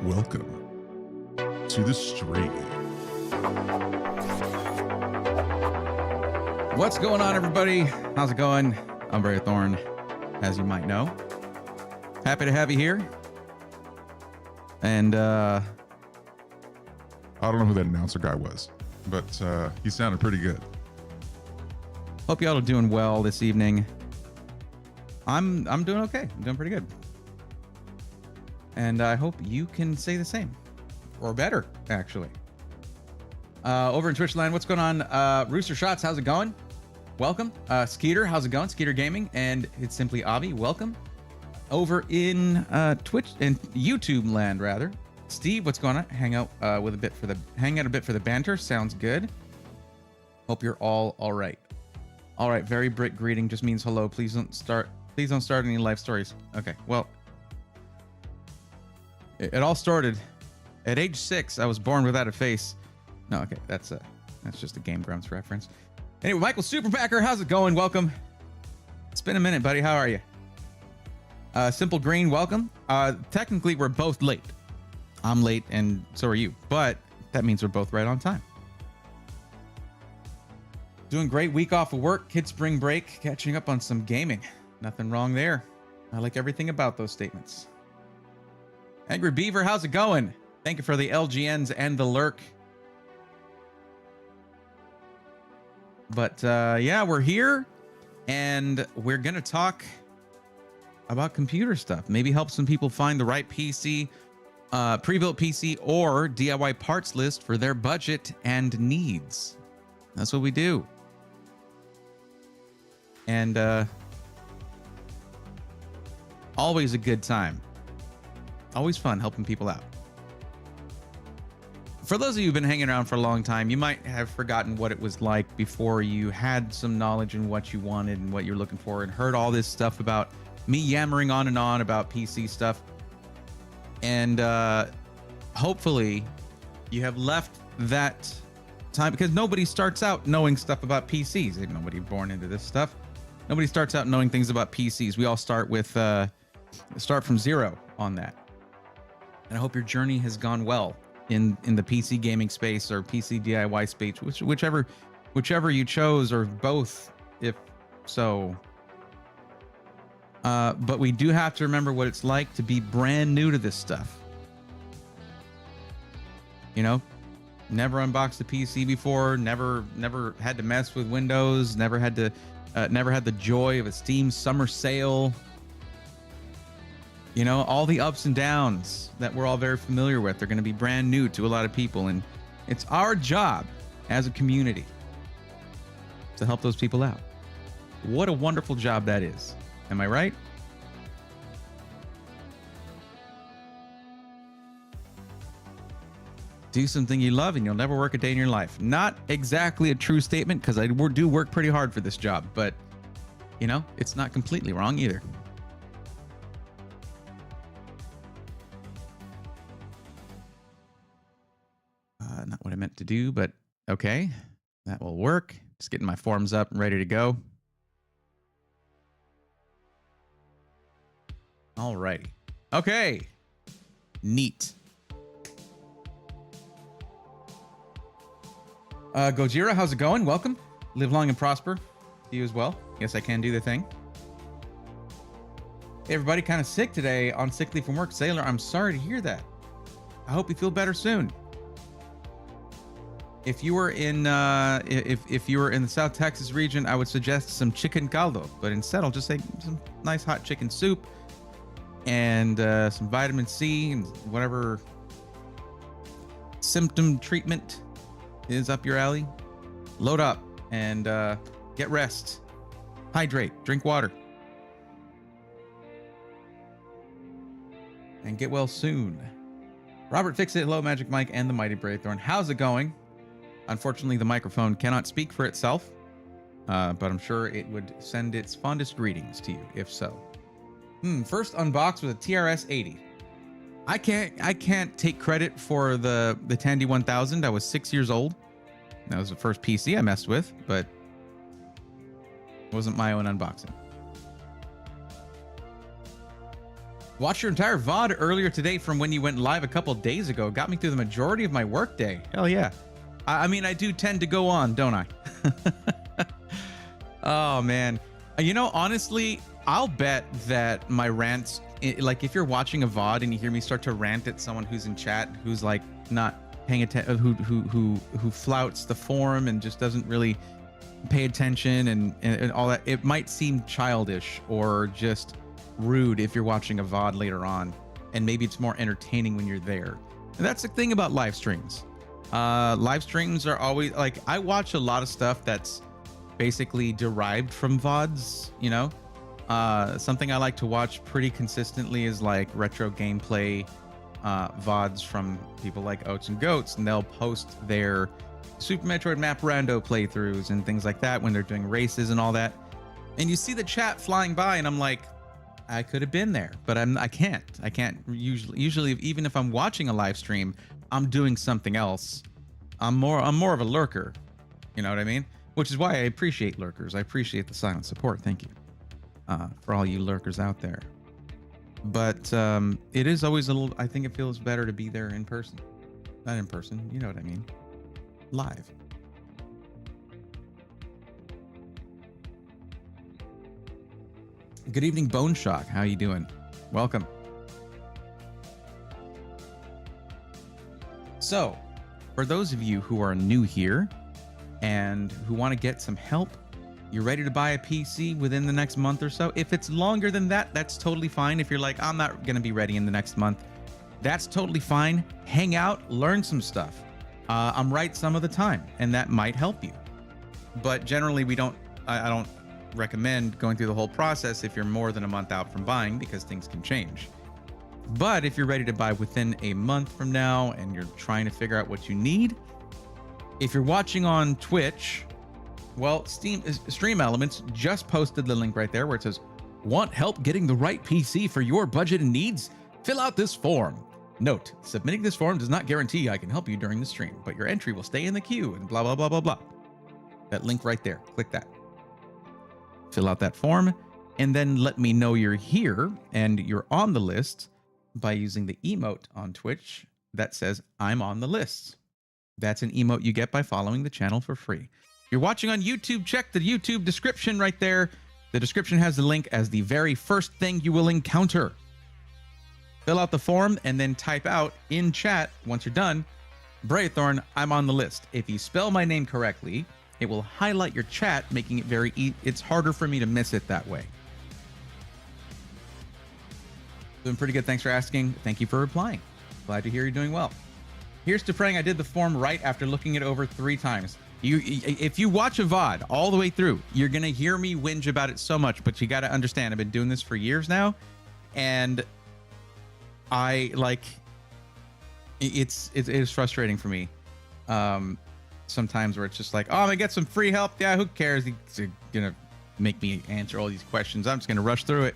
Welcome to the stream. What's going on, everybody? How's it going? I'm Barry Thorne, as you might know. Happy to have you here. And I don't know who that announcer guy was, but he sounded pretty good. hope y'all are doing well this evening. I'm doing okay. I'm doing pretty good. And I hope you can say the same, or better, actually. Over in Twitch land, what's going on? Rooster Shots, how's it going? Welcome. Skeeter, how's it going? Skeeter Gaming, and it's simply Avi. Welcome. Over in Twitch and YouTube land, rather. Steve, what's going on? Hang out a bit for the banter. Sounds good. Hope you're all right. All right. Very Brit greeting just means hello. Please don't start any life stories. Okay. Well. It all started at age 6. I was born without a face. No, okay, that's just a Game Grumps reference. Anyway, Michael Superpacker, how's it going? Welcome. It's been a minute, buddy. How are you? Simple Green, welcome. Technically, we're both late. I'm late, and so are you. But that means we're both right on time. Doing great. Week off of work. Kids spring break. Catching up on some gaming. Nothing wrong there. I like everything about those statements. Angry Beaver, how's it going? Thank you for the LGNs and the lurk. But yeah, we're here and we're going to talk about computer stuff. Maybe help some people find the right PC, pre-built PC or DIY parts list for their budget and needs. That's what we do. And always a good time. Always fun helping people out. For those of you who've been hanging around for a long time, you might have forgotten what it was like before you had some knowledge in what you wanted and what you're looking for, and heard all this stuff about me yammering on and on about PC stuff. And hopefully you have left that time, because nobody starts out knowing stuff about PCs. Ain't nobody born into this stuff. Nobody starts out knowing things about PCs. We all start from zero on that. And I hope your journey has gone well in the PC gaming space or PC DIY space, whichever you chose, or both, if so. But we do have to remember what it's like to be brand new to this stuff. You know, never unboxed a PC before, never had to mess with Windows, never had the joy of a Steam summer sale. You know, all the ups and downs that we're all very familiar with are going to be brand new to a lot of people. And it's our job as a community to help those people out. What a wonderful job that is. Am I right? Do something you love and you'll never work a day in your life. Not exactly a true statement, because I do work pretty hard for this job. But, you know, it's not completely wrong either. Not what I meant to do, but okay, that will work. Just getting my forms up and ready to go. Alrighty. Okay. Neat. Gojira, how's it going? Welcome. Live long and prosper. To you as well. Yes, I can do the thing. Hey, everybody, kind of sick today on sick leave from work. Sailor, I'm sorry to hear that. I hope you feel better soon. If you were in if you were in the South Texas region, I would suggest some chicken caldo, but instead I'll just say some nice hot chicken soup and some vitamin C and whatever symptom treatment is up your alley. Load up and get rest, hydrate, drink water, and get well soon. Robert Fix It, hello Magic Mike and the Mighty Braythorn. How's it going? Unfortunately, the microphone cannot speak for itself, but I'm sure it would send its fondest greetings to you, if so. First unboxed with a TRS 80. I can't take credit for the Tandy 1000. I was 6 years old. That was the first PC I messed with, but it wasn't my own unboxing. Watched your entire VOD earlier today from when you went live a couple days ago. Got me through the majority of my workday. Hell yeah. I mean, I do tend to go on, don't I? Oh, man. You know, honestly, I'll bet that my rants, like if you're watching a VOD and you hear me start to rant at someone who's in chat, who's like not paying attention, who flouts the forum and just doesn't really pay attention and all that, it might seem childish or just rude if you're watching a VOD later on, and maybe it's more entertaining when you're there. And that's the thing about live streams. Live streams are always like, I watch a lot of stuff that's basically derived from VODs, you know. Something I like to watch pretty consistently is like retro gameplay VODs from people like Oats and Goats, and they'll post their Super Metroid Map Rando playthroughs and things like that when they're doing races and all that. And you see the chat flying by, and I'm like, I could have been there, but I can't usually even if I'm watching a live stream, I'm doing something else. I'm more of a lurker, you know what I mean? Which is why I appreciate lurkers. I appreciate the silent support. Thank you for all you lurkers out there. But it is always a little, I think it feels better to be there in person. Not in person, you know what I mean? Live. Good evening, Bone Shock. How you doing? Welcome. So, for those of you who are new here and who want to get some help, you're ready to buy a PC within the next month or so. If it's longer than that, that's totally fine. If you're like, I'm not going to be ready in the next month, that's totally fine. Hang out, learn some stuff. I'm right some of the time, and that might help you. But generally, I don't recommend going through the whole process if you're more than a month out from buying, because things can change. But if you're ready to buy within a month from now and you're trying to figure out what you need, if you're watching on Twitch, well, Stream Elements just posted the link right there where it says, want help getting the right PC for your budget and needs? Fill out this form. Note, submitting this form does not guarantee I can help you during the stream, but your entry will stay in the queue and blah, blah, blah, blah, blah. That link right there, click that. Fill out that form, and then let me know you're here and you're on the list by using the emote on Twitch that says, I'm on the list. That's an emote you get by following the channel for free. If you're watching on YouTube, check the YouTube description right there. The description has the link as the very first thing you will encounter. Fill out the form and then type out in chat, once you're done, Braythorn, I'm on the list. If you spell my name correctly, it will highlight your chat, making it it's harder for me to miss it that way. Doing pretty good. Thanks for asking. Thank you for replying. Glad to hear you're doing well. Here's to praying I did the form right after looking it over 3 times. If you watch a VOD all the way through, you're going to hear me whinge about it so much, but you got to understand, I've been doing this for years now, and it is frustrating for me. Sometimes where it's just like, oh, I'm gonna get some free help. Yeah, who cares? He's gonna make me answer all these questions. I'm just gonna rush through it.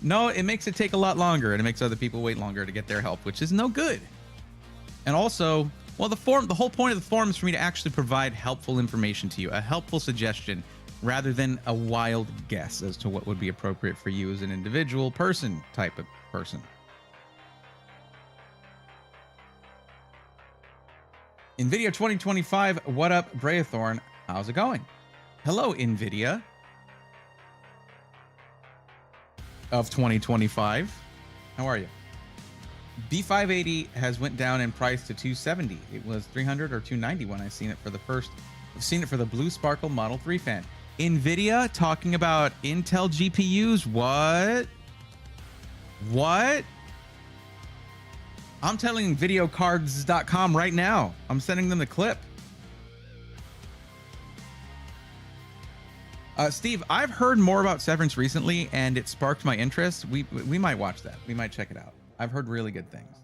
No, it makes it take a lot longer, and it makes other people wait longer to get their help, which is no good. And also, well, the whole point of the form is for me to actually provide helpful information to you, a helpful suggestion, rather than a wild guess as to what would be appropriate for you as an individual person type of person. NVIDIA 2025, what up, Brayathorn? How's it going? Hello, NVIDIA of 2025. How are you? B580 has went down in price to 270. It was 300 or 290 when I've seen it for the Blue Sparkle Model 3 fan. NVIDIA talking about Intel GPUs. What? I'm telling videocards.com right now. I'm sending them the clip. Steve, I've heard more about Severance recently, and it sparked my interest. We might watch that. We might check it out. I've heard really good things.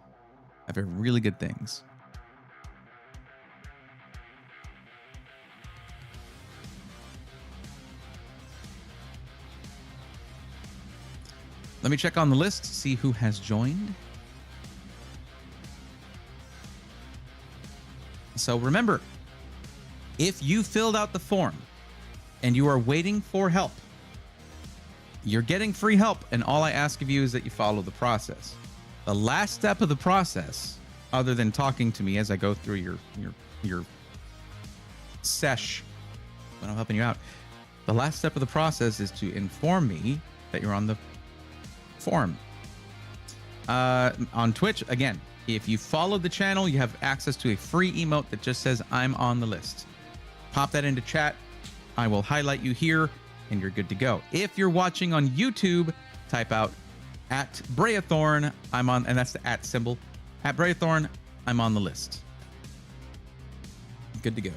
Let me check on the list, see who has joined. So remember, if you filled out the form and you are waiting for help, You're getting free help, and all I ask of you is that you follow the process. The last step of the process, other than talking to me as I go through your sesh when I'm helping you out, the last step of the process is to inform me that you're on the forum. On Twitch, again, if you follow the channel, you have access to a free emote that just says I'm on the list. Pop that into chat. I will highlight you here, and you're good to go. If you're watching on YouTube, type out at Breathorn, I'm on, and that's the at symbol. At Breathorn, I'm on the list. Good to go.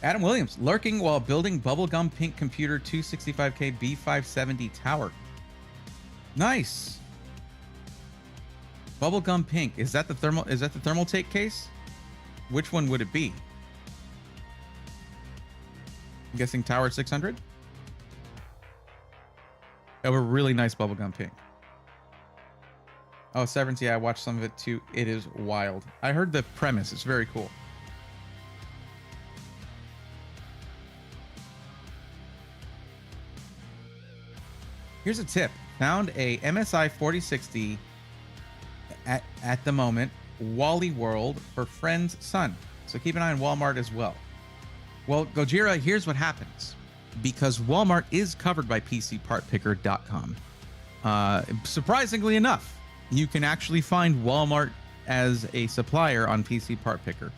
Adam Williams, lurking while building bubblegum pink computer 265K B570 tower. Nice. Bubblegum pink. Is that the thermal take case? Which one would it be? I'm guessing tower 600. Have a really nice bubblegum pink. Oh, Severance. Yeah, I watched some of it too. It is wild. I heard the premise. It's very cool. Here's a tip. Found a MSI 4060 at the moment, Wally World, for friend's son. So keep an eye on Walmart as well. Well, Gojira, here's what happens. Because Walmart is covered by PCPartPicker.com. Surprisingly enough, you can actually find Walmart as a supplier on PC Part Picker.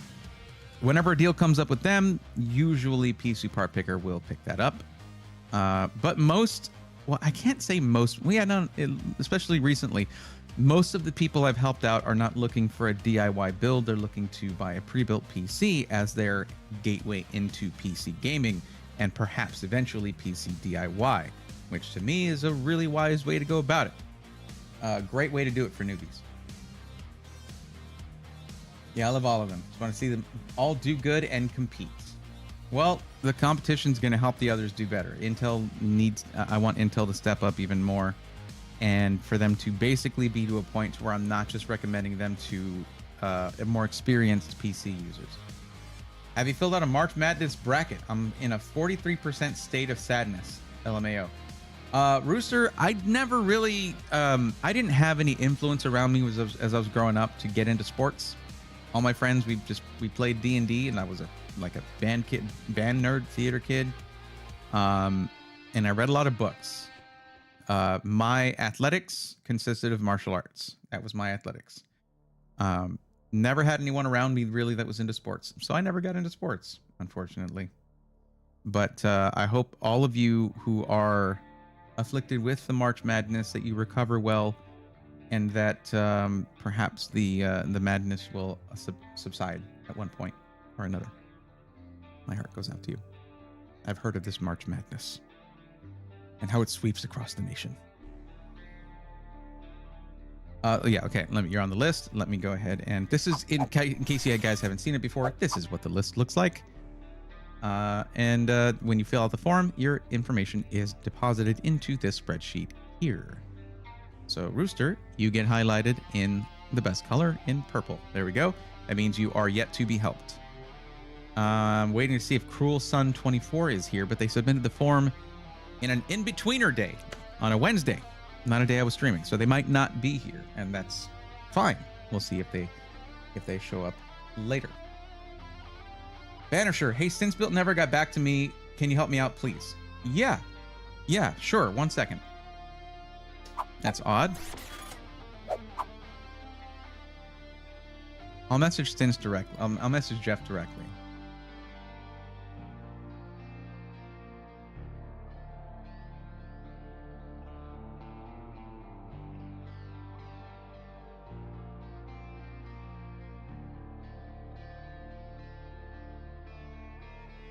Whenever a deal comes up with them, usually PC Part Picker will pick that up. But most... Well, I can't say most. Especially recently, most of the people I've helped out are not looking for a DIY build. They're looking to buy a pre-built PC as their gateway into PC gaming and perhaps eventually PC DIY, which to me is a really wise way to go about it. Great way to do it for newbies. Yeah, I love all of them. Just want to see them all do good and compete. Well, the competition's going to help the others do better. Intel needs, I want Intel to step up even more and for them to basically be to a point where I'm not just recommending them to more experienced PC users. Have you filled out a March Madness bracket? I'm in a 43% state of sadness, LMAO. Rooster, I never really, I didn't have any influence around me as I was growing up to get into sports. All my friends, we played D&D, and I was like a band nerd, theater kid. And I read a lot of books. My athletics consisted of martial arts. That was my athletics. Never had anyone around me really that was into sports. So I never got into sports, unfortunately. But I hope all of you who are afflicted with the March Madness, that you recover well, and that perhaps the madness will subside at one point or another. My heart goes out to you. I've heard of this March Madness and how it sweeps across the nation. Yeah, okay. You're on the list. Let me go ahead, and this is in case you guys haven't seen it before. This is what the list looks like. And when you fill out the form, your information is deposited into this spreadsheet here. So Rooster, you get highlighted in the best color in purple. There we go. That means you are yet to be helped. I'm waiting to see if Cruel Sun 24 is here, but they submitted the form in an in-betweener day on a Wednesday, not a day I was streaming. So they might not be here, and that's fine. We'll see if they show up later. Banisher, hey, since Built never got back to me, can you help me out, please? Yeah, sure. 1 second. That's odd. I'll message Stins directly. I'll message Jeff directly.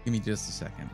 Give me just a second.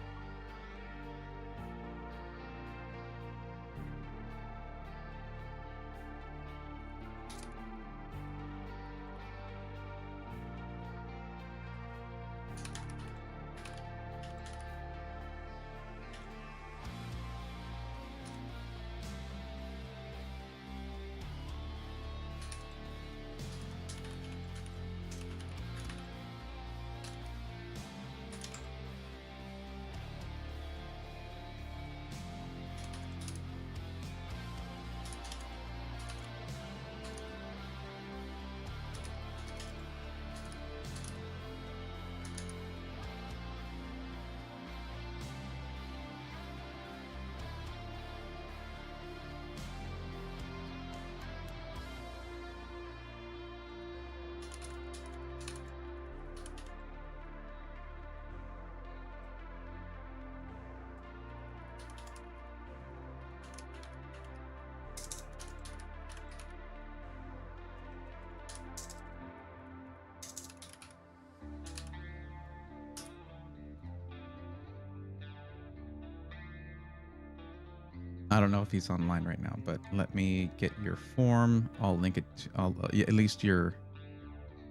I don't know if he's online right now, but let me get your form. I'll link it to, yeah, at least your,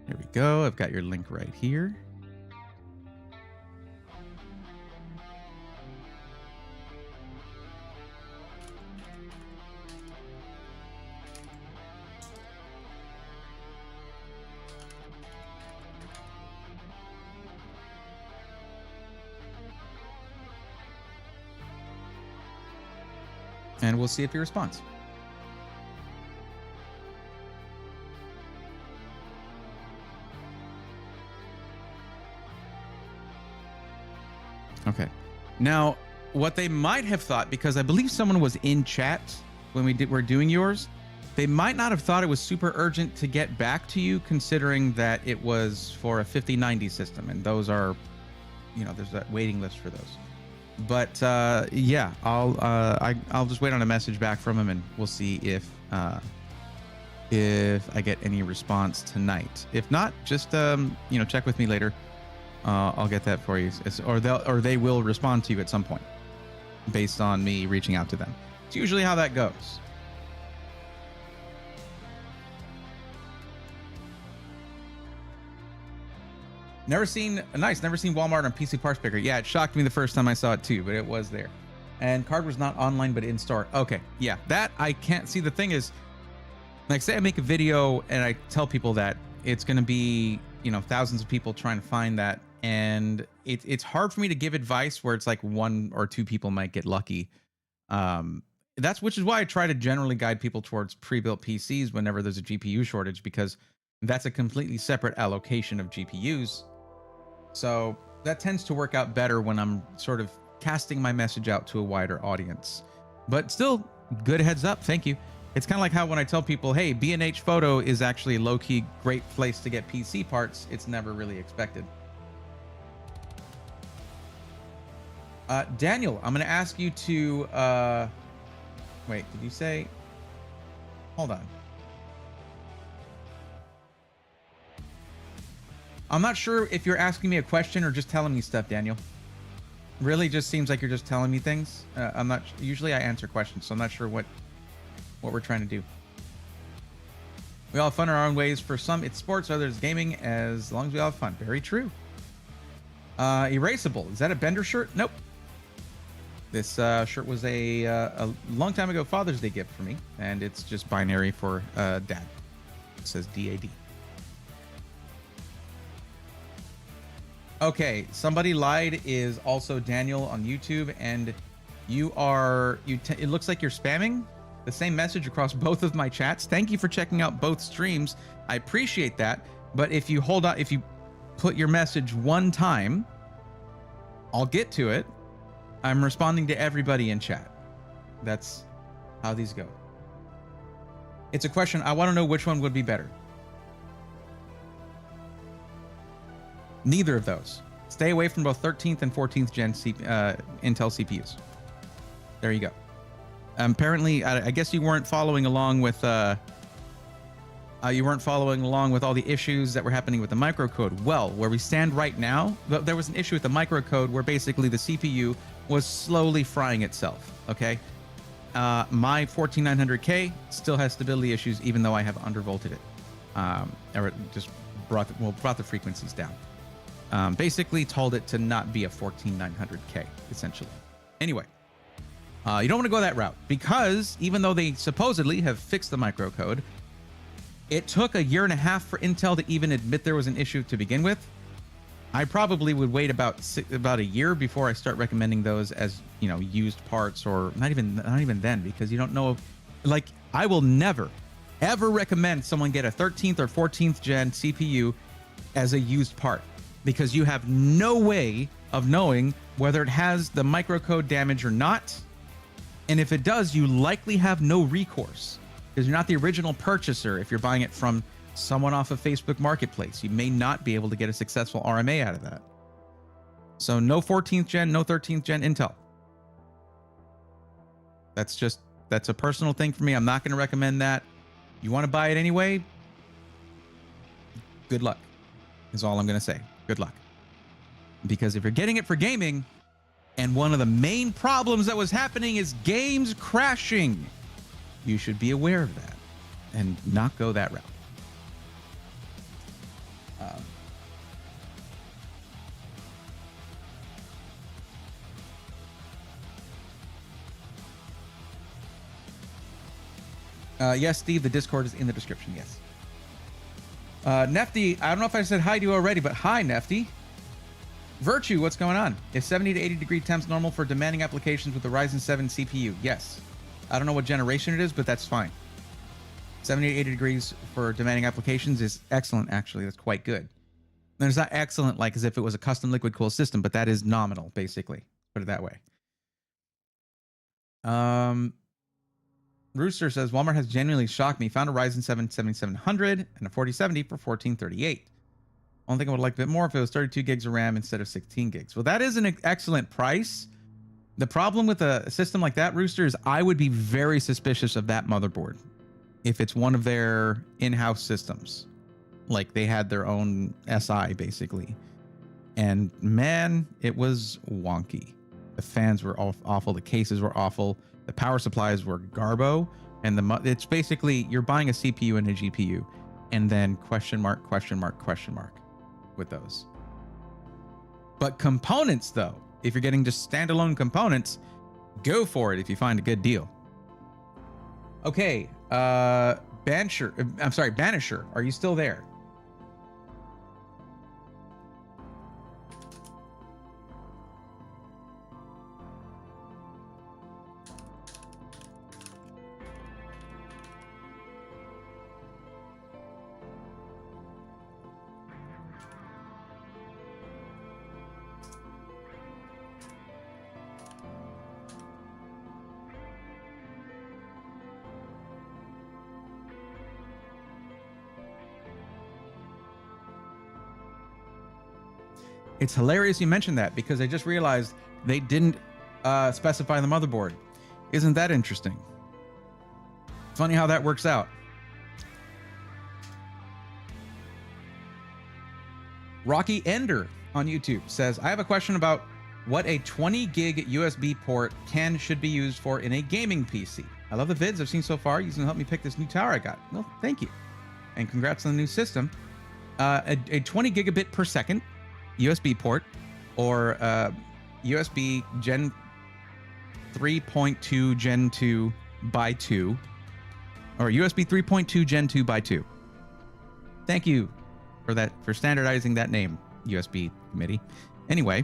there we go. I've got your link right here. And we'll see if he responds. Okay. Now, what they might have thought, because I believe someone was in chat when we're doing yours, they might not have thought it was super urgent to get back to you, considering that it was for a 5090 system, and those are, you know, there's that waiting list for those. But yeah, I'll just wait on a message back from him, and we'll see if I get any response tonight. If not, just you know, check with me later. I'll get that for you, or they will respond to you at some point, based on me reaching out to them. It's usually how that goes. Never seen Walmart on PC Parts Picker. Yeah, it shocked me the first time I saw it too, but it was there. And card was not online, but in store. Okay, yeah, that I can't see. The thing is, like, say I make a video and I tell people that it's going to be, you know, thousands of people trying to find that, and it's hard for me to give advice where it's like 1 or 2 people might get lucky. Which is why I try to generally guide people towards pre-built PCs whenever there's a GPU shortage, because that's a completely separate allocation of GPUs. So that tends to work out better when I'm sort of casting my message out to a wider audience. But still, good heads up. Thank you. It's kind of like how when I tell people, hey, B&H Photo is actually a low-key great place to get PC parts, it's never really expected. Daniel, I'm going to ask you to... wait, did you say... Hold on. I'm not sure if you're asking me a question or just telling me stuff, Daniel. Really just seems like you're just telling me things. I'm not... Usually I answer questions, so I'm not sure what we're trying to do. We all have fun in our own ways. For some, it's sports. Others, gaming. As long as we all have fun. Very true. Erasable. Is that a Bender shirt? Nope. This shirt was a long time ago Father's Day gift for me, and it's just binary for dad. It says DAD. Okay, somebody lied is also Daniel on YouTube, and it looks like you're spamming the same message across both of my chats. Thank you for checking out both streams. I appreciate that. But if you hold on, if you put your message one time, I'll get to it. I'm responding to everybody in chat. That's how these go. It's a question. I want to know which one would be better. Neither of those. Stay away from both 13th and 14th gen Intel CPUs. There you go. Apparently, I guess you weren't following along with all the issues that were happening with the microcode. Well, where we stand right now, there was an issue with the microcode where basically the CPU was slowly frying itself. Okay, my 14900K still has stability issues, even though I have undervolted it, or just brought the frequencies down. Basically told it to not be a 14900K, essentially. Anyway, you don't want to go that route, because even though they supposedly have fixed the microcode, it took 1.5 years for Intel to even admit there was an issue to begin with. I probably would wait about a year before I start recommending those as, you know, used parts, or not even then, because you don't know. Like, I will never ever recommend someone get a 13th or 14th gen CPU as a used part, because you have no way of knowing whether it has the microcode damage or not. And if it does, you likely have no recourse, because you're not the original purchaser. If you're buying it from someone off of Facebook Marketplace, you may not be able to get a successful RMA out of that. So no 14th gen, no 13th gen Intel. That's a personal thing for me. I'm not going to recommend that. You want to buy it anyway? Good luck, is all I'm going to say. Good luck. Because if you're getting it for gaming, And one of the main problems that was happening is games crashing. You should be aware of that and not go that route. Yes, Steve, the Discord is in the description. Yes. Nefty, I don't know if I said hi to you already, but hi, Nefty. Virtue, what's going on? Is 70 to 80 degree temps normal for demanding applications with the Ryzen 7 CPU? Yes. I don't know what generation it is, but that's fine. 70 to 80 degrees for demanding applications is excellent, actually. That's quite good. And it's not excellent like as if it was a custom liquid cooled system, but that is nominal, basically. Put it that way. Rooster says, Walmart has genuinely shocked me. Found a Ryzen 7 7700 and a 4070 for $1438. Only thing I would like a bit more if it was 32 gigs of RAM instead of 16 gigs. Well, that is an excellent price. The problem with a system like that, Rooster, is I would be very suspicious of that motherboard if it's one of their in-house systems. Like they had their own SI, basically. And man, it was wonky. The fans were awful. The cases were awful. The power supplies were garbo. And it's basically you're buying a CPU and a GPU and then question mark with those. But components, though, if you're getting just standalone components, go for it if you find a good deal. Okay, Banisher, are you still there? It's hilarious you mentioned that because I just realized they didn't specify the motherboard. Isn't that interesting? Funny how that works out. Rocky Ender on YouTube says, I have a question about what a 20 gig USB port should be used for in a gaming PC. I love the vids I've seen so far. You're going to help me pick this new tower I got. Well, thank you. And congrats on the new system. A 20 gigabit per second USB port or USB Gen 3.2 Gen 2 by 2 or USB 3.2 Gen 2 by 2. Thank you for standardizing that name, USB committee. Anyway,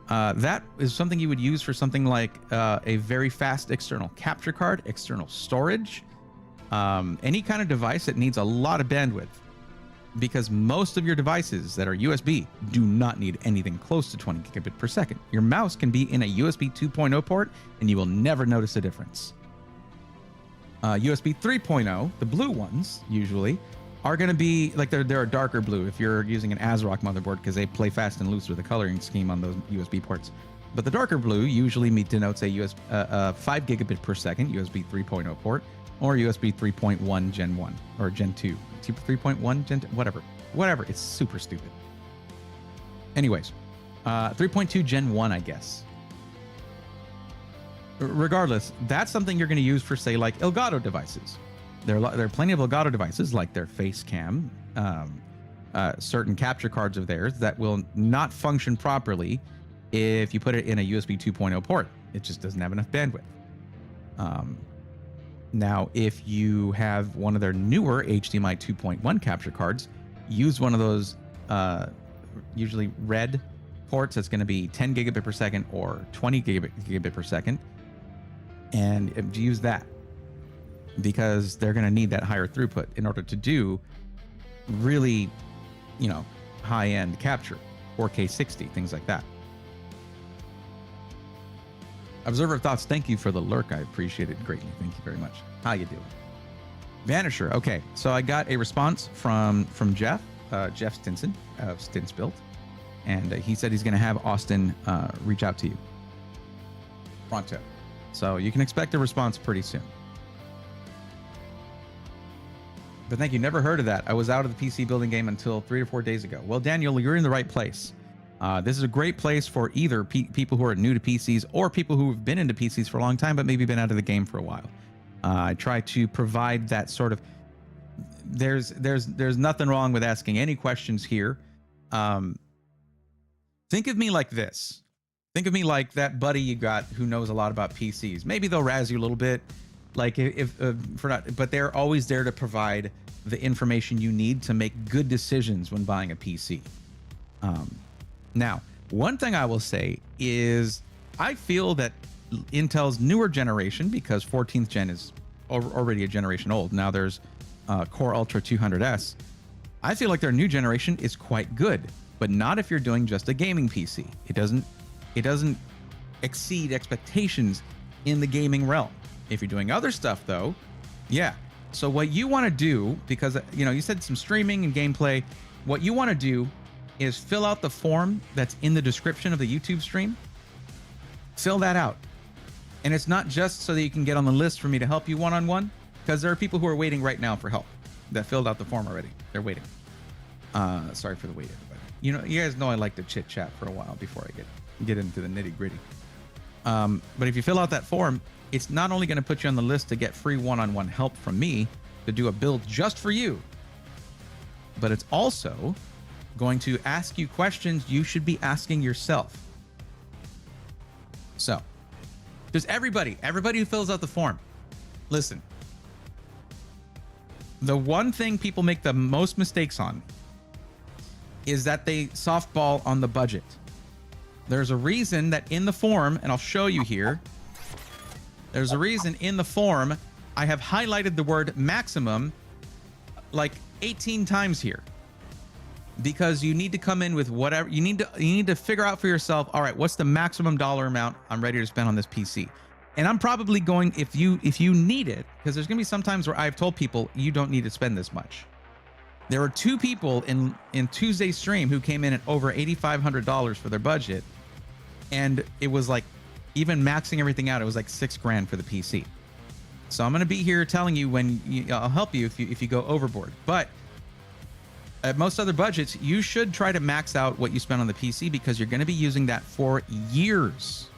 that is something you would use for something like a very fast external capture card, external storage, any kind of device that needs a lot of bandwidth. Because most of your devices that are USB do not need anything close to 20 gigabit per second. Your mouse can be in a USB 2.0 port and you will never notice a difference. USB 3.0, the blue ones usually, are going to be like they're a darker blue if you're using an ASRock motherboard because they play fast and loose with the coloring scheme on those USB ports. But the darker blue usually denotes a 5 gigabit per second USB 3.0 port or USB 3.1 Gen 1 or Gen 2. 3.1 Gen 2, whatever. It's super stupid. Anyways, 3.2 Gen 1, I guess. Regardless, that's something you're going to use for, say, like Elgato devices. There are plenty of Elgato devices, like their face cam, certain capture cards of theirs that will not function properly if you put it in a USB 2.0 port. It just doesn't have enough bandwidth. Now, if you have one of their newer HDMI 2.1 capture cards, use one of those usually red ports that's going to be 10 gigabit per second or 20 gigabit per second, and use that because they're going to need that higher throughput in order to do really, high-end capture, 4K 60, things like that. Observer of Thoughts, thank you for the lurk. I appreciate it greatly. Thank you very much. How you doing? Vanisher. Okay, so I got a response from Jeff Stinson of Stints Built, and he said he's going to have Austin reach out to you pronto. So you can expect a response pretty soon. But thank you. Never heard of that. I was out of the PC building game until 3 or 4 days ago. Well, Daniel, you're in the right place. This is a great place for either people who are new to PCs or people who have been into PCs for a long time but maybe been out of the game for a while. I try to provide that sort of. There's nothing wrong with asking any questions here. Think of me like this. Think of me like that buddy you got who knows a lot about PCs. Maybe they'll razz you a little bit, like if for not, but they're always there to provide the information you need to make good decisions when buying a PC. Now, one thing I will say is I feel that Intel's newer generation, because 14th gen is already a generation old. Now there's Core Ultra 200S. I feel like their new generation is quite good, but not if you're doing just a gaming PC. It doesn't exceed expectations in the gaming realm. If you're doing other stuff though, yeah. So what you want to do, because you said some streaming and gameplay, what you want to do is fill out the form that's in the description of the YouTube stream. Fill that out. And it's not just so that you can get on the list for me to help you one-on-one, because there are people who are waiting right now for help that filled out the form already. They're waiting. Sorry for the wait, everybody. You guys know I like to chit chat for a while before I get into the nitty gritty. But if you fill out that form, it's not only going to put you on the list to get free one-on-one help from me to do a build just for you, but it's also going to ask you questions you should be asking yourself. So, just everybody who fills out the form, listen. The one thing people make the most mistakes on is that they softball on the budget. There's a reason that in the form, and I'll show you here, there's a reason in the form I have highlighted the word maximum like 18 times here. Because you need to come in with whatever you need to figure out for yourself. All right, what's the maximum dollar amount I'm ready to spend on this PC? And I'm probably going, if you need it, because there's gonna be some times where I've told people you don't need to spend this much. There were two people in Tuesday's stream who came in at over $8,500 for their budget, and it was like, even maxing everything out, it was like $6,000 for the PC. So I'm gonna be here telling you I'll help you if you go overboard, but. At most other budgets, you should try to max out what you spend on the PC because you're going to be using that for years.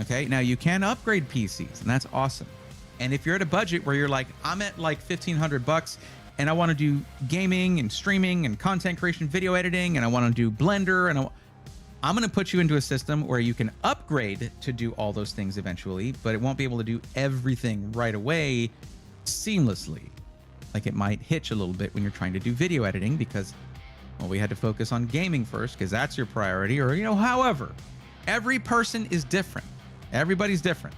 Okay, now you can upgrade PCs, and that's awesome. And if you're at a budget where you're like, I'm at like $1,500 and I want to do gaming and streaming and content creation, video editing, and I want to do Blender, and I'm going to put you into a system where you can upgrade to do all those things eventually, but it won't be able to do everything right away seamlessly. Like it might hitch a little bit when you're trying to do video editing because, well, we had to focus on gaming first because that's your priority, or, however, every person is different. Everybody's different.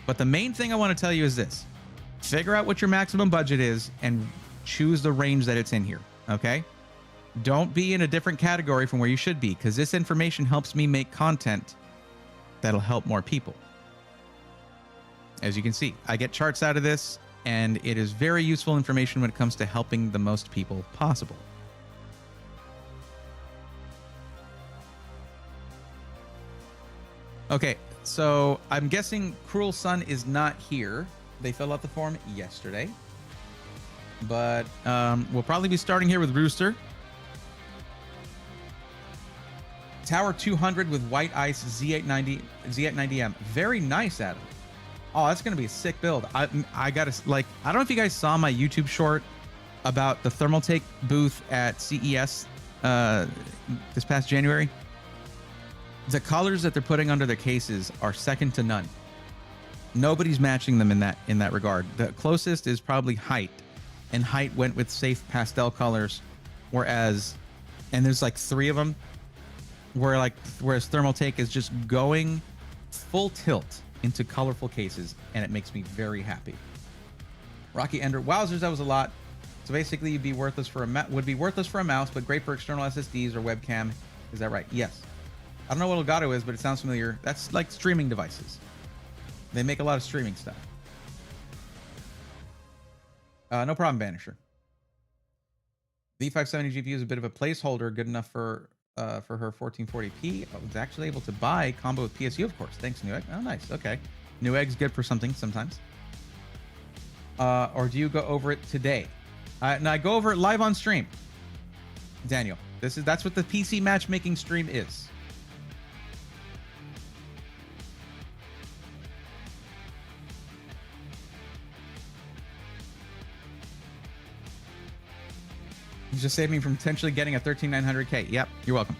But the main thing I want to tell you is this: figure out what your maximum budget is and choose the range that it's in here. Okay? Don't be in a different category from where you should be, because this information helps me make content that'll help more people. As you can see, I get charts out of this, and it is very useful information when it comes to helping the most people possible. Okay, so I'm guessing Cruel Sun is not here. They filled out the form yesterday. But we'll probably be starting here with Rooster. Tower 200 with White Ice Z890M. Very nice, Adam. Oh, that's going to be a sick build. I got to, I don't know if you guys saw my YouTube short about the Thermaltake booth at CES this past January. The colors that they're putting under their cases are second to none. Nobody's matching them in that regard. The closest is probably Height, and Height went with safe pastel colors, whereas there's like 3 of them, whereas Thermaltake is just going full tilt into colorful cases, and it makes me very happy. Rocky Ender, wowzers, that was a lot. So basically, would be worthless for a mouse, but great for external SSDs or webcam. Is that right? Yes. I don't know what Elgato is, but it sounds familiar. That's like streaming devices. They make a lot of streaming stuff. No problem, Banisher. The 570 GPU is a bit of a placeholder, good enough for her 1440p. I was actually able to buy combo with PSU, of course. Thanks, Newegg. Oh, nice. Okay. Newegg's good for something sometimes. Or do you go over it today? No, I go over it live on stream. Daniel, That's what the PC matchmaking stream is. You just saved me from potentially getting a 13900K. Yep, you're welcome.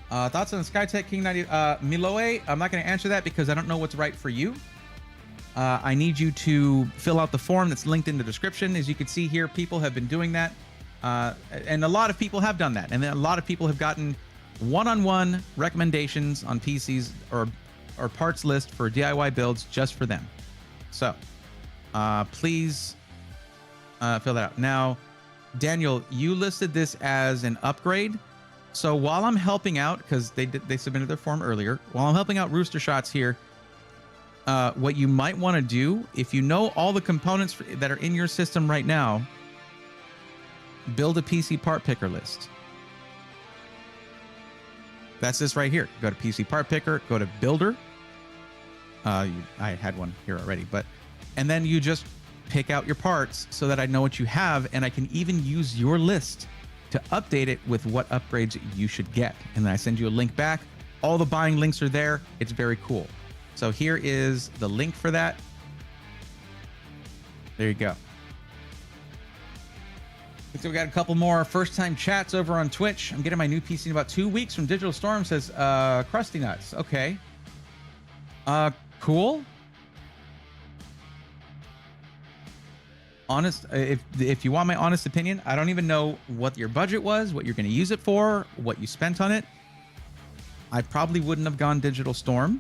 Thoughts on SkyTech King 90? Miloe, I'm not going to answer that because I don't know what's right for you. I need you to fill out the form that's linked in the description. As you can see here, people have been doing that. And a lot of people have done that. And a lot of people have gotten one-on-one recommendations on PCs or parts list for DIY builds just for them. So please fill that out. Now, Daniel, you listed this as an upgrade. So while I'm helping out, because they submitted their form earlier, while I'm helping out Rooster Shots here, what you might want to do, if you know all the components that are in your system right now, build a PC part picker list. That's this right here. Go to PC part picker, go to builder. I had one here already, and then you just pick out your parts so that I know what you have, and I can even use your list to update it with what upgrades you should get. And then I send you a link back. All the buying links are there. It's very cool. So here is the link for that. There you go. So we got a couple more first-time chats over on Twitch. I'm getting my new PC in about 2 weeks from Digital Storm, says Crusty Nuts. Okay. Cool. Honest, if you want my honest opinion, I don't even know what your budget was, what you're going to use it for, what you spent on it. I probably wouldn't have gone Digital Storm.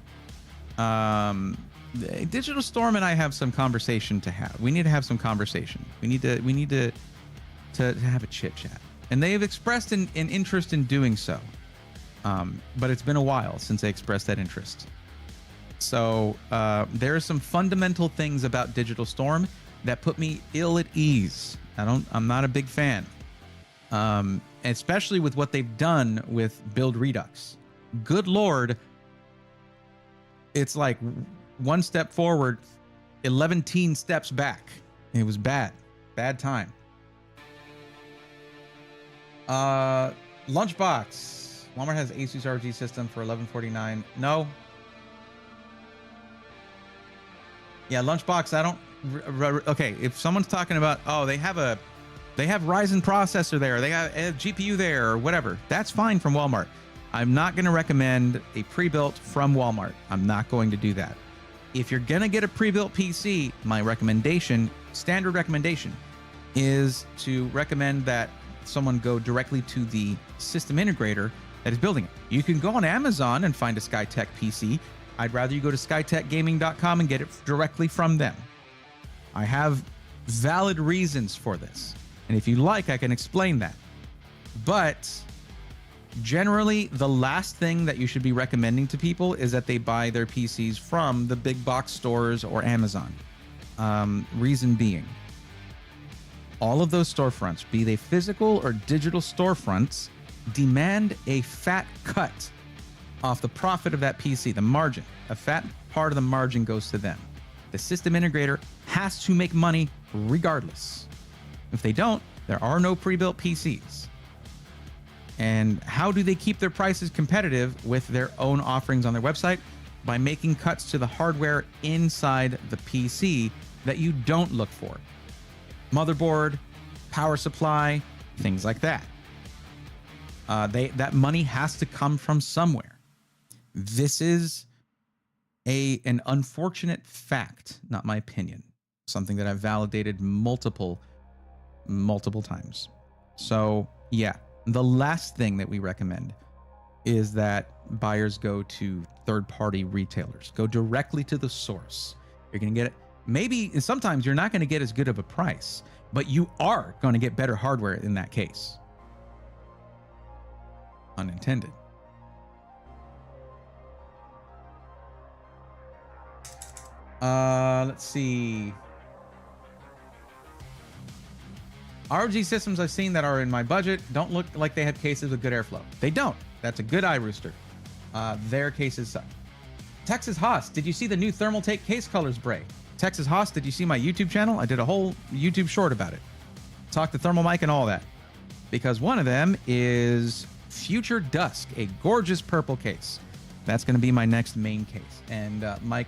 Digital Storm and I have some conversation to have. We need to have some conversation. We need to have a chit chat, and they have expressed an interest in doing so. But it's been a while since they expressed that interest. So there are some fundamental things about Digital Storm that put me ill at ease. I'm not a big fan, especially with what they've done with Build Redux. Good Lord, it's like one step forward, 11 steps back. It was bad time. Lunchbox. Walmart has Asus RG system for $1149. No. Yeah, Lunchbox. I don't. Okay, if someone's talking about, oh, they have Ryzen processor there, they have a GPU there, or whatever, that's fine from Walmart. I'm not going to recommend a pre-built from Walmart. I'm not going to do that. If you're going to get a pre-built PC, my recommendation, standard recommendation, is to recommend that someone go directly to the system integrator that is building it. You can go on Amazon and find a SkyTech PC. I'd rather you go to skytechgaming.com and get it directly from them. I have valid reasons for this. And if you like, I can explain that. But generally, the last thing that you should be recommending to people is that they buy their PCs from the big box stores or Amazon. Reason being, all of those storefronts, be they physical or digital storefronts, demand a fat cut off the profit of that PC, the margin. A fat part of the margin goes to them. The system integrator has to make money regardless. If they don't, there are no pre-built PCs. And how do they keep their prices competitive with their own offerings on their website? By making cuts to the hardware inside the PC that you don't look for. Motherboard, power supply, things like that. That money has to come from somewhere. This is an unfortunate fact, not my opinion. Something that I've validated multiple times. So yeah, the last thing that we recommend is that buyers go to third-party retailers. Go directly to the source. You're going to get it. Maybe sometimes you're not going to get as good of a price, but you are going to get better hardware in that case. Unintended. Let's see. ROG systems I've seen that are in my budget don't look like they have cases with good airflow. They don't. That's a good eye rooster. Their cases suck. Texas Haas, did you see the new thermal take case colors Bray? Texas Haas, did you see my YouTube channel? I did a whole YouTube short about it. Talked to Thermal Mike and all that. because one of them is Future Dusk, a gorgeous purple case. That's going to be my next main case. And Mike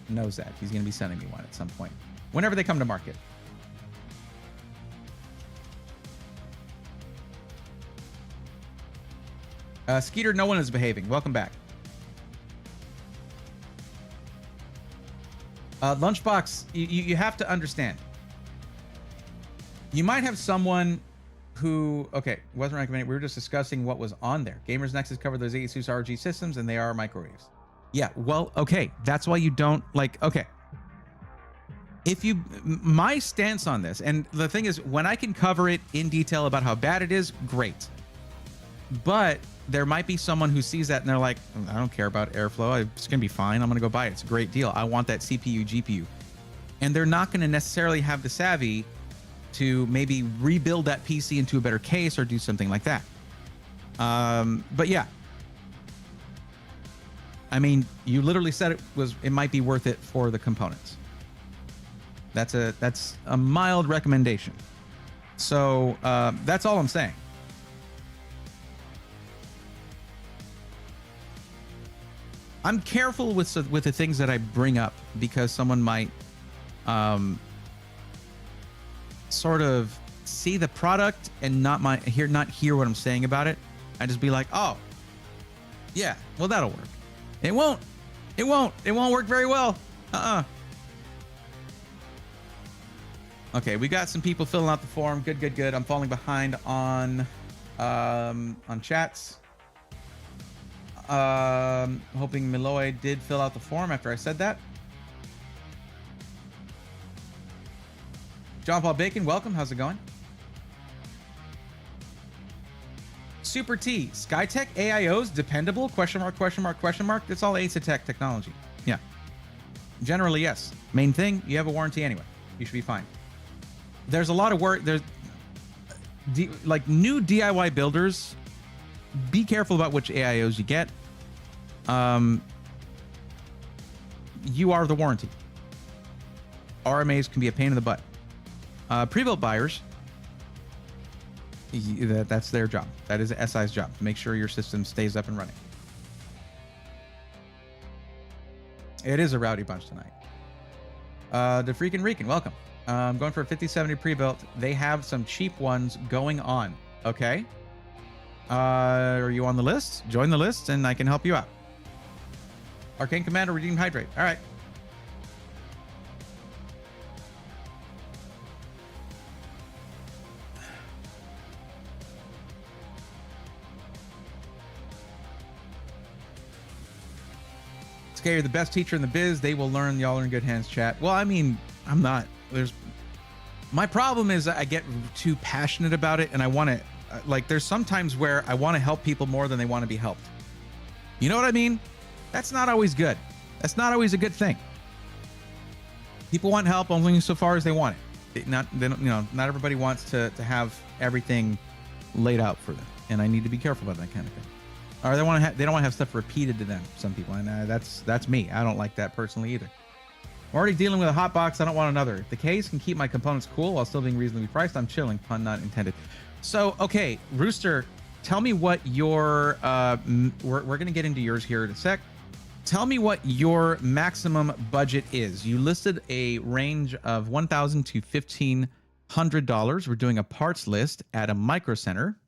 knows that. He's going to be sending me one at some point, whenever they come to market. Skeeter, no one is behaving. Welcome back. Lunchbox, you have to understand. You might have someone who, okay, wasn't recommended. We were just discussing what was on there. Gamers Nexus cover those ASUS RG systems, and they are microwaves. Yeah, well, okay. That's why you don't like, okay. If you, my stance on this, and the thing is, when I can cover it in detail about how bad it is, great. But there might be someone who sees that and they're like, I don't care about airflow. It's going to be fine. I'm going to go buy it. It's a great deal. I want that CPU, GPU. And they're not going to necessarily have the savvy to maybe rebuild that PC into a better case or do something like that. But yeah. I mean, you literally said it might be worth it for the components. That's a mild recommendation. So that's all I'm saying. I'm careful with the things that I bring up because someone might sort of see the product and not hear what I'm saying about it. I just be like, oh, yeah, well, that'll work. It won't work very well. Okay, we got some people filling out the form. Good. I'm falling behind on chats. Hoping Miloy did fill out the form after I said that. John Paul Bacon, welcome. How's it going? Super T, Skytech AIOs dependable? Question mark. It's all Asetek technology. Yeah. Generally, yes. Main thing, you have a warranty anyway. You should be fine. There's a lot of work. There's like new DIY builders. Be careful about which AIOs you get. You are the warranty. RMAs can be a pain in the butt. Pre-built buyers, that's their job. That is SI's job to make sure your system stays up and running. It is a rowdy bunch tonight. The freaking Rican, welcome. I'm going for a 5070 pre-built. They have some cheap ones going on. Okay. Are you on the list? Join the list and I can help you out. Arcane Commander, redeemed hydrate. All right. Okay, you're the best teacher in the biz. They will learn. Y'all are in good hands, chat. Well, I mean, I'm not. My problem is I get too passionate about it and I want to, like, there's some times where I want to help people more than they want to be helped. You know what I mean? That's not always good. That's not always a good thing. People want help only so far as they want it. Not everybody wants to have everything laid out for them. And I need to be careful about that kind of thing. Or they don't want to have stuff repeated to them. Some people, and that's me. I don't like that personally either. I'm already dealing with a hot box. I don't want another. If the case can keep my components cool while still being reasonably priced, I'm chilling. Pun not intended. So, okay, Rooster, tell me what your we're gonna get into yours here in a sec. Tell me what your maximum budget is. You listed a range of $1,000 to $1,500. We're doing a parts list at a micro center,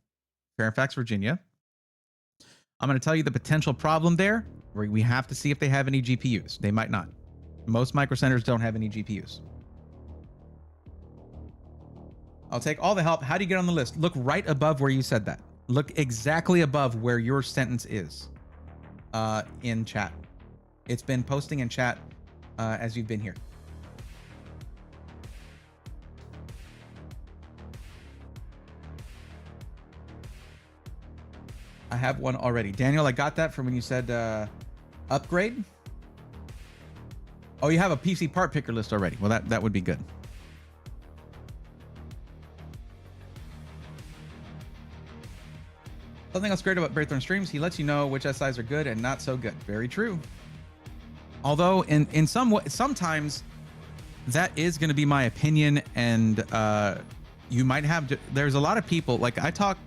Fairfax, Virginia. I'm going to tell you the potential problem there. Where we have to see if they have any GPUs. They might not. Most micro centers don't have any GPUs. I'll take all the help. How do you get on the list? Look right above where you said that. Look exactly above where your sentence is in chat. It's been posting in chat as you've been here. I have one already. Daniel, I got that from when you said upgrade. Oh, you have a PC part picker list already. Well, that would be good. Something else great about Braithorn streams, he lets you know which SIs are good and not so good. Very true. Although in some way, sometimes that is going to be my opinion, and you might have to, there's a lot of people, like I talk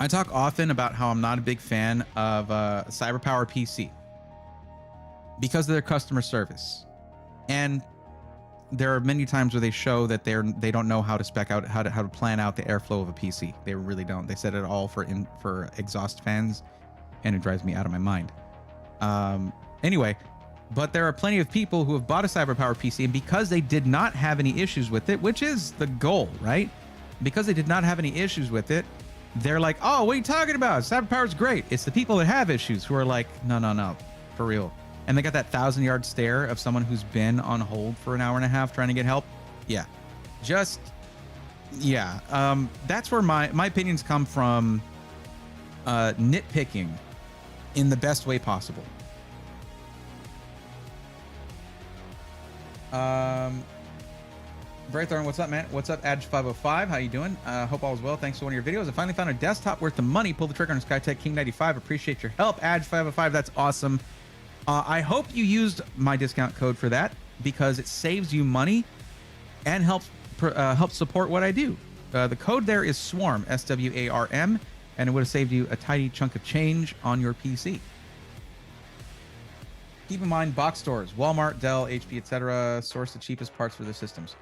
often about how I'm not a big fan of CyberPower PC because of their customer service. And there are many times where they show that they don't know how to spec out, how to plan out the airflow of a PC. They really don't. They set it all for exhaust fans, and it drives me out of my mind. Anyway, but there are plenty of people who have bought a CyberPower PC, and because they did not have any issues with it, which is the goal, right? Because they did not have any issues with it, they're like, oh, what are you talking about? CyberPower's great. It's the people that have issues who are like, no, for real. And they got that 1,000-yard stare of someone who's been on hold for an hour and a half trying to get help. Yeah, that's where my opinions come from, nitpicking in the best way possible. Braythorn, what's up, man? What's up, Adge505? How you doing? Hope all is well. Thanks for one of your videos. I finally found a desktop worth the money. Pull the trigger on a Skytech King 95. Appreciate your help, Adge505. That's awesome. I hope you used my discount code for that because it saves you money and helps support what I do. The code there is SWARM, SWARM, and it would have saved you a tidy chunk of change on your PC. Keep in mind, box stores, Walmart, Dell, HP, etc. source the cheapest parts for their systems.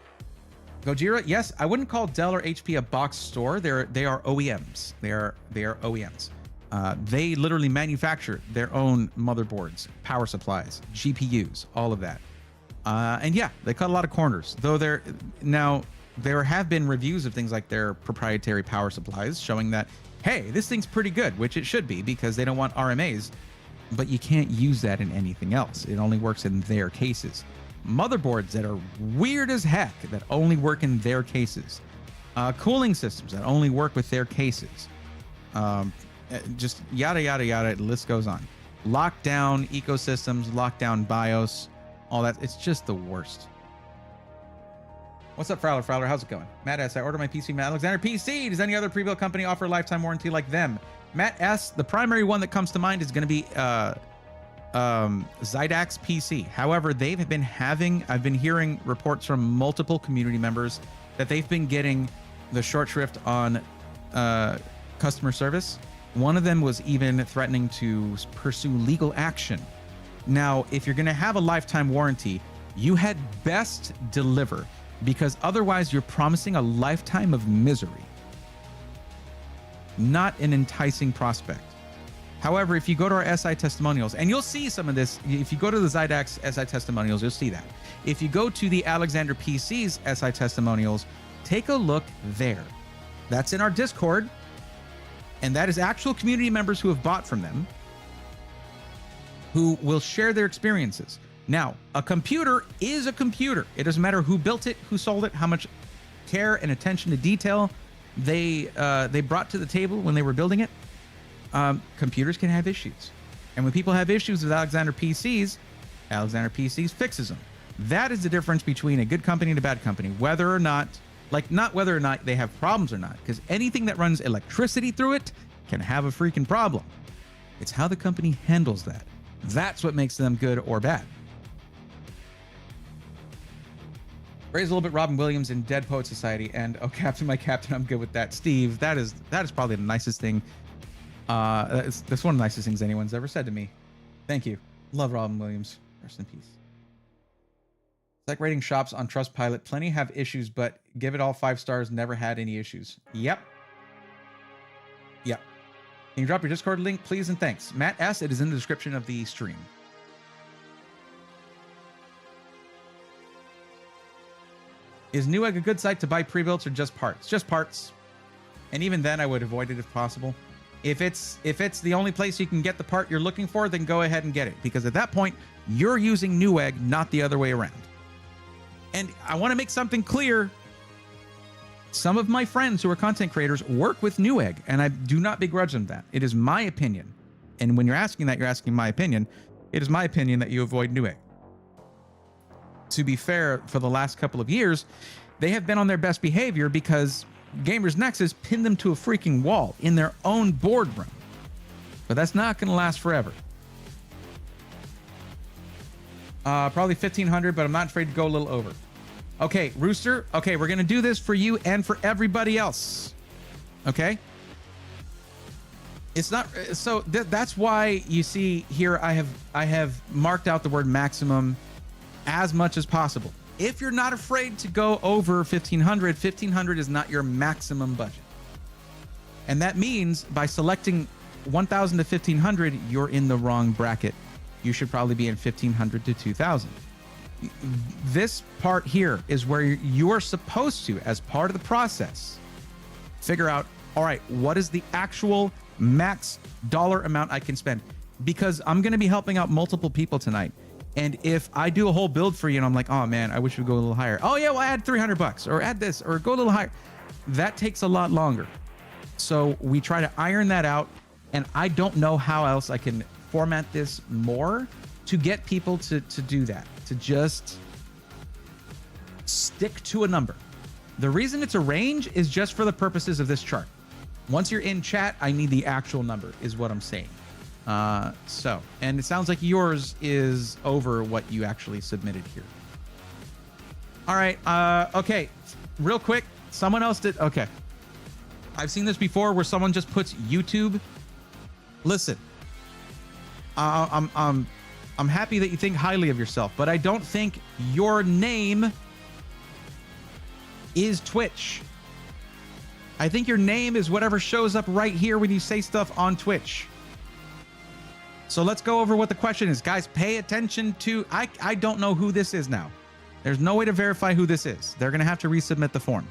Gojira, yes, I wouldn't call Dell or HP a box store. They are OEMs. They are OEMs. They literally manufacture their own motherboards, power supplies, GPUs, all of that. And yeah, they cut a lot of corners. Though there have been reviews of things like their proprietary power supplies showing that, hey, this thing's pretty good, which it should be because they don't want RMAs, but you can't use that in anything else. It only works in their cases. Motherboards that are weird as heck that only work in their cases. Cooling systems that only work with their cases. Just yada, yada, yada. The list goes on. Lockdown ecosystems, lockdown BIOS, all that. It's just the worst. What's up, Fowler? How's it going? Matt S. I ordered my PC from Alexander PC. Does any other pre-built company offer a lifetime warranty like them? Matt S. The primary one that comes to mind is going to be Zydax PC. However, I've been hearing reports from multiple community members that they've been getting the short shrift on customer service. One of them was even threatening to pursue legal action. Now, if you're going to have a lifetime warranty, you had best deliver, because otherwise you're promising a lifetime of misery. Not an enticing prospect. However, if you go to our SI testimonials, and you'll see some of this, if you go to the Zydax SI testimonials, you'll see that. If you go to the Alexander PC's SI testimonials, take a look there. That's in our Discord. And that is actual community members who have bought from them, who will share their experiences. Now, a computer is a computer. It doesn't matter who built it, who sold it, how much care and attention to detail they brought to the table when they were building it. Computers can have issues. And when people have issues with Alexander PCs fixes them. That is the difference between a good company and a bad company, whether or not, not whether or not they have problems or not, because anything that runs electricity through it can have a freaking problem. It's how the company handles that. That's what makes them good or bad. Raise a little bit Robin Williams in Dead Poet Society, and oh, Captain, my Captain, I'm good with that. Steve, that is probably the nicest thing. That's one of the nicest things anyone's ever said to me. Thank you. Love Robin Williams. Rest in peace. It's like rating shops on Trustpilot. Plenty have issues, but give it all 5 stars. Never had any issues. Yep. Can you drop your Discord link, please, and thanks. Matt S. It is in the description of the stream. Is Newegg a good site to buy pre-builts or just parts? Just parts. And even then, I would avoid it if possible. If it's the only place you can get the part you're looking for, then go ahead and get it. Because at that point, you're using Newegg, not the other way around. And I want to make something clear. Some of my friends who are content creators work with Newegg, and I do not begrudge them that. It is my opinion. And when you're asking that, you're asking my opinion. It is my opinion that you avoid Newegg. To be fair, for the last couple of years, they have been on their best behavior because Gamers Nexus pinned them to a freaking wall in their own boardroom. But that's not going to last forever. Probably 1,500, but I'm not afraid to go a little over. Okay, Rooster. Okay, we're going to do this for you and for everybody else. Okay? It's not so that's why you see here I have marked out the word maximum as much as possible. If you're not afraid to go over 1500 is not your maximum budget. And that means by selecting 1000 to 1500, you're in the wrong bracket. You should probably be in 1500 to 2000. This part here is where you're supposed to, as part of the process, figure out, all right, what is the actual max dollar amount I can spend? Because I'm going to be helping out multiple people tonight. And if I do a whole build for you and I'm like, oh man, I wish we'd go a little higher. Oh yeah, well, add $300 or add this or go a little higher. That takes a lot longer. So we try to iron that out. And I don't know how else I can format this more to get people to do that, to just stick to a number. The reason it's a range is just for the purposes of this chart. Once you're in chat, I need the actual number is what I'm saying. And it sounds like yours is over what you actually submitted here. All right. Okay. Real quick. Someone else did. Okay. I've seen this before where someone just puts YouTube. Listen, I'm happy that you think highly of yourself, but I don't think your name is Twitch. I think your name is whatever shows up right here when you say stuff on Twitch. So let's go over what the question is. Guys, pay attention to, I don't know who this is now. There's no way to verify who this is. They're going to have to resubmit the form.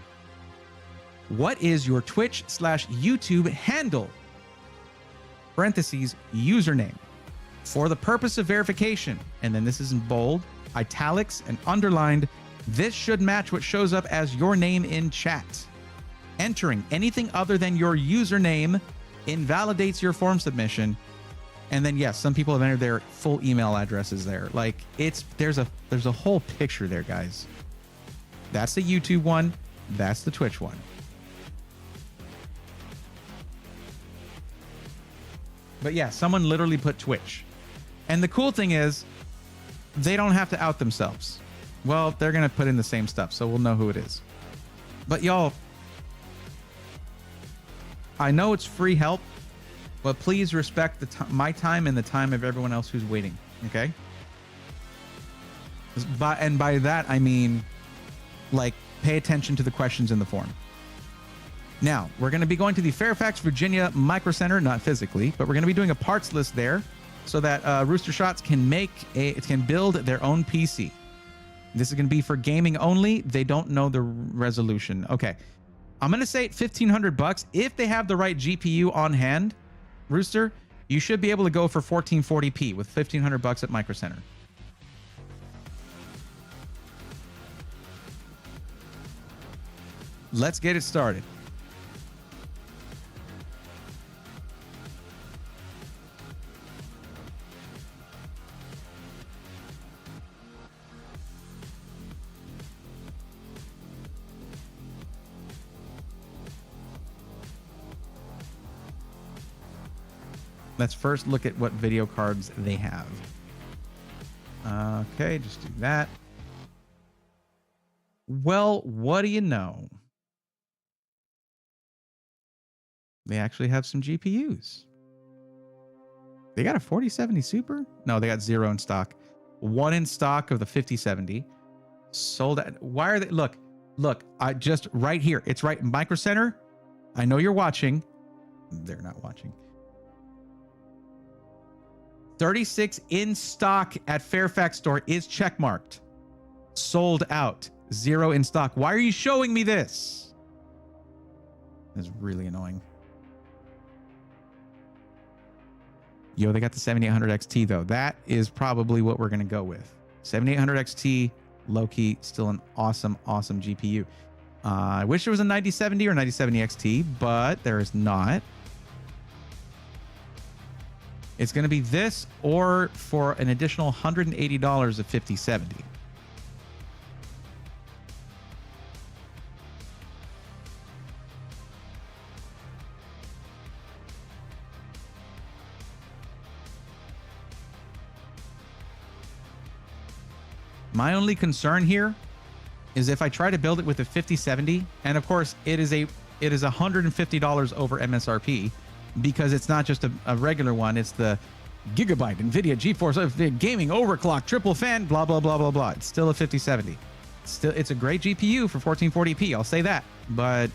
What is your Twitch/YouTube handle? Parentheses, username. For the purpose of verification, and then this is in bold, italics, and underlined, this should match what shows up as your name in chat. Entering anything other than your username invalidates your form submission. And then yes, some people have entered their full email addresses there. Like there's a whole picture there, guys. That's the YouTube one. That's the Twitch one. But yeah, someone literally put Twitch. And the cool thing is they don't have to out themselves. Well, they're going to put in the same stuff, so we'll know who it is. But y'all, I know it's free help, but please respect my time and the time of everyone else who's waiting, okay? By that, I mean, like, pay attention to the questions in the form. Now, we're going to be going to the Fairfax, Virginia Micro Center, not physically, but we're going to be doing a parts list there so that Rooster Shots can build their own PC. This is going to be for gaming only. They don't know the resolution. Okay. I'm going to say $1,500. If they have the right GPU on hand, Rooster, you should be able to go for 1440p with $1,500 at Micro Center. Let's get it started. Let's first look at what video cards they have. Okay, just do that. Well, what do you know? They actually have some GPUs. They got a 4070 Super? No, they got 0 in stock. 1 in stock of the 5070. Sold at, why are they? Look, I just right here. It's right in Micro Center. I know you're watching. They're not watching. 36 in stock at Fairfax store is checkmarked. Sold out. 0 in stock. Why are you showing me this? That's really annoying. Yo, they got the 7800 XT though. That is probably what we're going to go with. 7800 XT, low-key, still an awesome, awesome GPU. I wish there was a 9070 or 9070 XT, but there is not. It's going to be this or for an additional $180 of 5070. My only concern here is if I try to build it with a 5070, and of course it is $150 over MSRP, because it's not just a regular one, it's the Gigabyte NVIDIA GeForce Gaming Overclock Triple Fan, blah, blah, blah, blah, blah. It's still a 5070. It's a great GPU for 1440p, I'll say that, but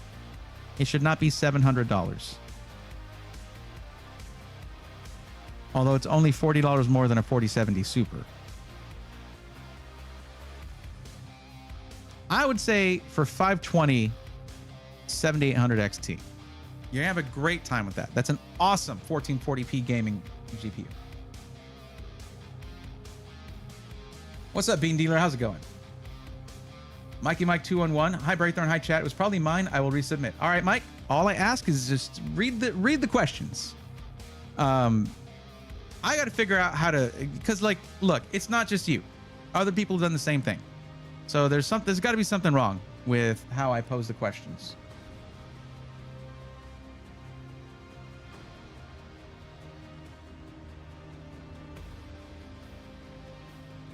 it should not be $700. Although it's only $40 more than a 4070 Super. I would say for 520, 7800 XT. You're gonna have a great time with that. That's an awesome 1440p gaming GPU. What's up, Bean Dealer? How's it going? Mikey Mike 211. Hi, Braythorn. Hi, chat. It was probably mine. I will resubmit. All right, Mike. All I ask is just read the questions. I got to figure out how to, because like, look, it's not just you. Other people have done the same thing. So there's got to be something wrong with how I pose the questions.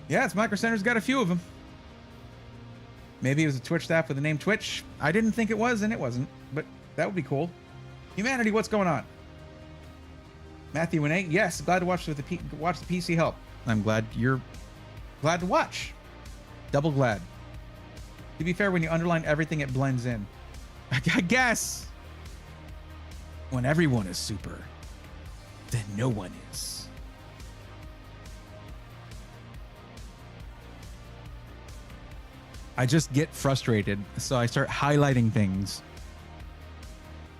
Yeah, it's Micro Center's got a few of them. Maybe it was a Twitch staff with the name Twitch. I didn't think it was, and it wasn't, but that would be cool. Humanity, what's going on? Matthew and 8, yes, glad to watch the PC help. I'm glad you're glad to watch. Double glad. To be fair, when you underline everything, it blends in. I guess. When everyone is super, then no one is. I just get frustrated, so I start highlighting things.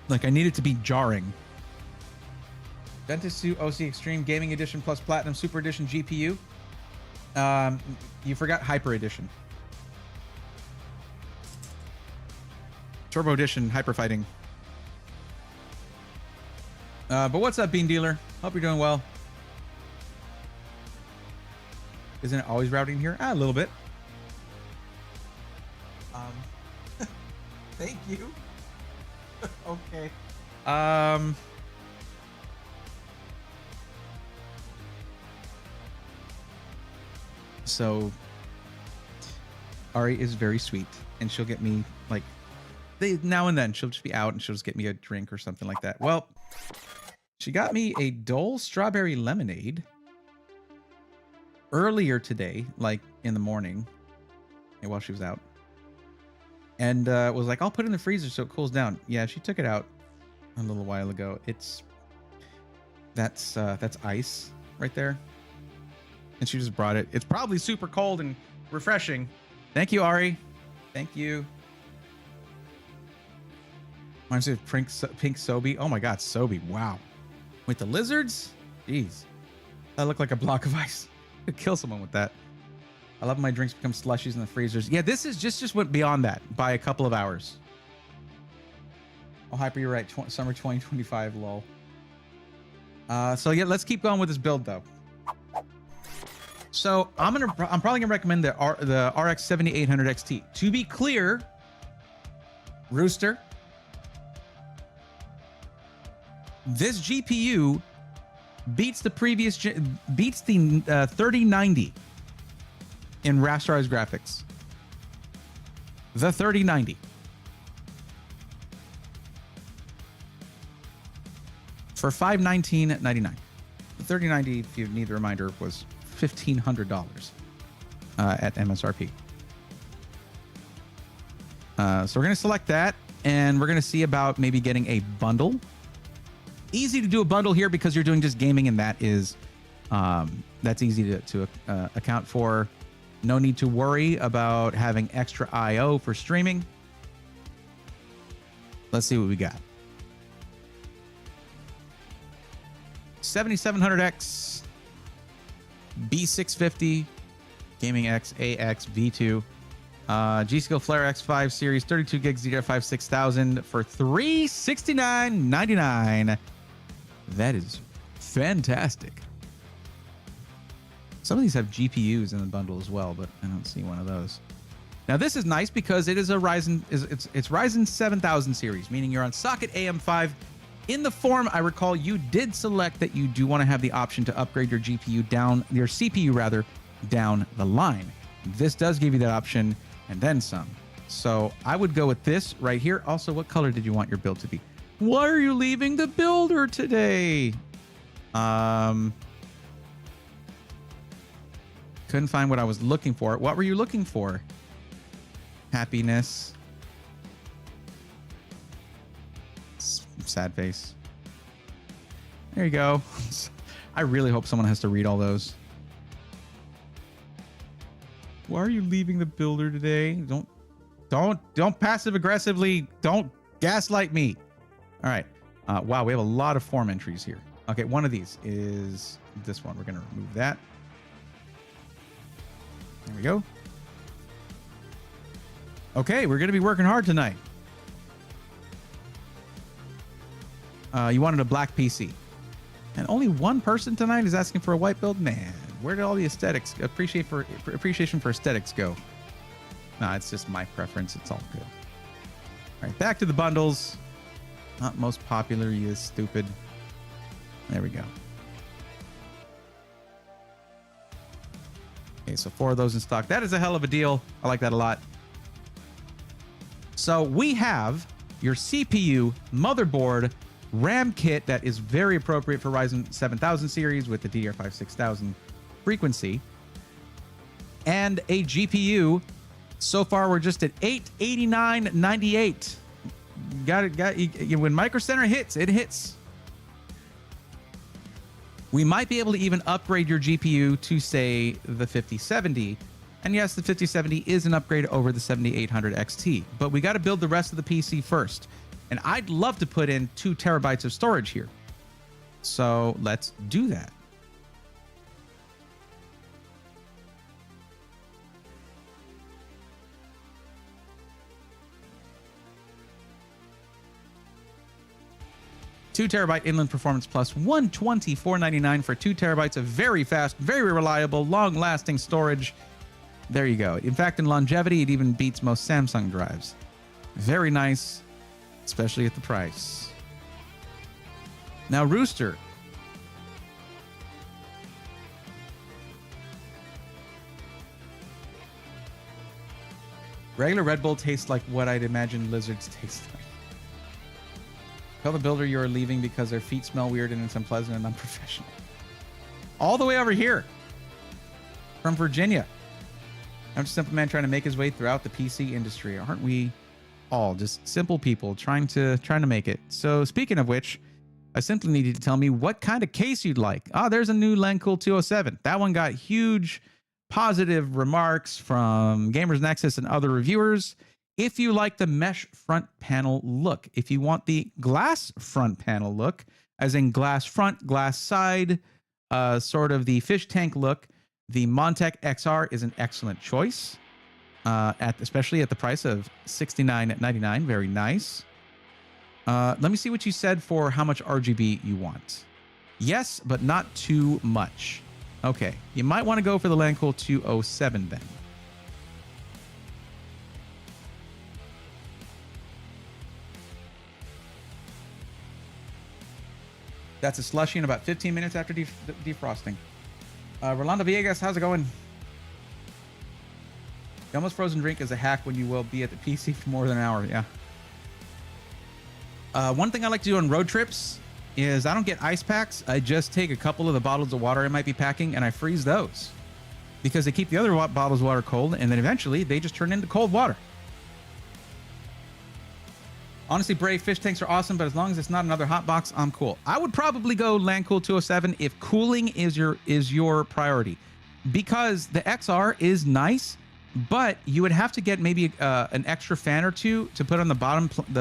Like, I need it to be jarring. Dentist Suit OC Extreme Gaming Edition plus Platinum Super Edition GPU. You forgot Hyper Edition. Turbo Edition Hyper Fighting. But what's up, Bean Dealer? Hope you're doing well. Isn't it always routing here? A little bit. Thank you. Okay. So Ari is very sweet, and she'll get me like now and then she'll just be out and she'll just get me a drink or something like that. Well, she got me a Dole strawberry lemonade earlier today, like in the morning, and while she was out. And was like, I'll put it in the freezer so it cools down. Yeah, she took it out a little while ago. That's ice right there. And she just brought it. It's probably super cold and refreshing. Thank you, Ari. Thank you. Reminds me of pink Sobe. Oh my God, Sobe. Wow. With the lizards? Jeez. That looked like a block of ice. Could kill someone with that. I love when my drinks become slushies in the freezers. Yeah, this is just went beyond that by a couple of hours. Oh, Hyper, you're right. Summer 2025, lol. So yeah, let's keep going with this build though. So I'm probably gonna recommend the RX 7800 XT. To be clear, Rooster, this GPU beats the 3090 in rasterized graphics. The 3090. For $519.99. The 3090, if you need the reminder, was $1,500 at MSRP. So we're going to select that, and we're going to see about maybe getting a bundle. Easy to do a bundle here because you're doing just gaming, and that is that's easy to account for. No need to worry about having extra I/O for streaming. Let's see what we got. 7700X, B650, Gaming X, AX, V2, G-Skill Flare X5 Series, 32 gigs DDR5 6000 for $369.99. That is fantastic. Some of these have GPUs in the bundle as well, but I don't see one of those. Now this is nice because it is a Ryzen, it's Ryzen 7000 series, meaning you're on socket AM5. In the form, I recall you did select that you do want to have the option to upgrade your CPU down, your CPU rather, down the line. This does give you that option. and then some. So I would go with this right here. Also, what color did you want your build to be? Why are you leaving the builder today? Couldn't find what I was looking for. What were you looking for? Happiness. Sad face. There you go. I really hope someone has to read all those. Why are you leaving the builder today? Don't passive aggressively. Don't gaslight me. All right. Wow, we have a lot of form entries here. Okay, one of these is this one. We're going to remove that. There we go. Okay, we're going to be working hard tonight. You wanted a black PC. And only one person tonight is asking for a white build? Man, where did all the aesthetics, appreciation for aesthetics go? Nah, it's just my preference. It's all good. All right, back to the bundles. Not most popular, you is stupid. There we go. Okay, so 4 of those in stock. That is a hell of a deal. I like that a lot. So we have your CPU, motherboard, RAM kit that is very appropriate for Ryzen 7000 series with the DDR5 6000 frequency, and a GPU. So far, we're just at $889.98. Got it. When Micro Center hits, it hits. We might be able to even upgrade your GPU to, say, the 5070. And yes, the 5070 is an upgrade over the 7800 XT, but we got to build the rest of the PC first. And I'd love to put in 2 terabytes of storage here. So let's do that. Two terabyte Inland Performance Plus, $124.99 for 2 terabytes of very fast, very reliable, long-lasting storage. There you go. In fact, in longevity, it even beats most Samsung drives. Very nice, especially at the price. Now, Rooster. Regular Red Bull tastes like what I'd imagine lizards taste like. Tell the builder you are leaving because their feet smell weird and it's unpleasant and unprofessional. All the way over here from Virginia. I'm just a simple man trying to make his way throughout the PC industry. Aren't we all just simple people trying to make it? So speaking of which, I simply need you to tell me what kind of case you'd like. There's a new Lencool 207. That one got huge positive remarks from Gamers Nexus and other reviewers. If you like the mesh front panel look, if you want the glass front panel look, as in glass front, glass side, sort of the fish tank look, the Montec XR is an excellent choice, especially at the price of $69.99. Very nice. Let me see what you said for how much RGB you want. Yes, but not too much. Okay, you might want to go for the Lencool 207 then. That's a slushie in about 15 minutes after defrosting. Rolando Villegas, how's it going? The almost frozen drink is a hack when you will be at the PC for more than an hour. Yeah. One thing I like to do on road trips is I don't get ice packs. I just take a couple of the bottles of water I might be packing and I freeze those because they keep the other bottles of water cold, and then eventually they just turn into cold water. Honestly, Brave, fish tanks are awesome, but as long as it's not another hot box, I'm cool. I would probably go Lencool 207 if cooling is your priority, because the XR is nice, but you would have to get maybe an extra fan or two to put on the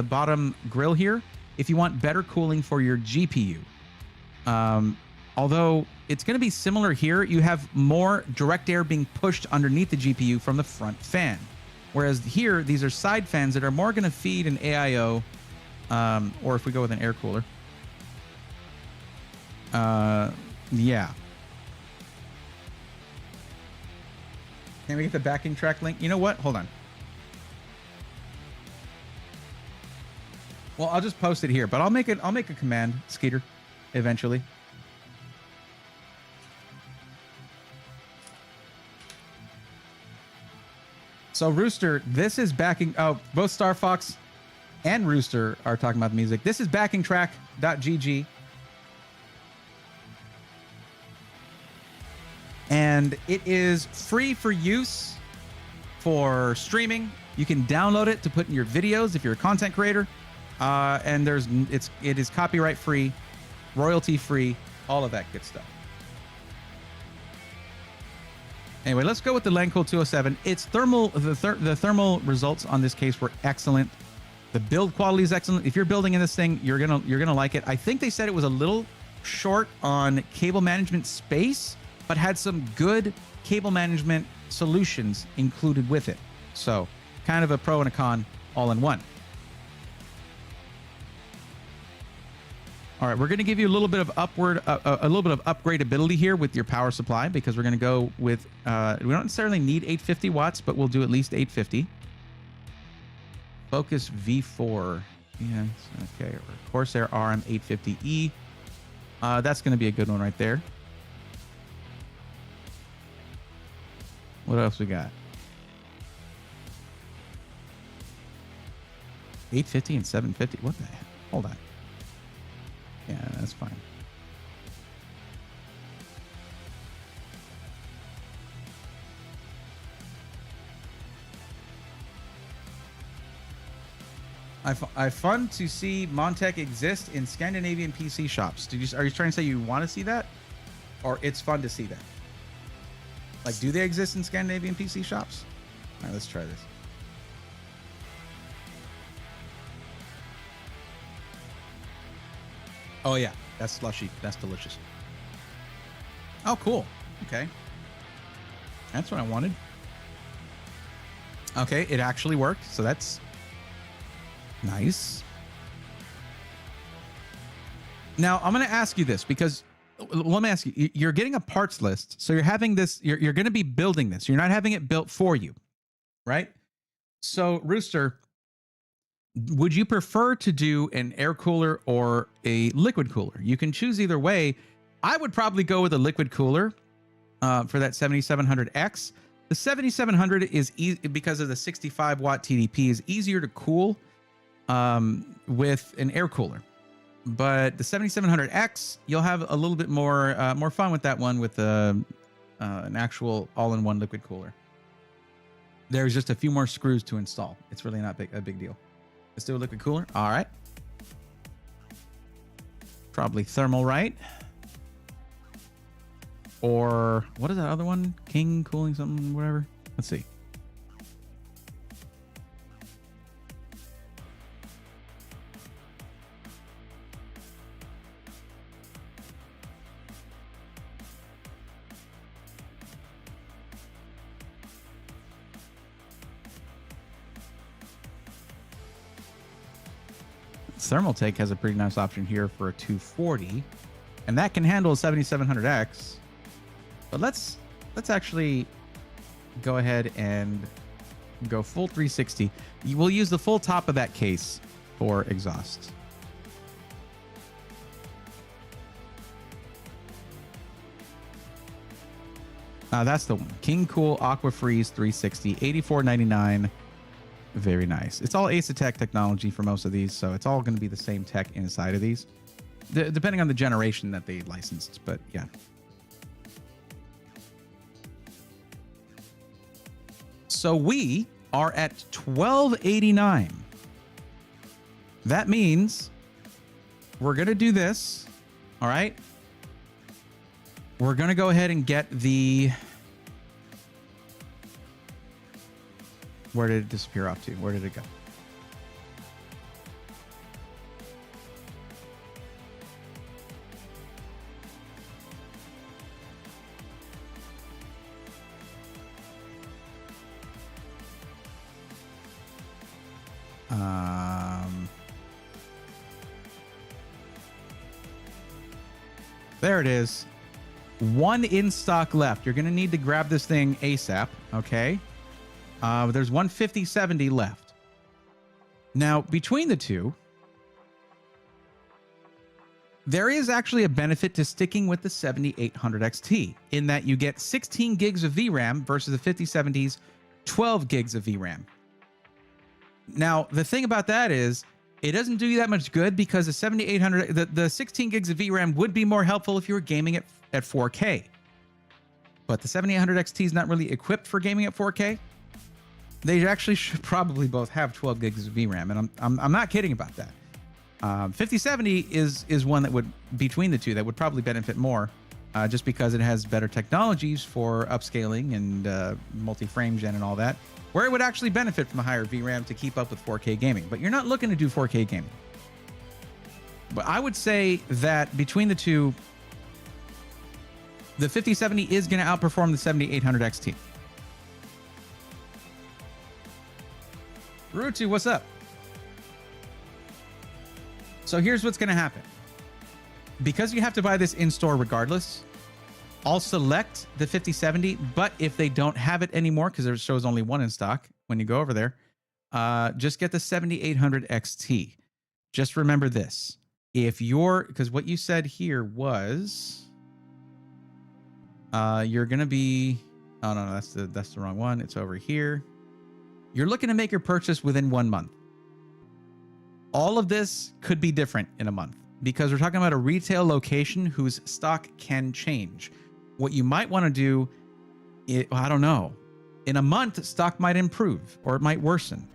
bottom grill here if you want better cooling for your GPU. Although it's going to be similar here, you have more direct air being pushed underneath the GPU from the front fan. Whereas here, these are side fans that are more going to feed an AIO, or if we go with an air cooler. Yeah. Can we get the backing track link? You know what? Hold on. Well, I'll just post it here, but I'll make a command, Skeeter, eventually. So Rooster, this is backing. Oh, both Star Fox and Rooster are talking about the music. This is backingtrack.gg. And it is free for use for streaming. You can download it to put in your videos if you're a content creator. And it is copyright free, royalty free, all of that good stuff. Anyway, let's go with the Langcool 207. Its thermal, the thermal results on this case were excellent. The build quality is excellent. If you're building in this thing, you're gonna like it. I think they said it was a little short on cable management space, but had some good cable management solutions included with it. So, kind of a pro and a con all in one. All right, we're going to give you a little bit of upgradability here with your power supply, because we're going to go with, we don't necessarily need 850 watts, but we'll do at least 850. Focus V4. Yeah, okay. Or Corsair RM 850E. That's going to be a good one right there. What else we got? 850 and 750. What the heck? Hold on. Yeah, that's fine. I fun to see Montech exist in Scandinavian PC shops. Are you trying to say you want to see that, or it's fun to see that? Like, do they exist in Scandinavian PC shops? All right, let's try this. Oh yeah, that's slushy. That's delicious. Oh, cool. Okay. That's what I wanted. Okay, it actually worked, so that's nice. Now, I'm going to ask you this, because let me ask you, you're getting a parts list, so you're having this, you're going to be building this. You're not having it built for you, right? So, Rooster, would you prefer to do an air cooler or a liquid cooler? You can choose either way. I would probably go with a liquid cooler for that 7700X. The 7700 is because of the 65 watt TDP is easier to cool with an air cooler. But the 7700X, you'll have a little bit more fun with that one with an actual all-in-one liquid cooler. There's just a few more screws to install. It's really not a big deal. Let's do a liquid cooler. All right. Probably thermal, right? Or what is that other one? King cooling something, whatever. Let's see. Thermaltake has a pretty nice option here for a 240, and that can handle a 7700X. But let's actually go ahead and go full 360. We'll use the full top of that case for exhaust. That's the one. King Cool Aqua Freeze 360, $84.99. Very nice. It's all Asetek technology for most of these, so it's all going to be the same tech inside of these, depending on the generation that they licensed. But yeah. So we are at $12.89. That means we're going to do this. All right. We're going to go ahead and get the... Where did it disappear off to? Where did it go? There it is. One in stock left. You're going to need to grab this thing ASAP. Okay. There's 150/70 left. Now, between the two, there is actually a benefit to sticking with the 7800 XT in that you get 16 gigs of VRAM versus the 5070's 12 gigs of VRAM. Now, the thing about that is it doesn't do you that much good because the 7800, the 16 gigs of VRAM would be more helpful if you were gaming at 4K. But the 7800 XT is not really equipped for gaming at 4K. They actually should probably both have 12 gigs of VRAM, and I'm not kidding about that. 5070 is one that would, between the two, that would probably benefit more, just because it has better technologies for upscaling and multi-frame gen and all that, where it would actually benefit from a higher VRAM to keep up with 4K gaming. But you're not looking to do 4K gaming. But I would say that between the two, the 5070 is going to outperform the 7800 XT. Rutu, what's up? So here's what's going to happen. Because you have to buy this in-store regardless, I'll select the 5070, but if they don't have it anymore, because there shows only one in stock when you go over there, just get the 7800 XT. Just remember this. If you're, because what you said here was, you're going to be, oh no, that's the wrong one. It's over here. You're looking to make your purchase within 1 month. All of this could be different in a month because we're talking about a retail location whose stock can change. What you might want to do, I don't know, in a month, stock might improve or it might worsen.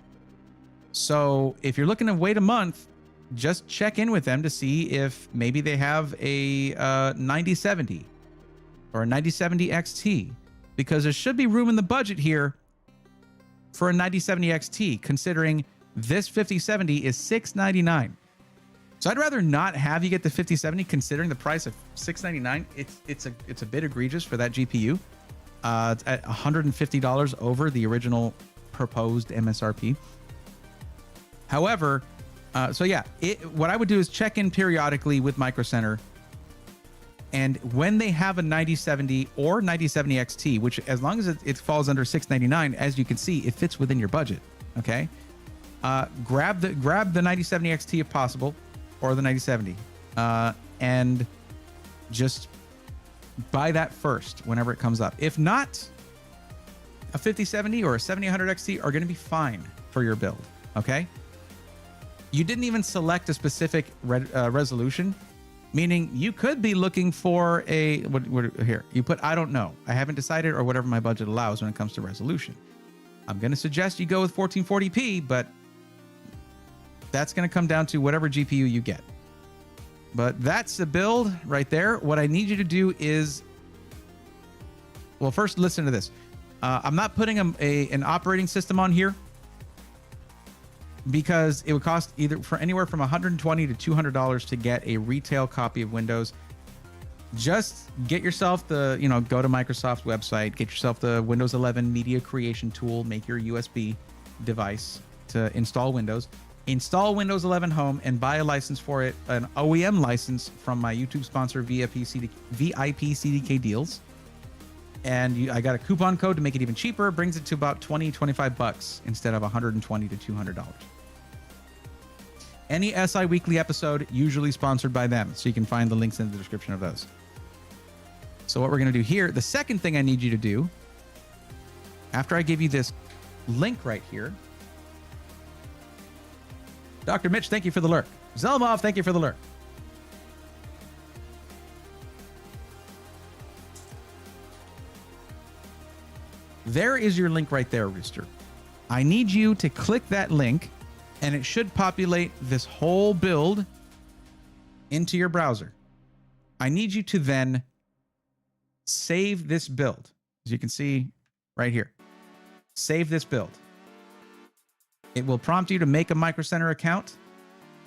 So if you're looking to wait a month, just check in with them to see if maybe they have a 9070 or a 9070 XT, because there should be room in the budget here for a 9070 XT, considering this 5070 is $699. So I'd rather not have you get the 5070, considering the price of $699. It's a bit egregious for that GPU. It's at $150 over the original proposed MSRP. However, so yeah, what I would do is check in periodically with Micro Center, and when they have a 9070 or 9070 XT, which as long as it falls under $699, as you can see, it fits within your budget. Okay, grab the 9070 XT if possible, or the 9070, and just buy that first whenever it comes up. If not, a 5070 or a 7800 XT are going to be fine for your build. Okay, you didn't even select a specific resolution. Meaning you could be looking for a, what here, you put, I don't know, I haven't decided, or whatever my budget allows when it comes to resolution. I'm going to suggest you go with 1440p, but that's going to come down to whatever GPU you get. But that's the build right there. What I need you to do is, well, first listen to this. I'm not putting an operating system on here, because it would cost either for anywhere from $120 to $200 to get a retail copy of Windows. Just get yourself the, go to Microsoft's website, get yourself the Windows 11 media creation tool, make your USB device to install Windows, install Windows 11 Home, and buy a license for it, an OEM license from my YouTube sponsor, VIP CDK Deals. And I got a coupon code to make it even cheaper. It brings it to about $20-25 instead of $120 to $200. Any SI Weekly episode usually sponsored by them, so you can find the links in the description of those. So what we're going to do here, the second thing I need you to do, after I give you this link right here, Dr. Mitch, thank you for the lurk. Zelmov, thank you for the lurk. There is your link right there, Rooster. I need you to click that link, and it should populate this whole build into your browser. I need you to then save this build. As you can see right here, save this build. It will prompt you to make a Micro Center account.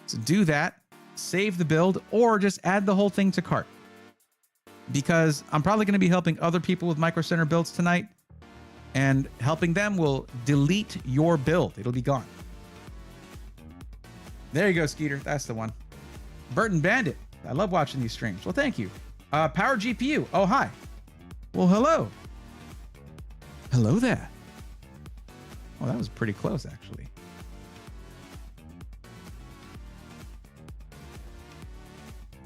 So do that, save the build, or just add the whole thing to cart. Because I'm probably going to be helping other people with Micro Center builds tonight, and helping them will delete your build. It'll be gone. There you go, Skeeter. That's the one. Burton Bandit. I love watching these streams. Well, thank you. Power GPU. Oh, hi. Well, hello. Hello there. Well, that was pretty close, actually.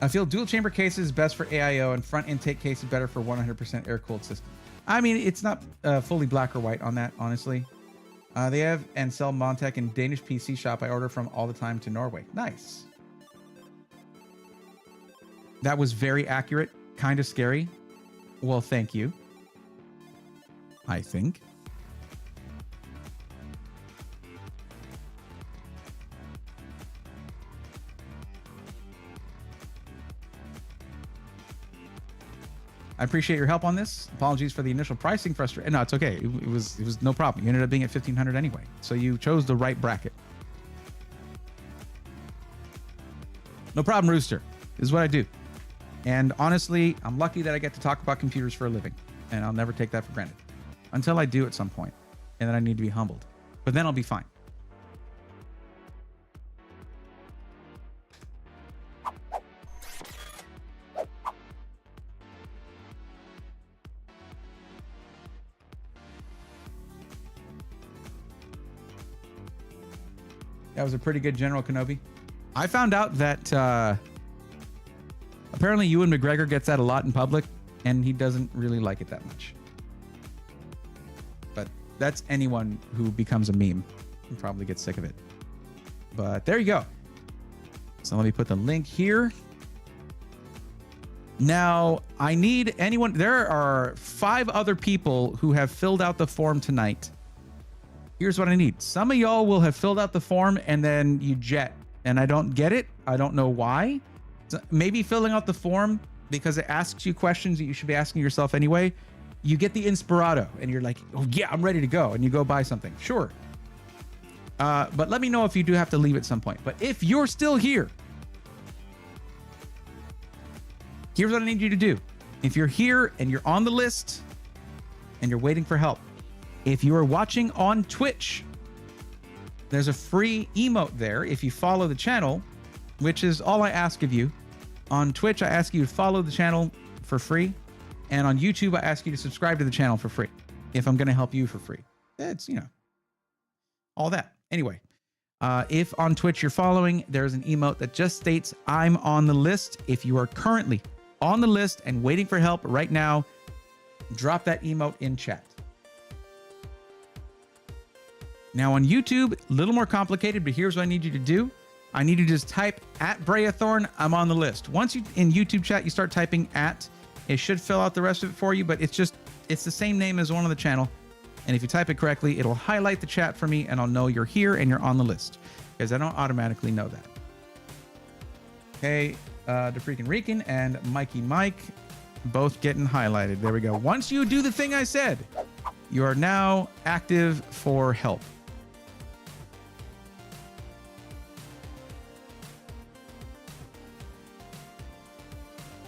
I feel dual chamber cases is best for AIO and front intake case is better for 100% air cooled system. I mean, it's not fully black or white on that, honestly. They have and sell Montec in Danish PC shop I order from all the time to Norway. Nice. That was very accurate. Kind of scary. Well, thank you. I think. I appreciate your help on this. Apologies for the initial pricing frustration. No, it's okay. It was no problem. You ended up being at 1500 anyway. So you chose the right bracket. No problem, Rooster. This is what I do. And honestly, I'm lucky that I get to talk about computers for a living. And I'll never take that for granted. Until I do at some point. And then I need to be humbled. But then I'll be fine. That was a pretty good General Kenobi. I found out that apparently Ewan McGregor gets that a lot in public, and he doesn't really like it that much. But that's anyone who becomes a meme and probably gets sick of it. But there you go. So let me put the link here. Now, I need anyone. There are 5 other people who have filled out the form tonight. Here's what I need. Some of y'all will have filled out the form and then you jet. And I don't get it. I don't know why. So maybe filling out the form because it asks you questions that you should be asking yourself anyway. You get the Inspirato and you're like, oh yeah, I'm ready to go. And you go buy something. Sure. But let me know if you do have to leave at some point. But if you're still here, here's what I need you to do. If you're here and you're on the list and you're waiting for help, if you are watching on Twitch, there's a free emote there if you follow the channel, which is all I ask of you. On Twitch, I ask you to follow the channel for free. And on YouTube, I ask you to subscribe to the channel for free. If I'm going to help you for free. It's, you know, all that. Anyway, if on Twitch you're following, there's an emote that just states, I'm on the list. If you are currently on the list and waiting for help right now, drop that emote in chat. Now on YouTube, a little more complicated, but here's what I need you to do. I need you to just type at Breathorn, I'm on the list. Once you in YouTube chat, you start typing at, it should fill out the rest of it for you, but it's the same name as one on the channel. And if you type it correctly, it'll highlight the chat for me and I'll know you're here and you're on the list because I don't automatically know that. Okay, the freaking Rican and Mikey Mike both getting highlighted. There we go. Once you do the thing I said, you are now active for help.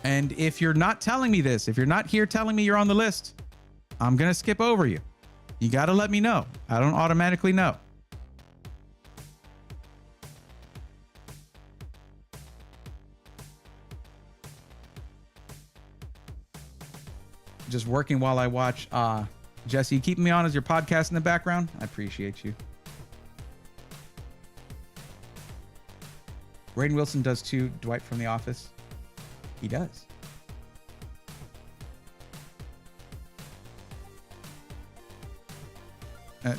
And if you're not telling me this, if you're not here telling me you're on the list, I'm going to skip over you. You got to let me know. I don't automatically know. Just working while I watch. Jesse, you keeping me on as your podcast in the background? I appreciate you. Rainn Wilson does too. Dwight from The Office. He does.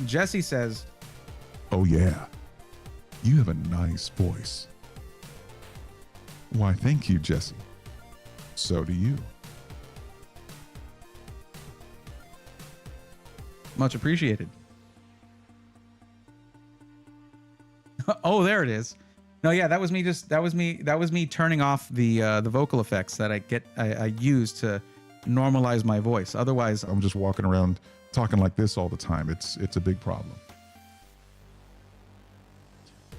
Jesse says, oh yeah, you have a nice voice. Why, thank you, Jesse. So do you. Much appreciated. Oh, there it is. No, yeah, that was me turning off the vocal effects that I use to normalize my voice. Otherwise, I'm just walking around talking like this all the time. It's a big problem.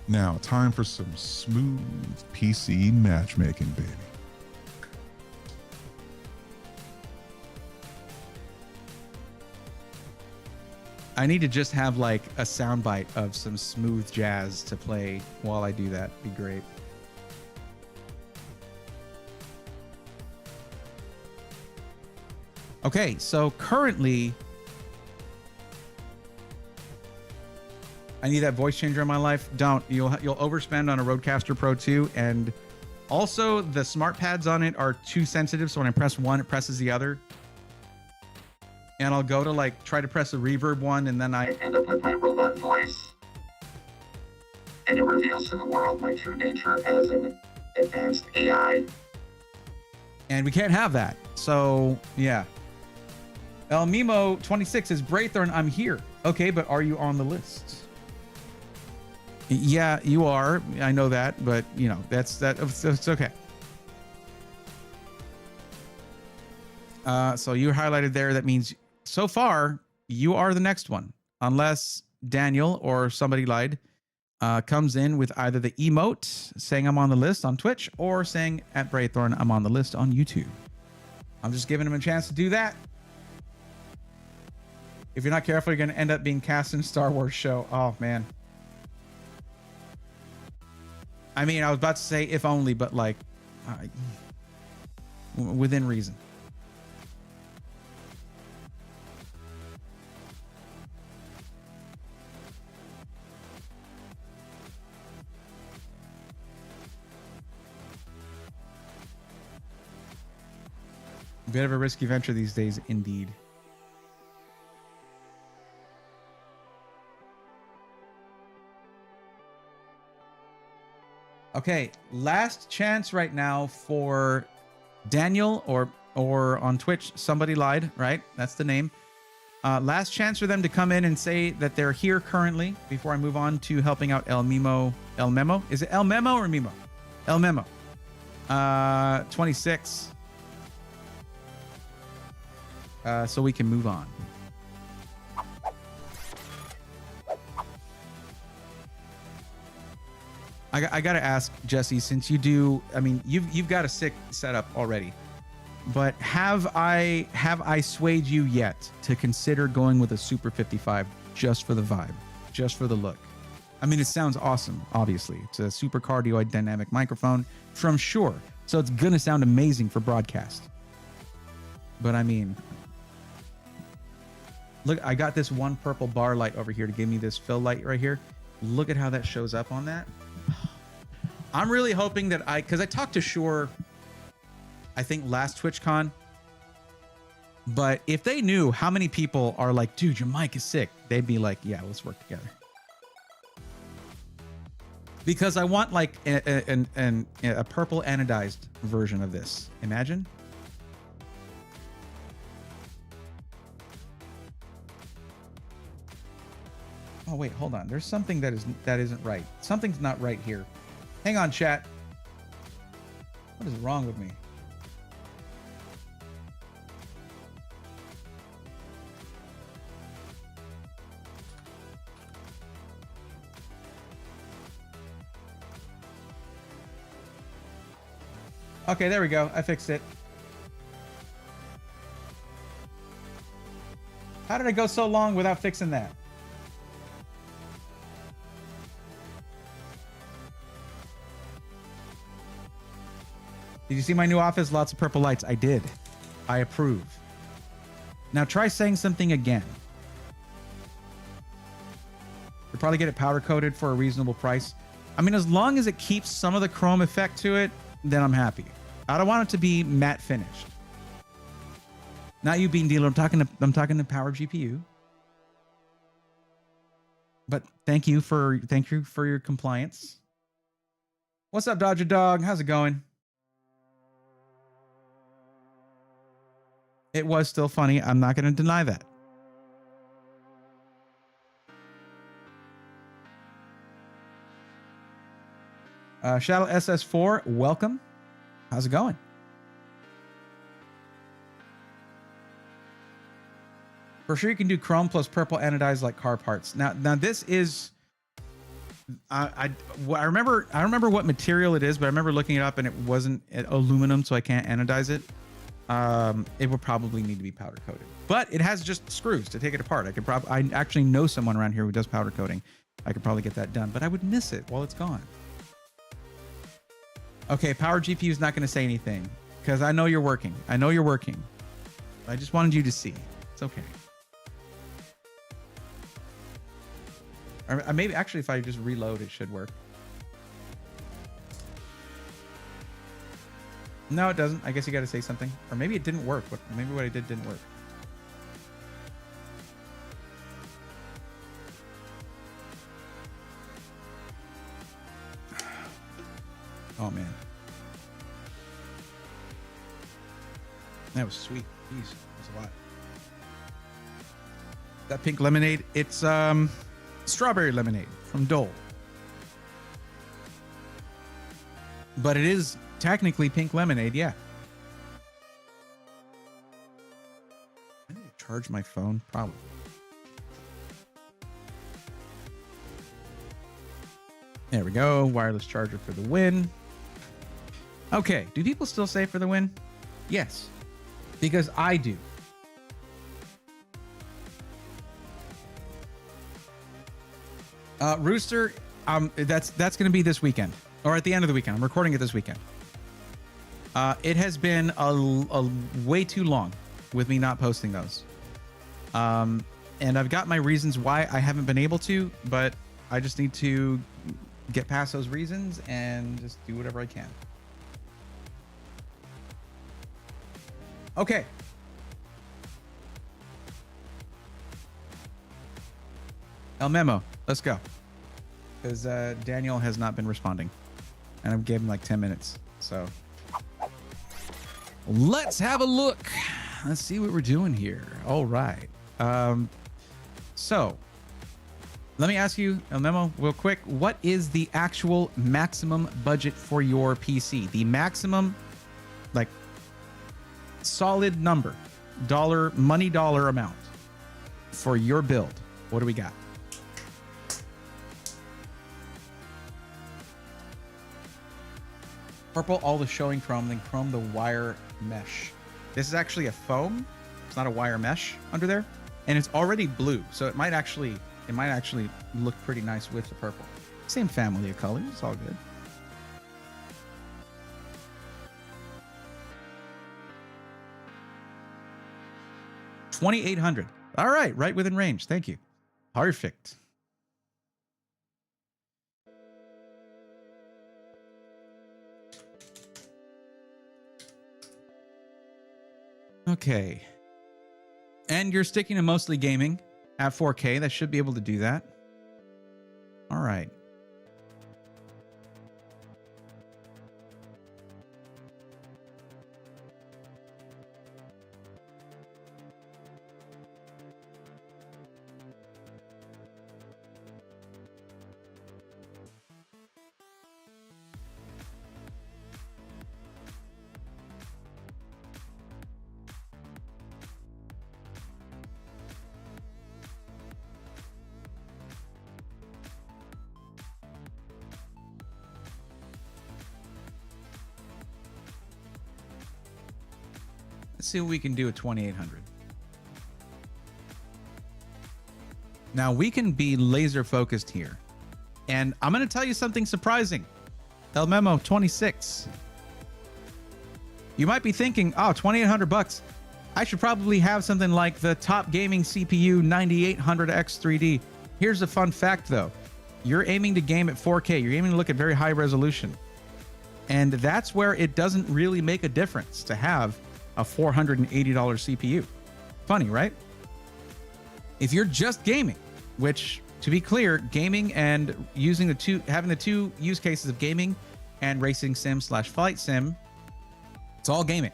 Now, time for some smooth PC matchmaking, baby. I need to just have like a soundbite of some smooth jazz to play while I do that. Be great. Okay, so currently I need that voice changer in my life. Don't. You'll overspend on a Rodecaster Pro 2 and Also, the smart pads on it are too sensitive, so when I press one, it presses the other. And I'll go to like try to press the reverb one, and then I end up with my robot voice. And it reveals to the world my true nature as an advanced AI. And we can't have that. So, yeah. El Mimo 26 says, Braithorn, I'm here. Okay, but are you on the list? Yeah, you are. I know that, but you know, it's okay. So you're highlighted there. That means so far you are the next one, unless Daniel or somebody lied, comes in with either the emote saying I'm on the list on Twitch or saying at Braithorn I'm on the list on YouTube. I'm just giving him a chance to do that. If you're not careful, you're going to end up being cast in a Star Wars show. Oh, man. I mean, I was about to say if only, but like within reason. Bit of a risky venture these days, indeed. Okay, last chance right now for Daniel or on Twitch, somebody lied, right? That's the name. Last chance for them to come in and say that they're here currently before I move on to helping out El Memo. El Memo? Is it El Memo or Memo? El Memo. 26. So we can move on. I gotta ask Jesse, since you do, I mean, you've got a sick setup already, but have I swayed you yet to consider going with a Super 55 just for the vibe, just for the look? I mean, it sounds awesome. Obviously, it's a super cardioid dynamic microphone from Shure, so it's gonna sound amazing for broadcast. But I mean, look, I got this one purple bar light over here to give me this fill light right here. Look at how that shows up on that. I'm really hoping that because I talked to Shure, I think last TwitchCon, but if they knew how many people are like, dude, your mic is sick, they'd be like, yeah, let's work together. Because I want like a purple anodized version of this. Imagine. Oh wait, hold on. There's something that isn't right. Something's not right here. Hang on, chat. What is wrong with me? Okay, there we go. I fixed it. How did I go so long without fixing that? Did you see my new office? Lots of purple lights. I did. I approve. Now try saying something again. You'll probably get it powder coated for a reasonable price. I mean, as long as it keeps some of the chrome effect to it, then I'm happy. I don't want it to be matte finished. Not you, Bean Dealer. I'm talking to Power GPU. But thank you for your compliance. What's up, Dodger Dog? How's it going? It was still funny. I'm not going to deny that. Shadow SS4, welcome. How's it going? For sure, you can do chrome plus purple anodized like car parts. Now this is. I remember what material it is, but I remember looking it up and it wasn't aluminum, so I can't anodize it. It would probably need to be powder coated, but it has just screws to take it apart. I actually know someone around here who does powder coating. I could probably get that done, but I would miss it while it's gone. Okay, Power GPU is not going to say anything because I know you're working. I know you're working. I just wanted you to see. It's okay. Or maybe actually, if I just reload, it should work. No, it doesn't. I guess you got to say something. Or maybe it didn't work. Maybe what I did didn't work. Oh, man. That was sweet. Jeez, that was a lot. That pink lemonade, it's strawberry lemonade from Dole. But it is technically pink lemonade, yeah. I need to charge my phone, probably. There we go. Wireless charger for the win. Okay, do people still say for the win? Yes, because I do. Rooster, that's going to be this weekend, or at the end of the weekend. I'm recording it this weekend. It has been a way too long with me not posting those. And I've got my reasons why I haven't been able to, but I just need to get past those reasons and just do whatever I can. Okay. El Memo, let's go. Because Daniel has not been responding. And I gave him like 10 minutes. So let's have a look. Let's see what we're doing here. All right. So let me ask you, El Memo, real quick. What is the actual maximum budget for your PC? The maximum, like, solid number, dollar amount for your build. What do we got? Purple, all the showing chrome, then chrome the wire mesh. This is actually a foam. It's not a wire mesh under there, and it's already blue, so it might actually look pretty nice with the purple. Same family of colors. It's all good. $2,800. All right, right within range. Thank you. Perfect. Okay. And you're sticking to mostly gaming at 4K. That should be able to do that. All right. Let's see what we can do at 2,800. Now we can be laser focused here. And I'm going to tell you something surprising. El Memo 26. You might be thinking, oh, 2,800 bucks. I should probably have something like the top gaming CPU 9800X 3D. Here's a fun fact though. You're aiming to game at 4K. You're aiming to look at very high resolution. And that's where it doesn't really make a difference to have a $480 CPU. Funny, right? If you're just gaming, which to be clear, gaming and having the two use cases of gaming and racing sim / flight sim, it's all gaming.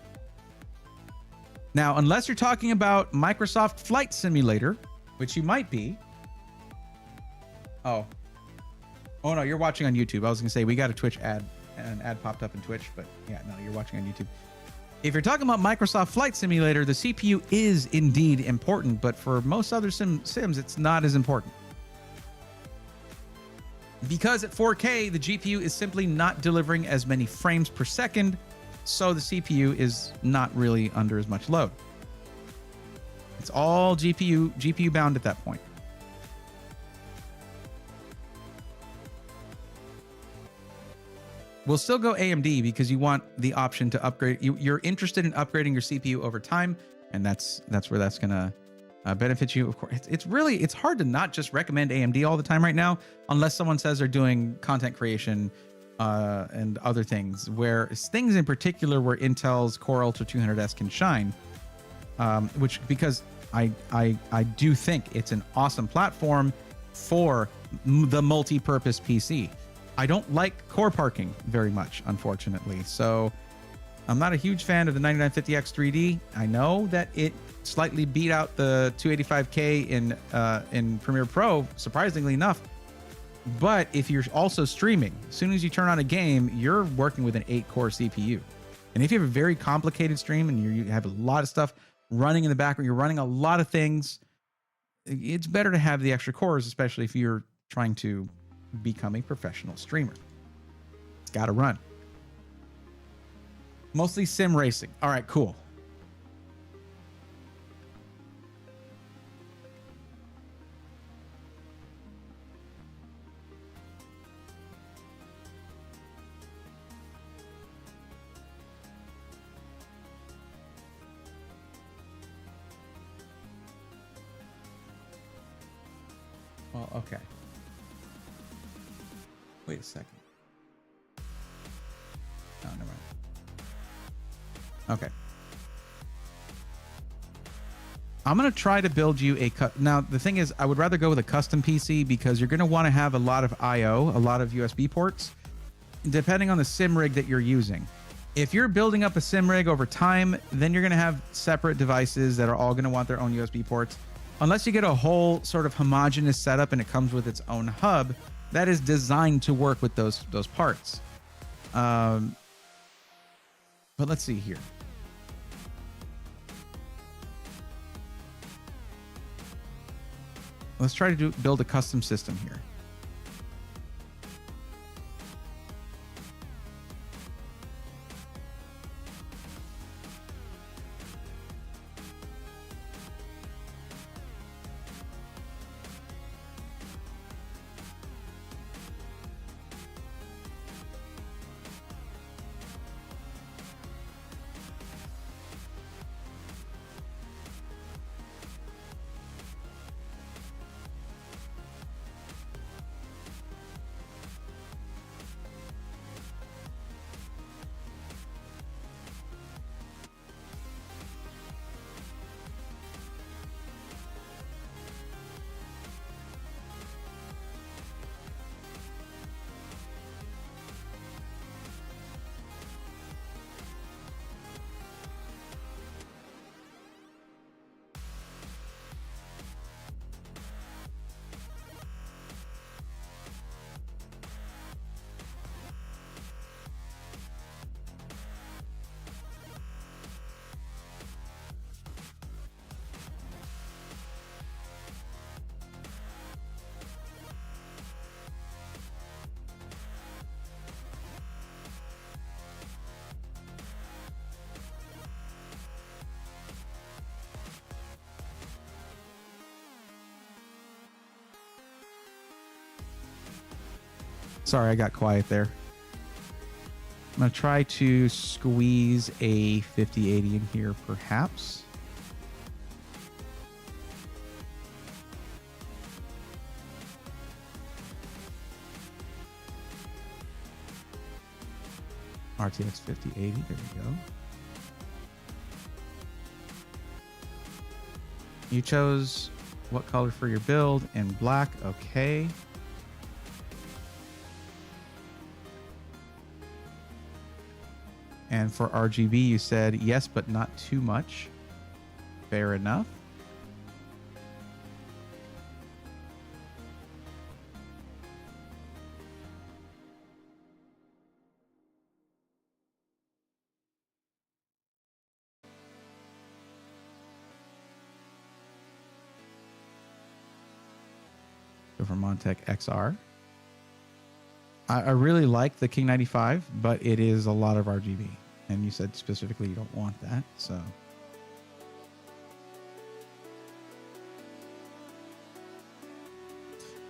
Now, unless you're talking about Microsoft Flight Simulator, which you might be. Oh no, you're watching on YouTube. I was gonna say we got a Twitch ad. An ad popped up in Twitch, but yeah, no, you're watching on YouTube. If you're talking about Microsoft Flight Simulator, the CPU is indeed important, but for most other sims, it's not as important. Because at 4K, the GPU is simply not delivering as many frames per second, so the CPU is not really under as much load. It's all GPU bound at that point. We'll still go AMD because you want the option to upgrade. You're interested in upgrading your CPU over time, and that's where that's gonna benefit you. Of course, it's hard to not just recommend AMD all the time right now, unless someone says they're doing content creation and other things, where things in particular where Intel's Core Ultra 200S can shine, which because I do think it's an awesome platform for the multi-purpose PC. I don't like core parking very much, unfortunately. So I'm not a huge fan of the 9950X 3D. I know that it slightly beat out the 285K in Premiere Pro, surprisingly enough. But if you're also streaming, as soon as you turn on a game, you're working with an 8-core CPU. And if you have a very complicated stream and you have a lot of stuff running in the background, you're running a lot of things, it's better to have the extra cores, especially if you're trying to become a professional streamer. It's got to run. Mostly sim racing. All right, cool. Well, okay. Wait a second. Oh, never mind. Okay. I'm going to try to build you a now the thing is I would rather go with a custom PC because you're going to want to have a lot of IO, a lot of USB ports, depending on the sim rig that you're using. If you're building up a sim rig over time, then you're going to have separate devices that are all going to want their own USB ports. Unless you get a whole sort of homogeneous setup and it comes with its own hub that is designed to work with those parts. But let's see here. Let's try to build a custom system here. Sorry, I got quiet there. I'm going to try to squeeze a 5080 in here, perhaps. RTX 5080, there we go. You chose what color for your build? In black, okay. And for RGB, you said yes, but not too much. Fair enough. Go for Montec XR. I really like the King 95, but it is a lot of RGB. And you said specifically you don't want that, so.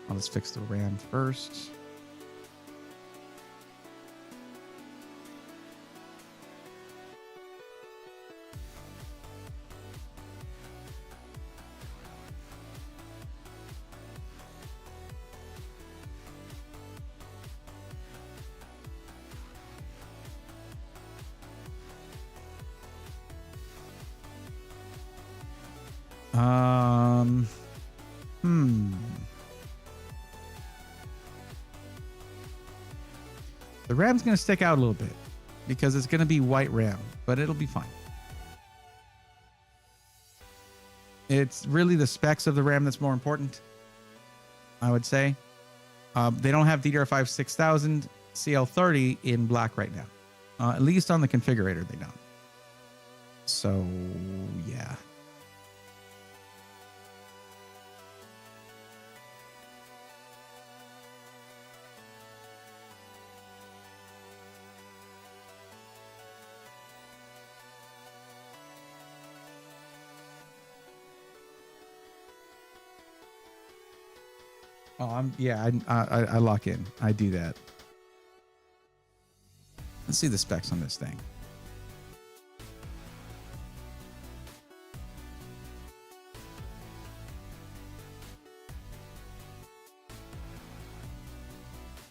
Well, let's fix the RAM first. The RAM's going to stick out a little bit because it's going to be white RAM, but it'll be fine. It's really the specs of the RAM that's more important, I would say. They don't have DDR5 6000 CL30 in black right now. At least on the configurator, they don't. So, yeah. Oh, I lock in. I do that. Let's see the specs on this thing.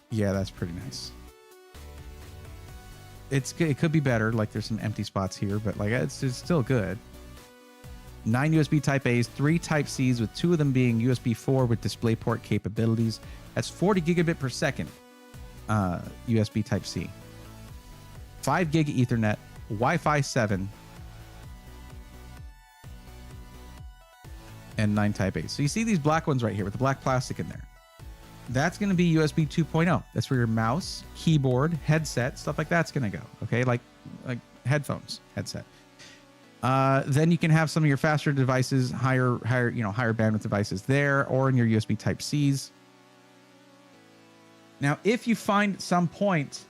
Yeah, that's pretty nice. It could be better. Like there's some empty spots here, but like it's still good. 9 USB Type A's, 3 Type C's, with 2 of them being USB 4 with DisplayPort capabilities. That's 40 gigabit per second USB Type C. 5 gig Ethernet, Wi-Fi 7, and 9 Type A's. So you see these black ones right here with the black plastic in there. That's going to be USB 2.0. That's where your mouse, keyboard, headset, stuff like that's going to go. Okay, like headphones, headset. Then you can have some of your faster devices, higher bandwidth devices there, or in your USB Type C's. Now, if you find some point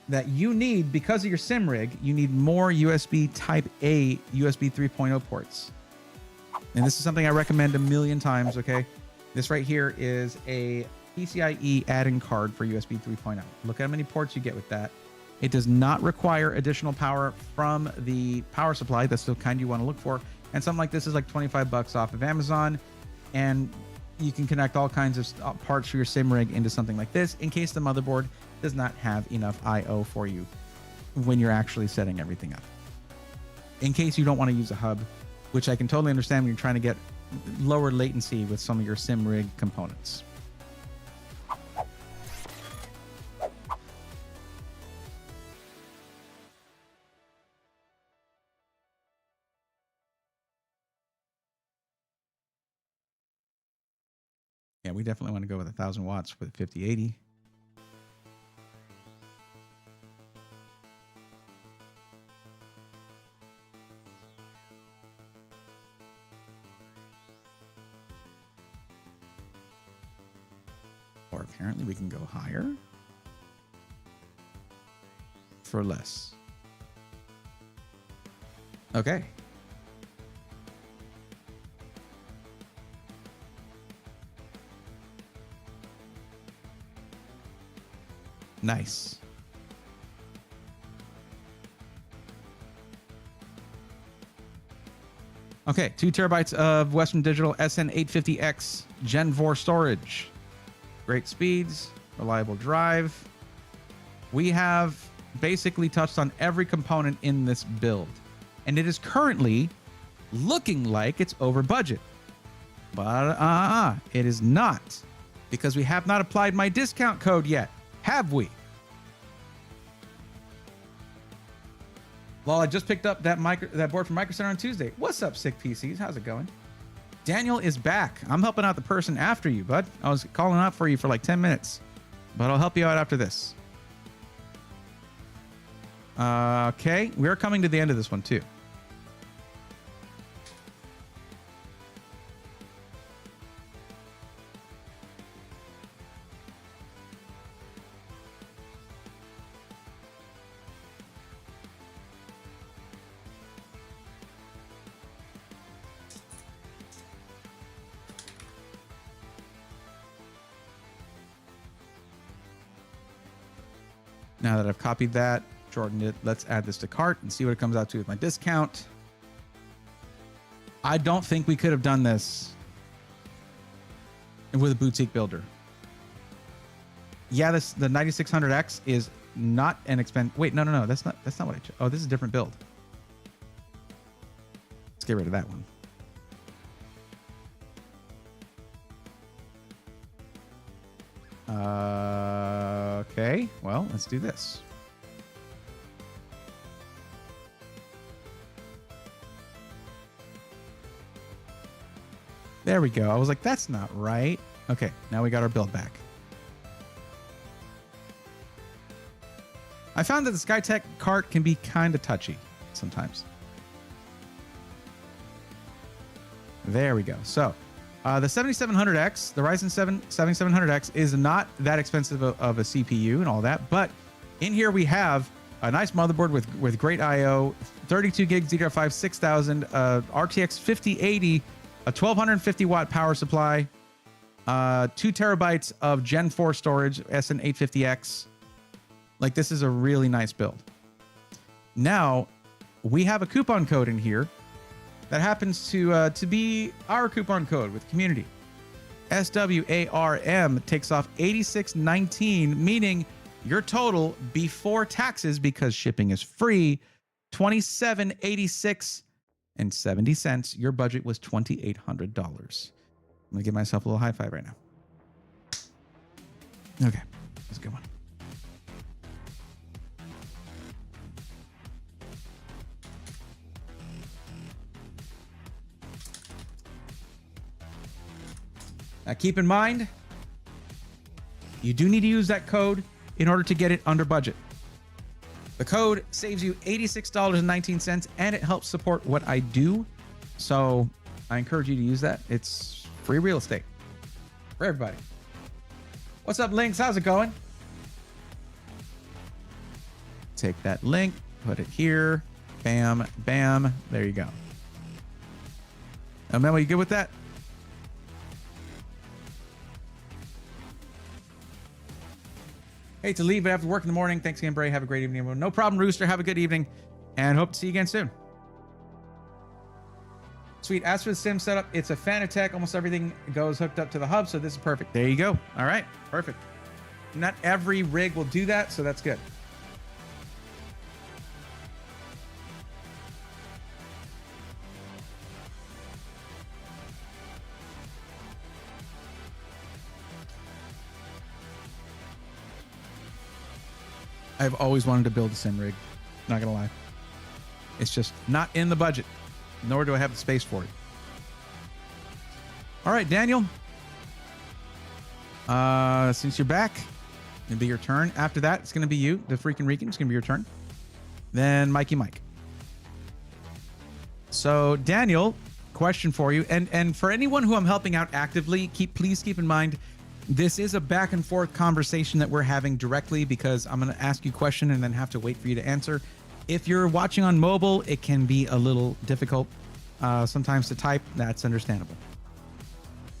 that you need, because of your sim rig, you need more USB Type A, USB 3.0 ports. And this is something I recommend a million times, okay? This right here is a PCIe add-in card for USB 3.0. Look at how many ports you get with that. It does not require additional power from the power supply. That's the kind you want to look for. And something like this is like $25 off of Amazon. And you can connect all kinds of parts for your sim rig into something like this in case the motherboard does not have enough I/O for you when you're actually setting everything up. In case you don't want to use a hub, which I can totally understand when you're trying to get lower latency with some of your sim rig components. Yeah, we definitely want to go with 1,000 watts with 5080. Or apparently we can go higher for less. Okay. Nice. Okay, 2 terabytes of Western Digital SN850X Gen 4 storage. Great speeds, reliable drive. We have basically touched on every component in this build, and it is currently looking like it's over budget. But it is not, because we have not applied my discount code yet. Have we? Well, I just picked up that board from Micro Center on Tuesday. What's up, Sick PCs? How's it going? Daniel is back. I'm helping out the person after you, bud. I was calling out for you for like 10 minutes, but I'll help you out after this. Okay, we're coming to the end of this one too. Now that I've copied that, shortened it, let's add this to cart and see what it comes out to with my discount. I don't think we could have done this with a boutique builder. Yeah, the 9600X is not an expensive. Wait, no, that's not what I chose. Oh, this is a different build. Let's get rid of that one. Okay, well, let's do this. There we go. I was like, that's not right. Okay, now we got our build back. I found that the SkyTech cart can be kind of touchy sometimes. There we go. So the 7700X, the Ryzen 7 7700X is not that expensive of a CPU and all that. But in here we have a nice motherboard with great I/O, 32 gigs DDR5 6000, RTX 5080, a 1250 watt power supply, 2 terabytes of Gen 4 storage, SN850X. Like, this is a really nice build. Now, we have a coupon code in here that happens to be our coupon code with community. SWARM takes off 8619, meaning your total before taxes, because shipping is free, $27.86.70. Your budget was $2,800. I'm gonna give myself a little high five right now. Okay, that's a good one. Now, keep in mind, you do need to use that code in order to get it under budget. The code saves you $86.19, and it helps support what I do. So I encourage you to use that. It's free real estate for everybody. What's up, Links? How's it going? Take that link, put it here. Bam, bam. There you go. Now, Memo, you good with that? Hate to leave, but I have to work in the morning. Thanks again, Bray. Have a great evening, everyone. No problem, Rooster. Have a good evening, and hope to see you again soon. Sweet. As for the sim setup, it's a Fanatec. Almost everything goes hooked up to the hub, so this is perfect. There you go. All right, perfect. Not every rig will do that, so that's good. I've always wanted to build a sim rig. Not gonna lie. It's just not in the budget, nor do I have the space for it. All right, Daniel. Since you're back, it'll be your turn. After that, it's gonna be you, the freaking Rican. It's gonna be your turn. Then Mikey Mike. So Daniel, question for you, and for anyone who I'm helping out actively, please keep in mind, this is a back and forth conversation that we're having directly, because I'm going to ask you a question and then have to wait for you to answer. If you're watching on mobile, it can be a little difficult sometimes to type. That's understandable.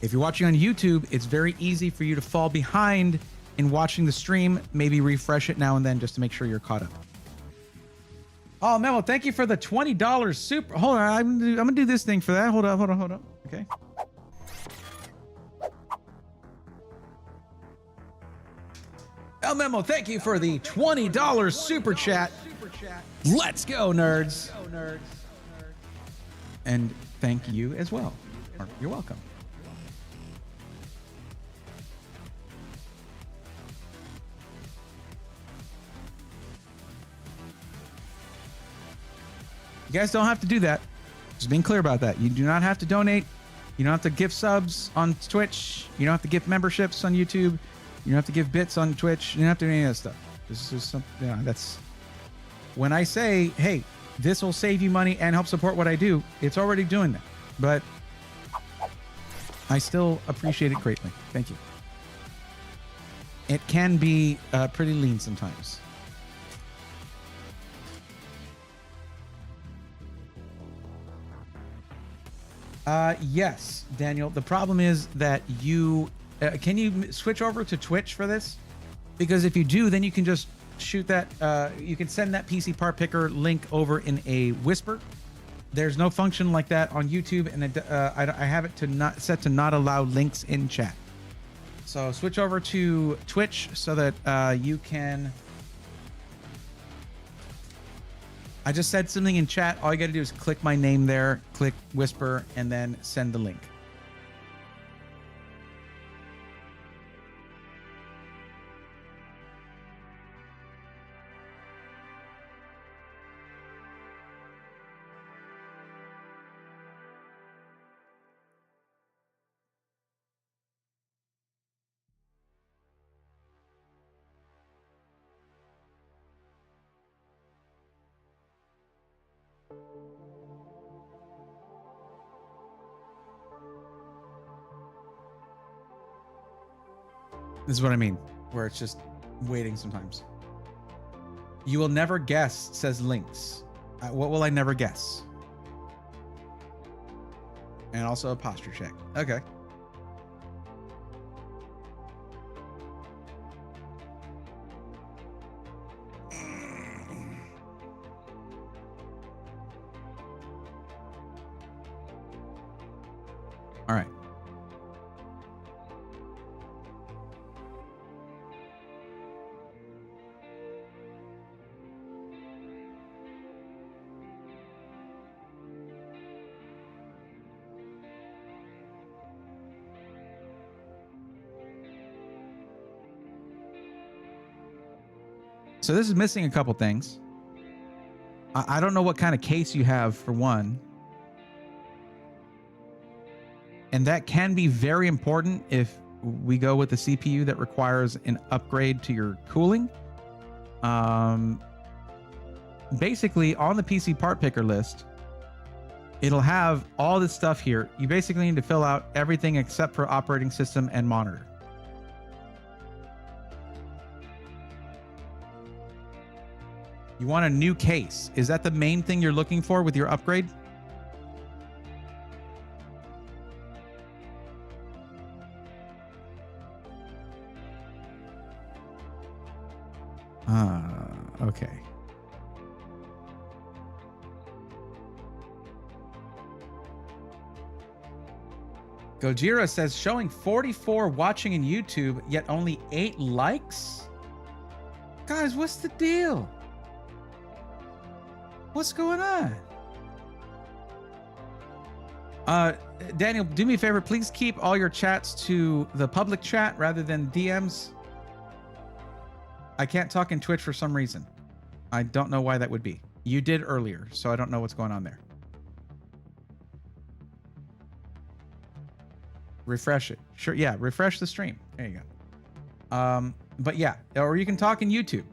If you're watching on YouTube, it's very easy for you to fall behind in watching the stream. Maybe refresh it now and then just to make sure you're caught up. Oh, Memo, thank you for the $20 super. Hold on, I'm going to do this thing for that. Hold on. Okay. El Memo, thank you for the $20 super chat. Let's go, nerds. And thank you as well. You're welcome. You guys don't have to do that. Just being clear about that. You do not have to donate. You don't have to gift subs on Twitch. You don't have to gift memberships on YouTube. You don't have to give bits on Twitch. You don't have to do any of that stuff. This is something, that's when I say, hey, this will save you money and help support what I do. It's already doing that, but I still appreciate it greatly. Thank you. It can be pretty lean sometimes. Yes, Daniel. The problem is that you can you switch over to Twitch for this? Because if you do, then you can just shoot that. You can send that PC part picker link over in a whisper. There's no function like that on YouTube, and I have it set to not allow links in chat. So switch over to Twitch so that you can. I just said something in chat. All you got to do is click my name there, click whisper, and then send the link. This is what I mean, where it's just waiting sometimes. You will never guess, says Lynx. What will I never guess? And also a posture check. Okay. All right. So this is missing a couple things. I don't know what kind of case you have for one. And that can be very important if we go with the CPU that requires an upgrade to your cooling. Basically, on the PC part picker list, it'll have all this stuff here. You basically need to fill out everything except for operating system and monitor. You want a new case. Is that the main thing you're looking for with your upgrade? Okay. Gojira says showing 44 watching in YouTube, yet only 8 likes? Guys, what's the deal? What's going on? Daniel, do me a favor. Please keep all your chats to the public chat rather than DMs. I can't talk in Twitch for some reason. I don't know why that would be. You did earlier, so I don't know what's going on there. Refresh it. Sure, yeah, refresh the stream. There you go. But yeah, or you can talk in YouTube.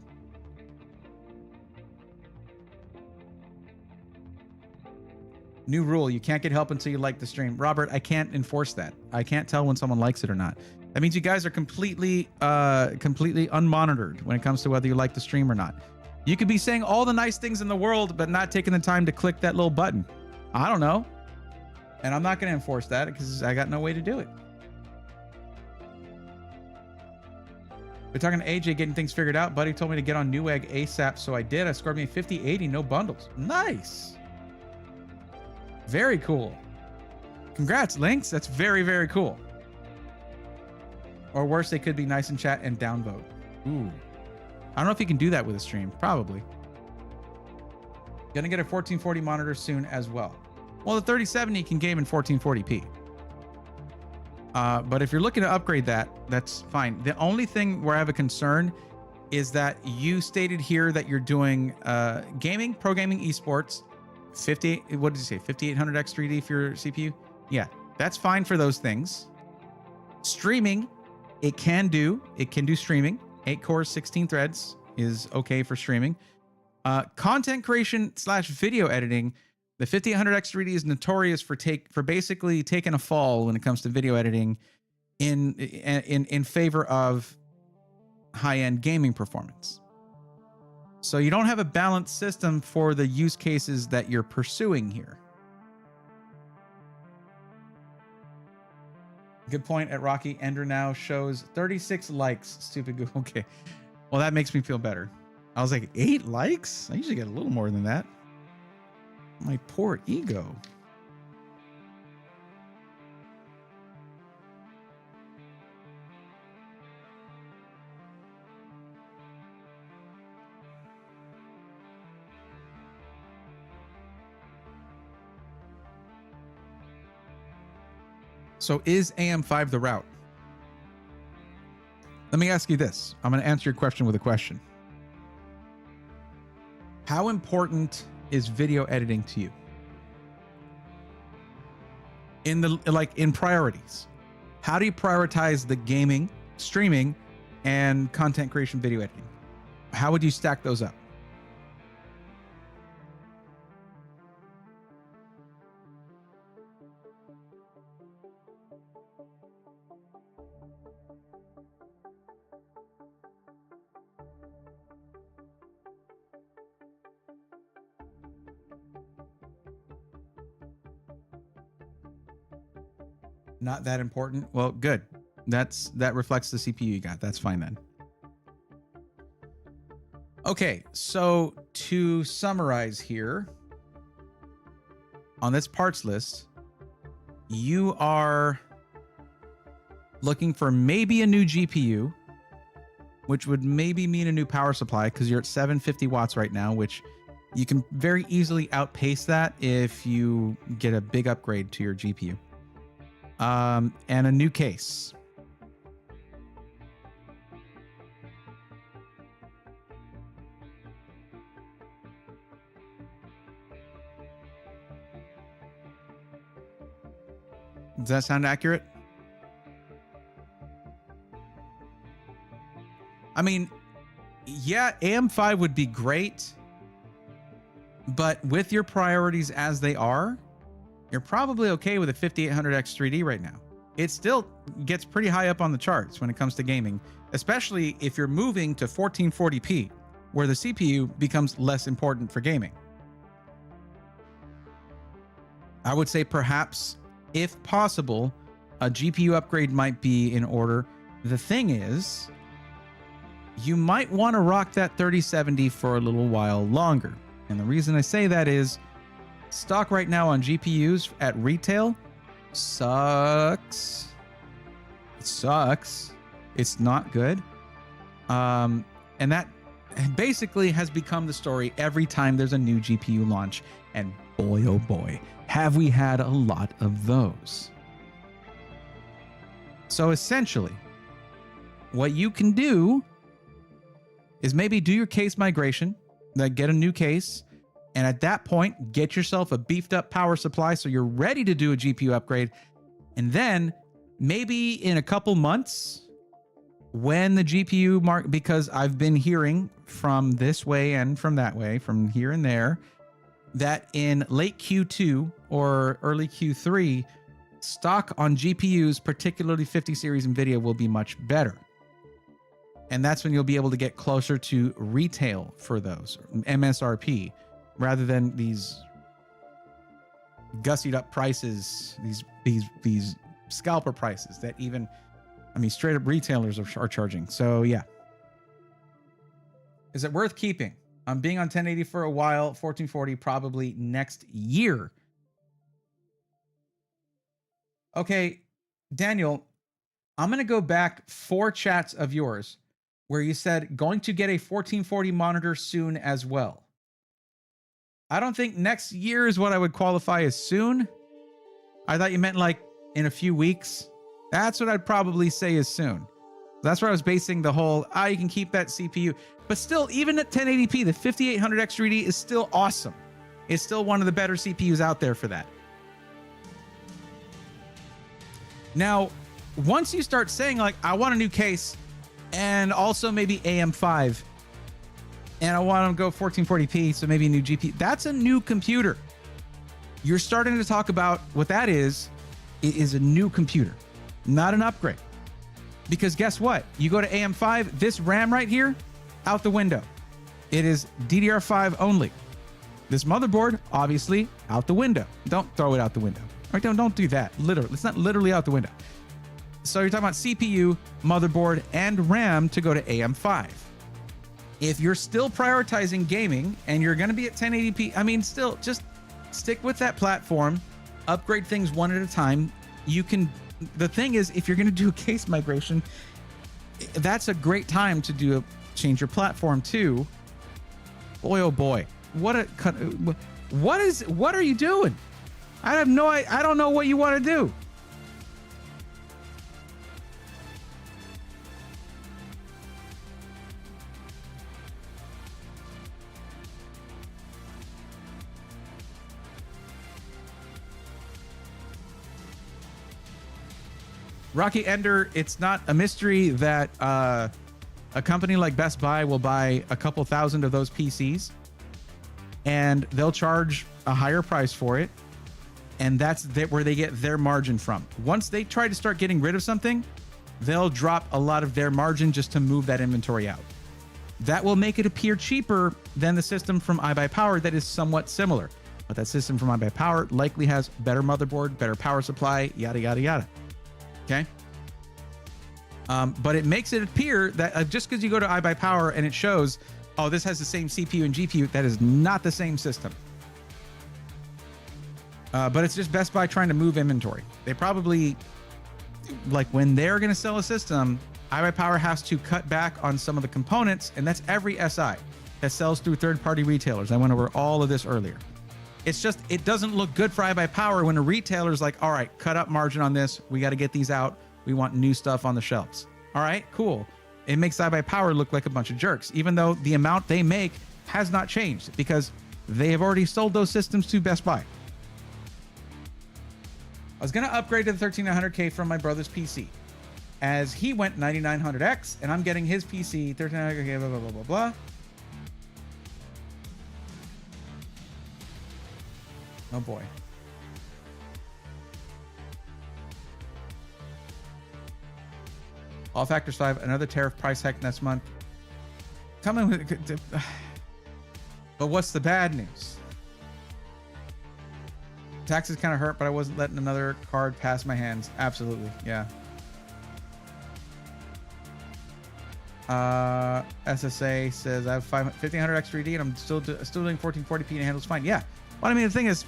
New rule, you can't get help until you like the stream. Robert, I can't enforce that. I can't tell when someone likes it or not. That means you guys are completely unmonitored when it comes to whether you like the stream or not. You could be saying all the nice things in the world, but not taking the time to click that little button. I don't know. And I'm not going to enforce that because I got no way to do it. We're talking to AJ getting things figured out. Buddy told me to get on Newegg ASAP, so I did. I scored me 50-80, no bundles. Nice. Very cool. Congrats, Lynx. That's very, very cool. Or worse, they could be nice in chat and downvote. Ooh. I don't know if you can do that with a stream. Probably. Gonna get a 1440 monitor soon as well. Well, the 3070 can game in 1440p. But if you're looking to upgrade that, that's fine. The only thing where I have a concern is that you stated here that you're doing gaming, pro gaming, esports, 58. What did you say? 5800X 3D for your CPU? Yeah, that's fine for those things. Streaming, it can do streaming. 8 cores, 16 threads is okay for streaming. Content creation / video editing. The 5800X 3D is notorious for basically taking a fall when it comes to video editing in favor of high-end gaming performance. So you don't have a balanced system for the use cases that you're pursuing here. Good point at Rocky. Ender now shows 36 likes. Stupid Google. Okay. Well, that makes me feel better. I was like, 8 likes? I usually get a little more than that. My poor ego. So is AM5 the route? Let me ask you this. I'm going to answer your question with a question. How important is video editing to you? In priorities. How do you prioritize the gaming, streaming, and content creation video editing? How would you stack those up? Not that important. Well, good. That reflects the CPU you got. That's fine then. Okay, so to summarize here, on this parts list, you are looking for maybe a new GPU, which would maybe mean a new power supply because you're at 750 watts right now, which you can very easily outpace that if you get a big upgrade to your GPU. And a new case. Does that sound accurate? I mean, yeah, AM5 would be great, but with your priorities as they are, you're probably okay with a 5800X 3D right now. It still gets pretty high up on the charts when it comes to gaming, especially if you're moving to 1440p, where the CPU becomes less important for gaming. I would say perhaps, if possible, a GPU upgrade might be in order. The thing is, you might want to rock that 3070 for a little while longer. And the reason I say that is stock right now on GPUs at retail sucks. It sucks. It's not good. And that basically has become the story every time there's a new GPU launch. And boy, oh boy, have we had a lot of those. So essentially, what you can do is maybe do your case migration, like get a new case, and at that point, get yourself a beefed up power supply so you're ready to do a GPU upgrade. And then maybe in a couple months, when the GPU mark, because I've been hearing from this way and from that way, from here and there, that in late Q2 or early Q3, stock on GPUs, particularly 50 series NVIDIA, will be much better. And that's when you'll be able to get closer to retail for those, MSRP, rather than these gussied up prices, these scalper prices that even, I mean, straight up retailers are charging. So yeah. Is it worth keeping? I'm being on 1080 for a while, 1440 probably next year. Okay, Daniel, I'm going to go back 4 chats of yours where you said going to get a 1440 monitor soon as well. I don't think next year is what I would qualify as soon. I thought you meant like in a few weeks. That's what I'd probably say is soon. That's where I was basing the whole, you can keep that CPU. But still, even at 1080p, the 5800X 3D is still awesome. It's still one of the better CPUs out there for that. Now, once you start saying like, I want a new case and also maybe AM5 and I want to go 1440p, so maybe a new GPU, that's a new computer. You're starting to talk about what that is. It is a new computer, not an upgrade. Because guess what? You go to AM5, this RAM right here, out the window. It is DDR5 only. This motherboard, obviously, out the window. Don't throw it out the window. Or don't do that. Literally, it's not literally out the window. So you're talking about CPU, motherboard, and RAM to go to AM5. If you're still prioritizing gaming and you're going to be at 1080p, I mean, still just stick with that platform, upgrade things one at a time. You can, the thing is, if you're going to do a case migration, that's a great time to change your platform too. Boy, oh boy. What are you doing? I don't know what you want to do. Rocky Ender, it's not a mystery that a company like Best Buy will buy a couple thousand of those PCs and they'll charge a higher price for it. And that's where they get their margin from. Once they try to start getting rid of something, they'll drop a lot of their margin just to move that inventory out. That will make it appear cheaper than the system from iBuyPower that is somewhat similar. But that system from iBuyPower likely has better motherboard, better power supply, yada, yada, yada. Okay. But it makes it appear that just because you go to iBuyPower and it shows, oh, this has the same CPU and GPU, that is not the same system. But it's just Best Buy trying to move inventory. They probably, like when they're going to sell a system, iBuyPower has to cut back on some of the components, and that's every SI that sells through third-party retailers. I went over all of this earlier. It's just, it doesn't look good for iBuyPower when a retailer's like, all right, cut up margin on this. We got to get these out. We want new stuff on the shelves. All right, cool. It makes iBuyPower look like a bunch of jerks, even though the amount they make has not changed because they have already sold those systems to Best Buy. I was going to upgrade to the 13900K from my brother's PC as he went 9900X and I'm getting his PC 13900K, blah, blah, blah, blah, blah. Oh boy. All factors 5, another tariff price hike next month. Coming with, but what's the bad news? Taxes kind of hurt, but I wasn't letting another card pass my hands. Absolutely, yeah. SSA says I have 1500 X3D and I'm still doing 1440p and it handles fine. Yeah. Well, I mean, the thing is,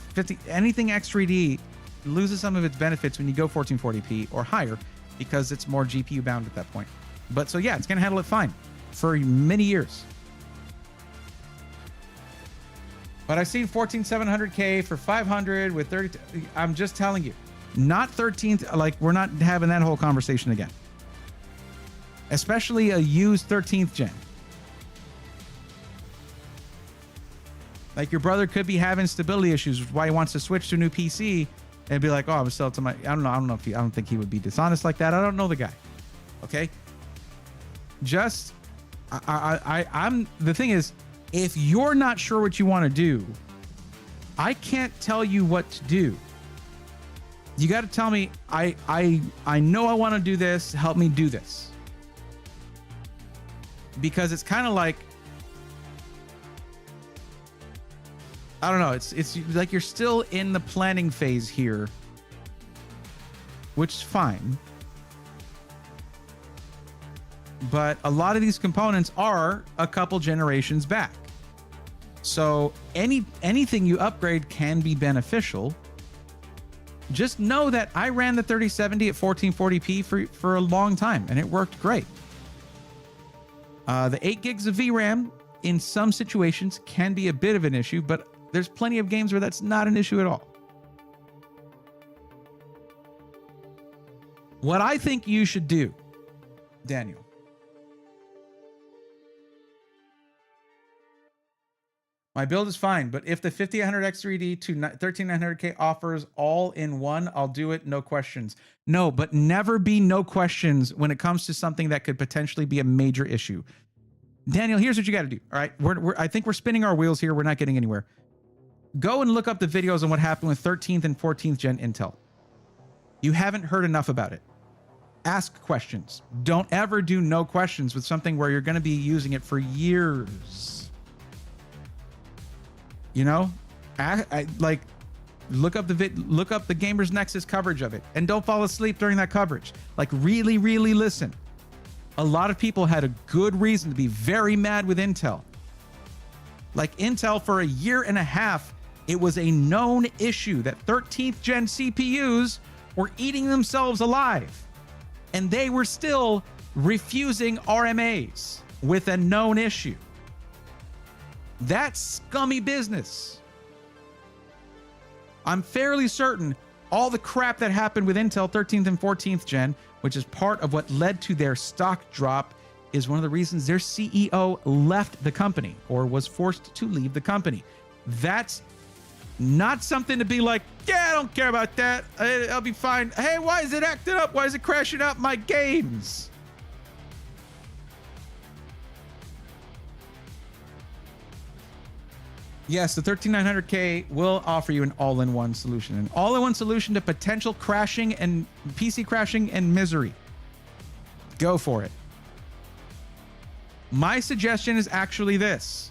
anything X3D loses some of its benefits when you go 1440p or higher because it's more GPU bound at that point. But so yeah, it's gonna handle it fine for many years. But I've seen 14700K for 500 with 30. I'm just telling you, not 13th. Like, we're not having that whole conversation again. Especially a used 13th gen. Like, your brother could be having stability issues, which is why he wants to switch to a new PC and be like, oh, I'm still to my. I don't think he would be dishonest like that. I don't know the guy. Okay. Just, I'm. The thing is, if you're not sure what you want to do, I can't tell you what to do. You got to tell me, I know I want to do this. Help me do this. Because it's kind of like, I don't know. It's like you're still in the planning phase here, which is fine. But a lot of these components are a couple generations back. So anything you upgrade can be beneficial. Just know that I ran the 3070 at 1440p for a long time and it worked great. The 8 gigs of VRAM in some situations can be a bit of an issue, but there's plenty of games where that's not an issue at all. What I think you should do, Daniel, my build is fine, but if the 5800X3D to 13900K offers all in one, I'll do it, no questions. No, but never be no questions when it comes to something that could potentially be a major issue. Daniel, here's what you got to do. All right, I think we're spinning our wheels here. We're not getting anywhere. Go and look up the videos on what happened with 13th and 14th gen Intel. You haven't heard enough about it. Ask questions. Don't ever do no questions with something where you're going to be using it for years. You know, like look up the Gamers Nexus coverage of it, and don't fall asleep during that coverage. Like really, really listen. A lot of people had a good reason to be very mad with Intel. Like Intel for a year and a half, it was a known issue that 13th gen CPUs were eating themselves alive, and they were still refusing RMAs with a known issue. That's scummy business. I'm fairly certain all the crap that happened with Intel 13th and 14th gen, which is part of what led to their stock drop, is one of the reasons their CEO left the company or was forced to leave the company. That's not something to be like, yeah, I don't care about that. I'll be fine. Hey, why is it acting up? Why is it crashing out my games? Yes, the 13900K will offer you an all-in-one solution. An all-in-one solution to potential crashing and PC crashing and misery. Go for it. My suggestion is actually this.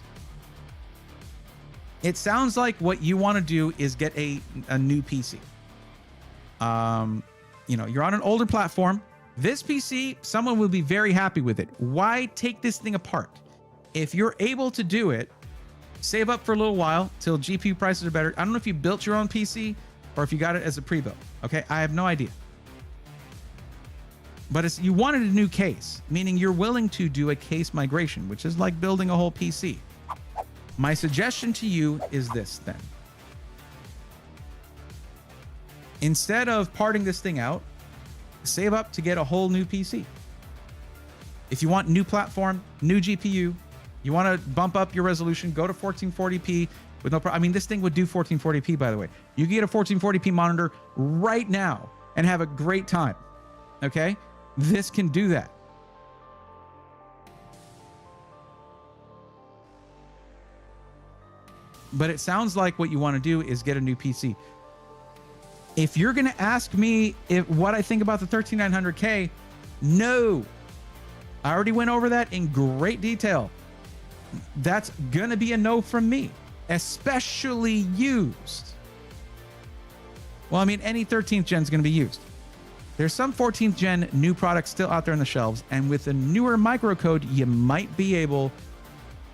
It sounds like what you want to do is get a new PC. you're on an older platform. This PC, someone will be very happy with it. Why take this thing apart? If you're able to do it, save up for a little while till GPU prices are better. I don't know if you built your own PC or if you got it as a pre-built. Okay, I have no idea. But you wanted a new case, meaning you're willing to do a case migration, which is like building a whole PC. My suggestion to you is this then. Instead of parting this thing out, save up to get a whole new PC. If you want new platform, new GPU, you want to bump up your resolution, go to 1440p with no problem. I mean, this thing would do 1440p, by the way. You can get a 1440p monitor right now and have a great time. Okay? This can do that. But it sounds like what you want to do is get a new PC. If you're going to ask me what I think about the 13900K, no. I already went over that in great detail. That's going to be a no from me, especially used. Well, I mean, any 13th gen is going to be used. There's some 14th gen new products still out there on the shelves, and with a newer microcode, you might be able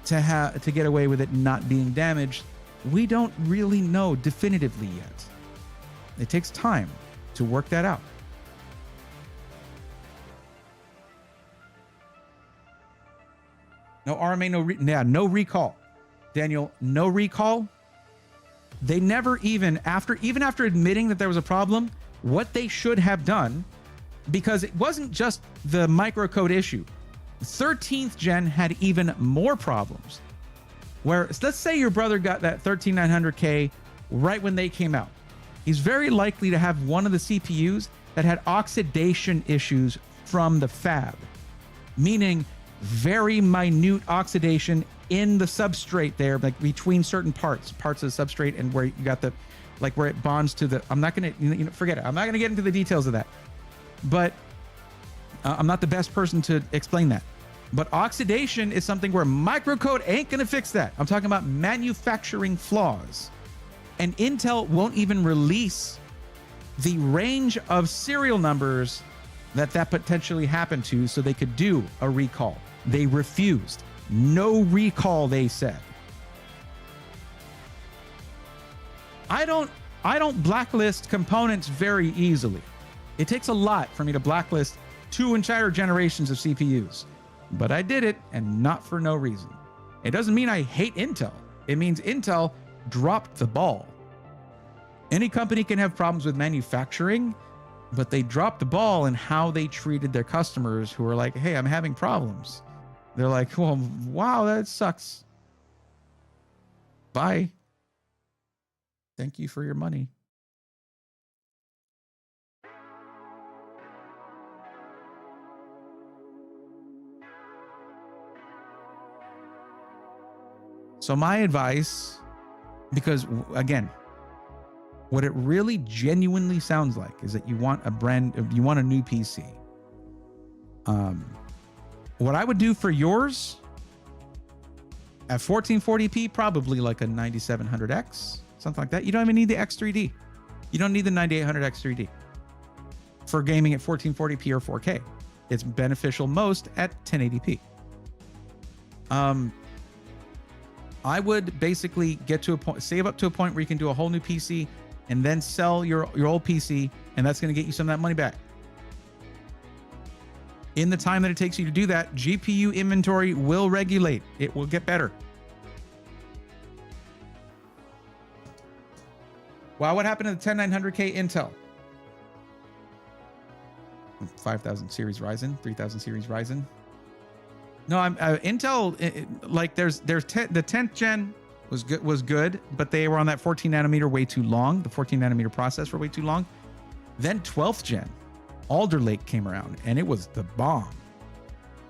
to get away with it not being damaged. We don't really know definitively yet. It takes time to work that out. No RMA, no recall. Daniel, no recall. They never even after admitting that there was a problem, what they should have done, because it wasn't just the microcode issue. 13th gen had even more problems. Where, let's say your brother got that 13900K right when they came out. He's very likely to have one of the CPUs that had oxidation issues from the fab, meaning very minute oxidation in the substrate there, like between certain parts of the substrate and where you got the, like where it bonds to the, I'm not going to, forget it. I'm not going to get into the details of that, but I'm not the best person to explain that. But oxidation is something where microcode ain't going to fix that. I'm talking about manufacturing flaws. And Intel won't even release the range of serial numbers that potentially happened to so they could do a recall. They refused. No recall, they said. I don't blacklist components very easily. It takes a lot for me to blacklist 2 entire generations of CPUs. But I did it, and not for no reason. It doesn't mean I hate Intel. It means Intel dropped the ball. Any company can have problems with manufacturing, but they dropped the ball in how they treated their customers who were like, hey, I'm having problems. They're like, well, wow, that sucks. Bye. Thank you for your money. So my advice, because again, what it really genuinely sounds like is that you want a new PC. What I would do for yours at 1440p, probably like a 9700X, something like that. You don't even need the X3D. You don't need the 9800X 3D for gaming at 1440p or 4K. It's beneficial most at 1080p. I would basically get to a point, save up to a point where you can do a whole new PC and then sell your old PC, and that's going to get you some of that money back. In the time that it takes you to do that, GPU inventory will regulate. It will get better. Wow, what happened to the 10900K Intel? 5000 series Ryzen, 3000 series Ryzen. No, Intel. Like the 10th gen was good, but they were on that 14 nanometer way too long. The 14 nanometer process for way too long. Then 12th gen, Alder Lake came around, and it was the bomb.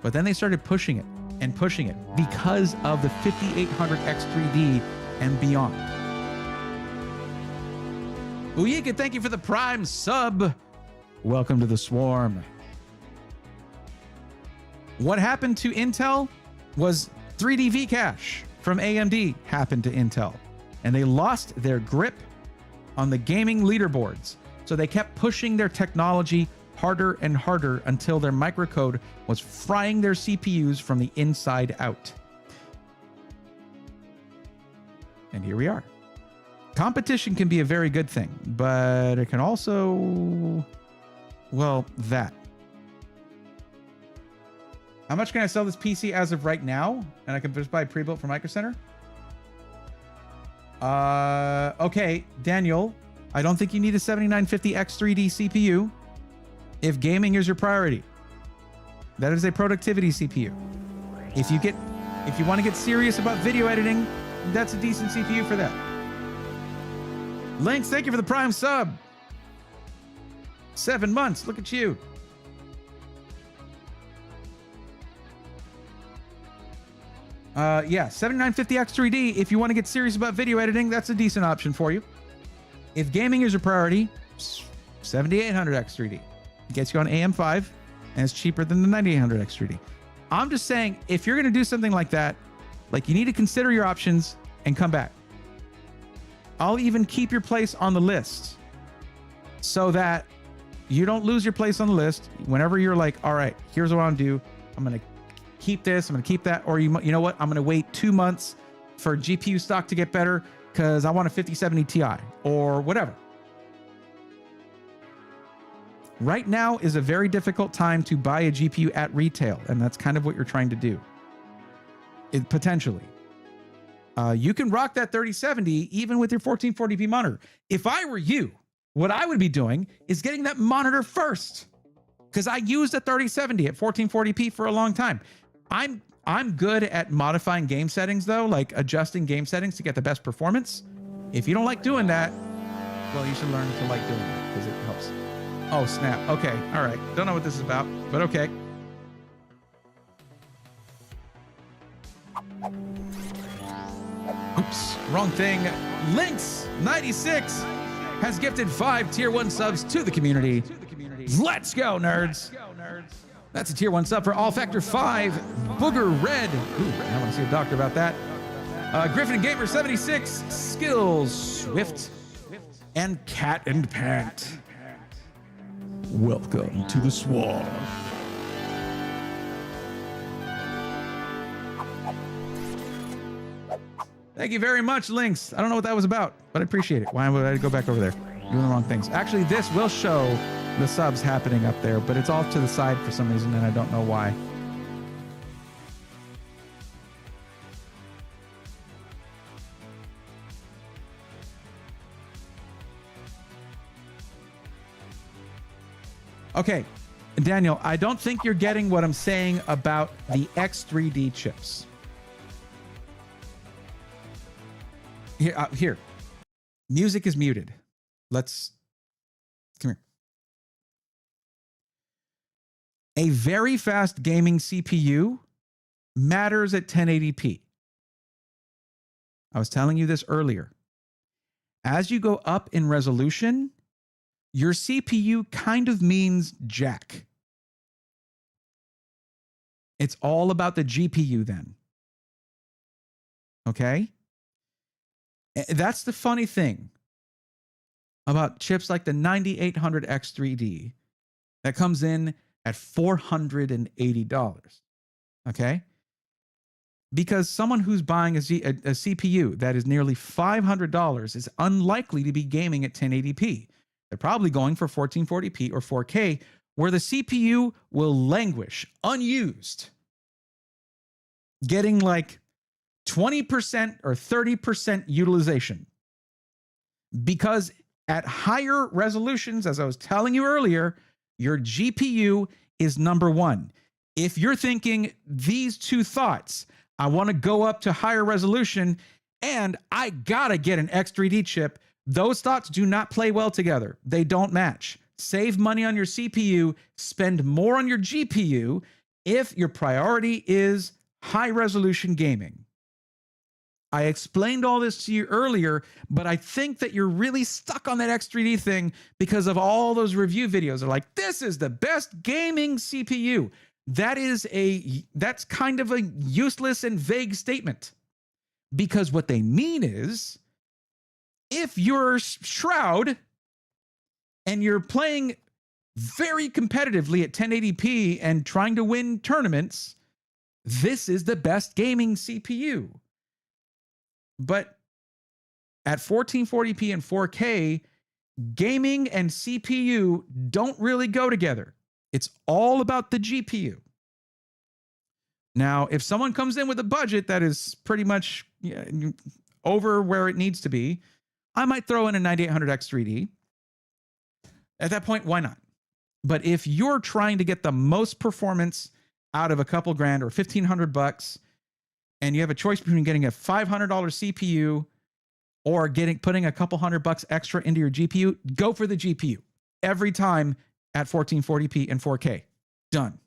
But then they started pushing it and pushing it because of the 5800X3D and beyond. Uyika, thank you for the Prime sub. Welcome to the swarm. What happened to Intel was 3D V-Cache from AMD happened to Intel, and they lost their grip on the gaming leaderboards. So they kept pushing their technology harder and harder until their microcode was frying their CPUs from the inside out. And here we are. Competition can be a very good thing, but it can also, well, that. How much can I sell this PC as of right now? And I can just buy pre-built from Micro Center? Okay, Daniel, I don't think you need a 7950 X3D CPU if gaming is your priority. That is a productivity CPU. If you want to get serious about video editing, that's a decent CPU for that. Lynx, thank you for the Prime sub. 7 months, look at you. Yeah, 7950 X3D. If you want to get serious about video editing, that's a decent option for you. If gaming is your priority, 7800 X3D. Gets you on AM5 and it's cheaper than the 9800 X3D. I'm just saying, if you're going to do something like that, like, you need to consider your options and come back. I'll even keep your place on the list so that you don't lose your place on the list whenever you're like, all right, here's what I'm going to do. I'm going to keep this, I'm going to keep that. Or you know what? I'm going to wait 2 months for GPU stock to get better because I want a 5070 Ti or whatever. Right now is a very difficult time to buy a GPU at retail, and that's kind of what you're trying to do. Potentially. You can rock that 3070 even with your 1440p monitor. If I were you, what I would be doing is getting that monitor first, because I used a 3070 at 1440p for a long time. I'm good at modifying game settings, though, like adjusting game settings to get the best performance. If you don't like doing that, well, you should learn to like doing it because it helps. Oh, snap. Okay. All right. Don't know what this is about, but okay. Oops. Wrong thing. Lynx96 has gifted 5 tier 1 subs to the community. Let's go, nerds. That's a tier 1 sub for All Factor 5. Booger Red. Ooh, I want to see a doctor about that. Griffin Gamer 76. Skills Swift. And Cat and Pant. Welcome to the Swarm. Thank you very much, Lynx. I don't know what that was about, but I appreciate it. Why would I go back over there? Doing the wrong things. Actually, this will show the subs happening up there, but it's off to the side for some reason, and I don't know why. Okay, Daniel, I don't think you're getting what I'm saying about the X3D chips. Here. Music is muted. Let's come here. A very fast gaming CPU matters at 1080p. I was telling you this earlier. As you go up in resolution, your CPU kind of means jack. It's all about the GPU then. Okay? That's the funny thing about chips like the 9800 X3D that comes in at $480. Okay? Because someone who's buying a CPU that is nearly $500 is unlikely to be gaming at 1080p. They're probably going for 1440p or 4K, where the CPU will languish unused, getting like 20% or 30% utilization. Because at higher resolutions, as I was telling you earlier, your GPU is number one. If you're thinking these two thoughts, I want to go up to higher resolution and I gotta get an X3D chip, those thoughts do not play well together. They don't match. Save money on your CPU, spend more on your GPU if your priority is high resolution gaming. I explained all this to you earlier, but I think that you're really stuck on that X3D thing because of all those review videos. They're like, this is the best gaming CPU. That's kind of a useless and vague statement, because what they mean is, if your Shroud and you're playing very competitively at 1080p and trying to win tournaments, this is the best gaming CPU. But at 1440p and 4K, gaming and CPU don't really go together. It's all about the GPU. Now, if someone comes in with a budget that is pretty much over where it needs to be, I might throw in a 9800X3D. At that point, why not? But if you're trying to get the most performance out of a couple grand or $1,500, and you have a choice between getting a $500 CPU or putting a couple $100 extra into your GPU, go for the GPU every time at 1440p and 4K. Done.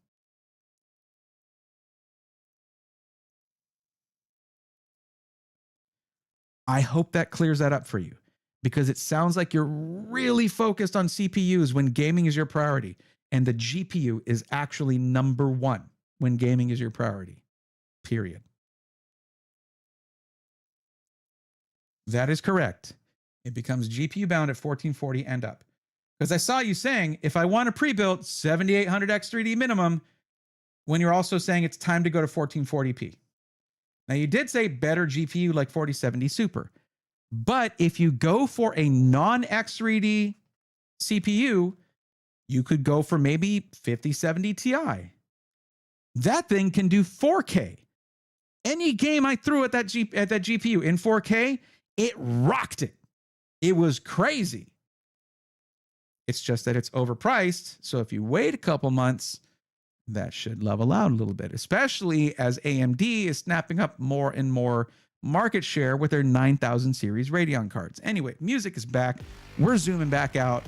I hope that clears that up for you, because it sounds like you're really focused on CPUs when gaming is your priority, and the GPU is actually number one when gaming is your priority, period. That is correct. It becomes GPU bound at 1440 and up. Because I saw you saying, if I want a pre-built 7800X3D minimum, when you're also saying it's time to go to 1440p. Now, you did say better GPU like 4070 Super. But if you go for a non-X3D CPU, you could go for maybe 5070 Ti. That thing can do 4K. Any game I threw at that GPU in 4K, it rocked it. It was crazy. It's just that it's overpriced. So if you wait a couple months, that should level out a little bit, especially as AMD is snapping up more and more market share with their 9000 series Radeon cards. Anyway, music is back. We're zooming back out.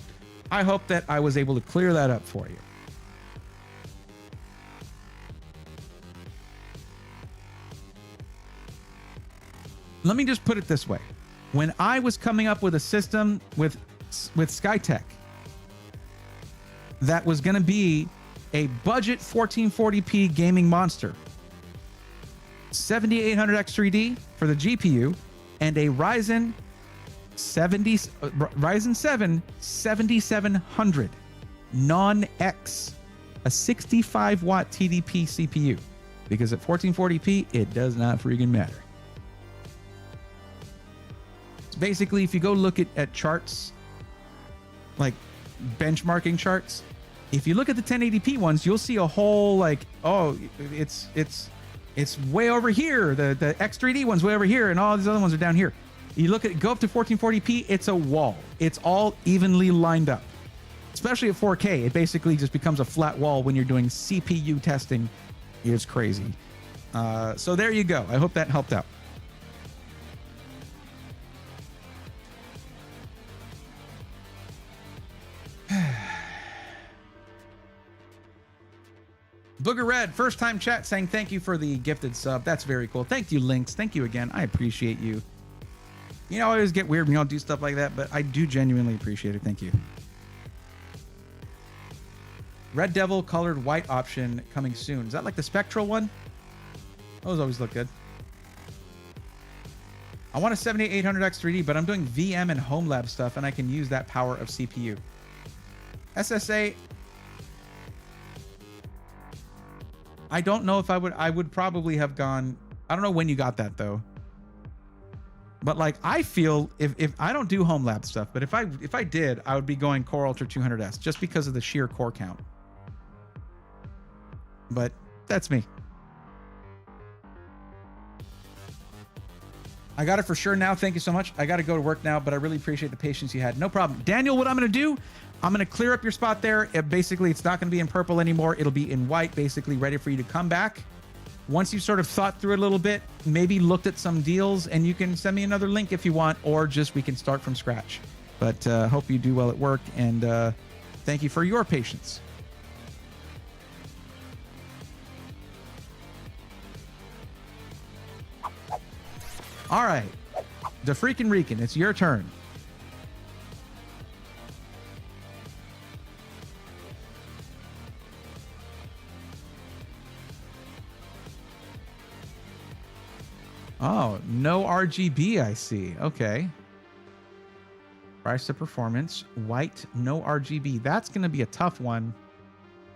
I hope that I was able to clear that up for you. Let me just put it this way. When I was coming up with a system with Skytech that was going to be a budget 1440p gaming monster, 7800X3D for the GPU, and a Ryzen 7 7700 non-X, a 65-watt TDP CPU, because at 1440p, it does not freaking matter. It's basically, if you go look at charts, like benchmarking charts, if you look at the 1080p ones, you'll see a whole like, oh, it's way over here. The X3D one's way over here, and all these other ones are down here. You go up to 1440p, it's a wall. It's all evenly lined up. Especially at 4K, it basically just becomes a flat wall when you're doing CPU testing. It's crazy. So there you go. I hope that helped out. Booger Red, first time chat, saying thank you for the gifted sub. That's very cool. Thank you, Lynx. Thank you again. I appreciate you. You know, I always get weird when y'all do stuff like that, but I do genuinely appreciate it. Thank you. Red Devil colored white option coming soon. Is that like the Spectral one? Those always look good. I want a 7800X3D, but I'm doing VM and home lab stuff, and I can use that power of CPU. SSA, I don't know if I would probably have gone. I don't know when you got that though. But like, I feel if I don't do home lab stuff, but if I did, I would be going Core Ultra 200S just because of the sheer core count. But that's me. I got it for sure now. Thank you so much. I got to go to work now, but I really appreciate the patience you had. No problem. Daniel, what I'm going to do, I'm going to clear up your spot there. Basically, it's not going to be in purple anymore. It'll be in white, basically ready for you to come back. Once you've sort of thought through it a little bit, maybe looked at some deals, and you can send me another link if you want, or just we can start from scratch. But hope you do well at work, and thank you for your patience. All right, the freaking Rican, it's your turn. Oh, no RGB, I see. Okay. Price to performance. White, no RGB. That's going to be a tough one.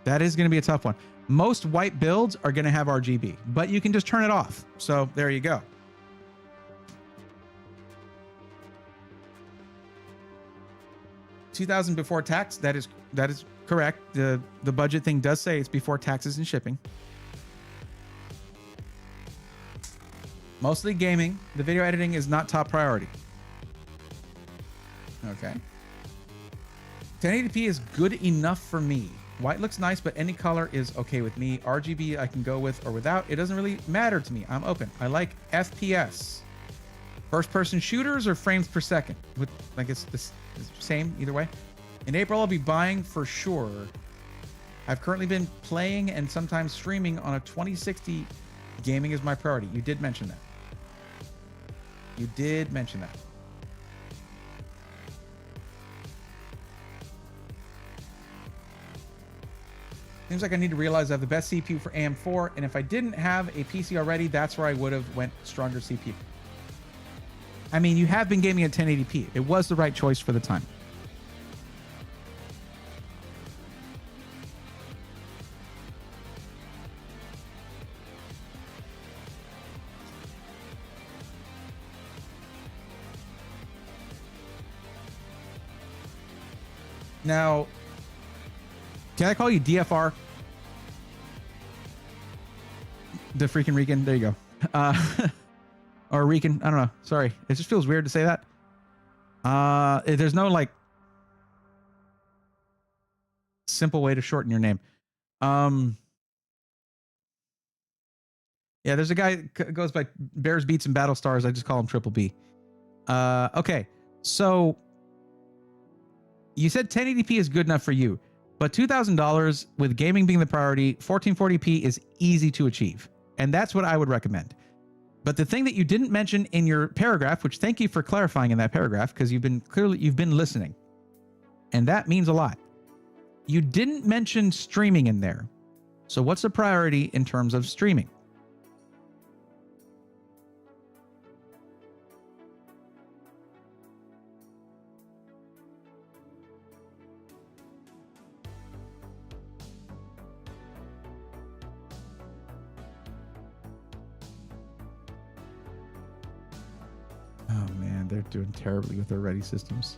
That is going to be a tough one. Most white builds are going to have RGB, but you can just turn it off. So there you go. $2,000 before tax. That is correct. The budget thing does say it's before taxes and shipping. Mostly gaming. The video editing is not top priority. Okay. 1080p is good enough for me. White looks nice, but any color is okay with me. RGB I can go with or without. It doesn't really matter to me. I'm open. I like FPS. First-person shooters or frames per second? With, I guess this is the same either way. In April, I'll be buying for sure. I've currently been playing and sometimes streaming on a 2060. Gaming is my priority. You did mention that. You did mention that. Seems like I need to realize I have the best CPU for AM4, and if I didn't have a PC already, that's where I would have went stronger CPU. I mean, you have been gaming at 1080p. It was the right choice for the time. Now, can I call you DFR? The freaking Rican. There you go. Or Rican. I don't know. Sorry. It just feels weird to say that. There's no like simple way to shorten your name. Yeah, there's a guy goes by Bears Beats and Battle Stars. I just call him Triple B. Okay. So you said 1080p is good enough for you. But $2,000 with gaming being the priority, 1440p is easy to achieve. And that's what I would recommend. But the thing that you didn't mention in your paragraph, which thank you for clarifying in that paragraph, because you've been listening. And that means a lot. You didn't mention streaming in there. So what's the priority in terms of streaming? Oh man, they're doing terribly with their ready systems.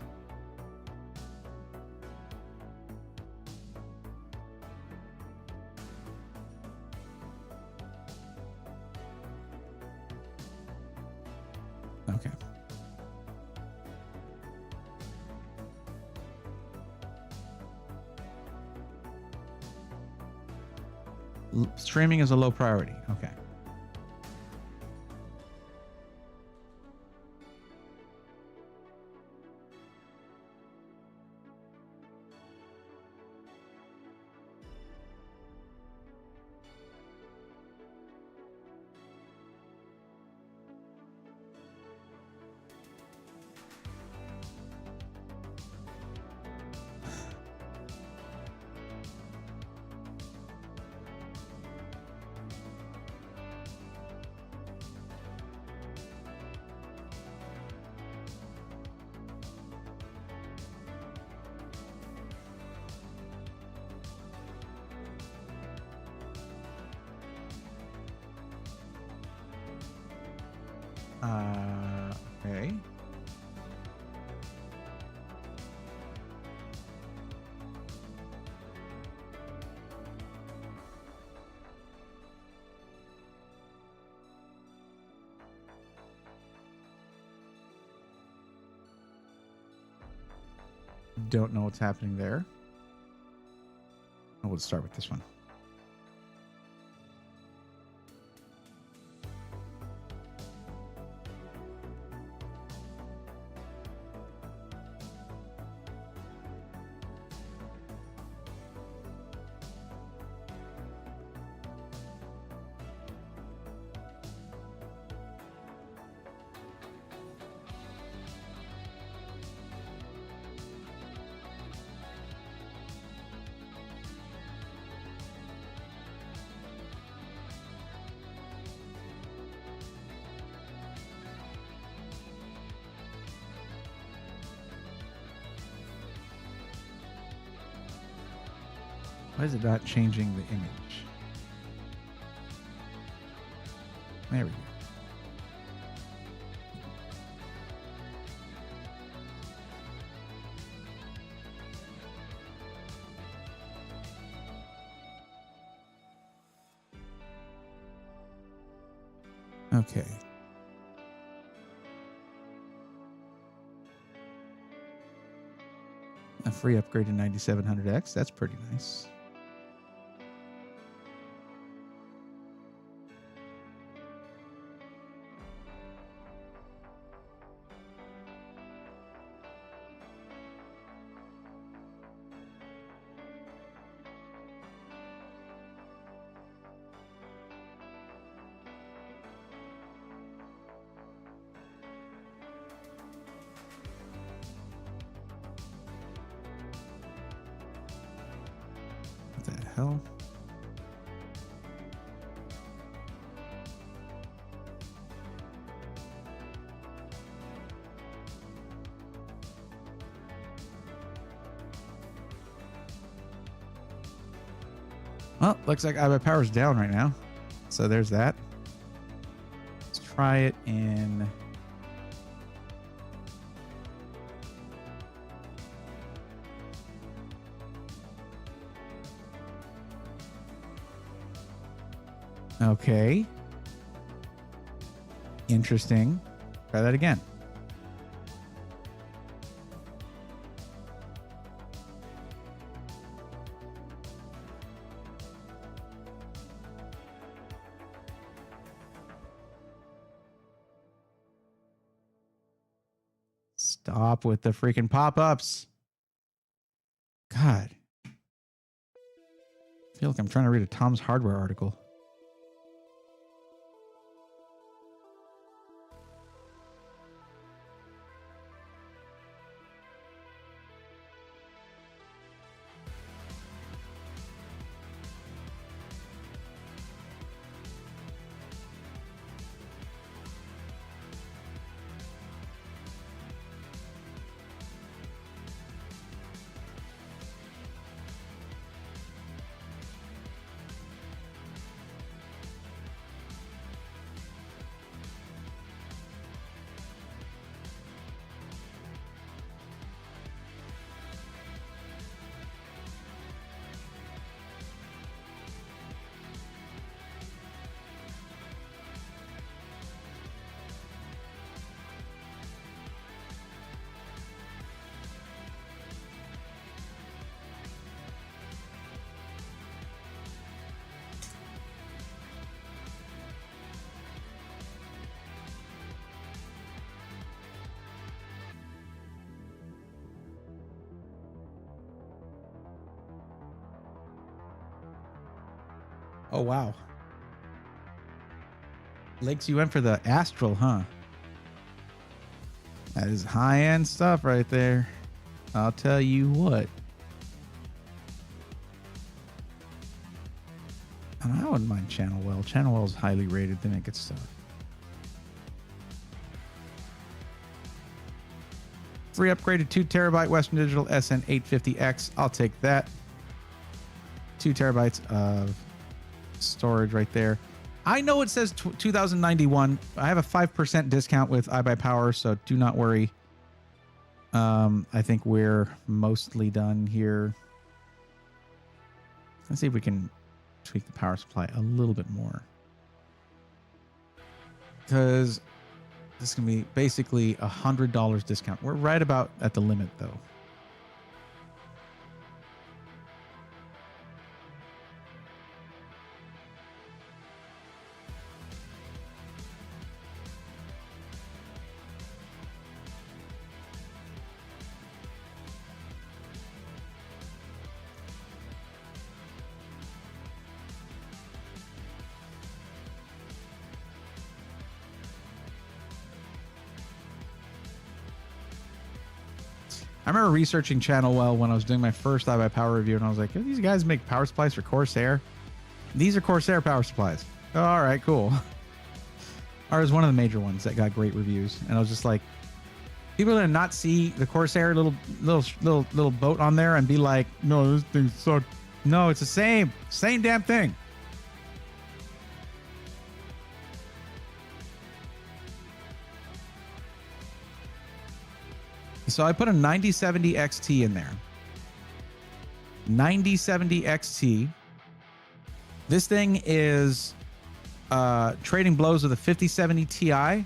Okay. Streaming is a low priority. Okay. Okay. Don't know what's happening there. We'll start with this one. Why is it not changing the image? There we go. Okay. A free upgrade to 9700X. That's pretty nice. What the hell? Well, looks like my power's down right now. So there's that. Let's try it in... Okay. Interesting. Try that again. Stop with the freaking pop-ups. God. I feel like I'm trying to read a Tom's Hardware article. Oh, wow. Lakes, you went for the Astral, huh? That is high-end stuff right there. I'll tell you what. I wouldn't mind Channelwell. Channelwell is highly rated. They make good stuff. Free upgraded 2 terabyte Western Digital SN850X. I'll take that. 2 terabytes of storage right there. I know it says 2091. I have a 5% discount with iBuyPower, so do not worry. I think we're mostly done here. Let's see if we can tweak the power supply a little bit more, because this is going to be basically $100 discount. We're right about at the limit, though. I remember researching Channelwell when I was doing my first iBuyPower review, and I was like, these guys make power supplies for Corsair? These are Corsair power supplies. Oh, all right, cool. Or it was one of the major ones that got great reviews, and I was just like, people are gonna not see the Corsair little boat on there and be like, no, this thing sucked. No, it's the same damn thing. So I put a 9070 XT in there. 9070 XT. This thing is trading blows with a 5070 Ti, and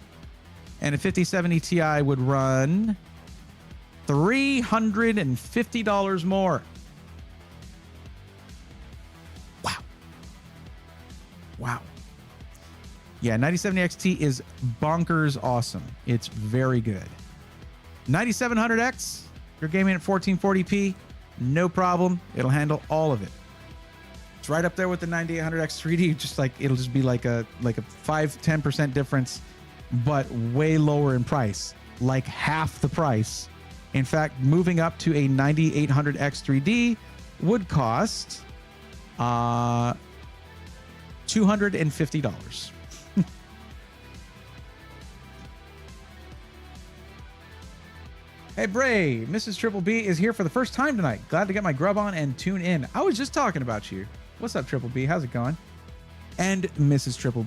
a 5070 Ti would run $350 more. Wow. Yeah, 9070 XT is bonkers awesome. It's very good. 9700X, you're gaming at 1440p, no problem. It'll handle all of it. It's right up there with the 9800X 3D. Just like it'll just be like a 5-10% difference, but way lower in price, like half the price. In fact, moving up to a 9800X 3D would cost $250. Hey, Bray, Mrs. Triple B is here for the first time tonight. Glad to get my grub on and tune in. I was just talking about you. What's up, Triple B? How's it going? And Mrs. Triple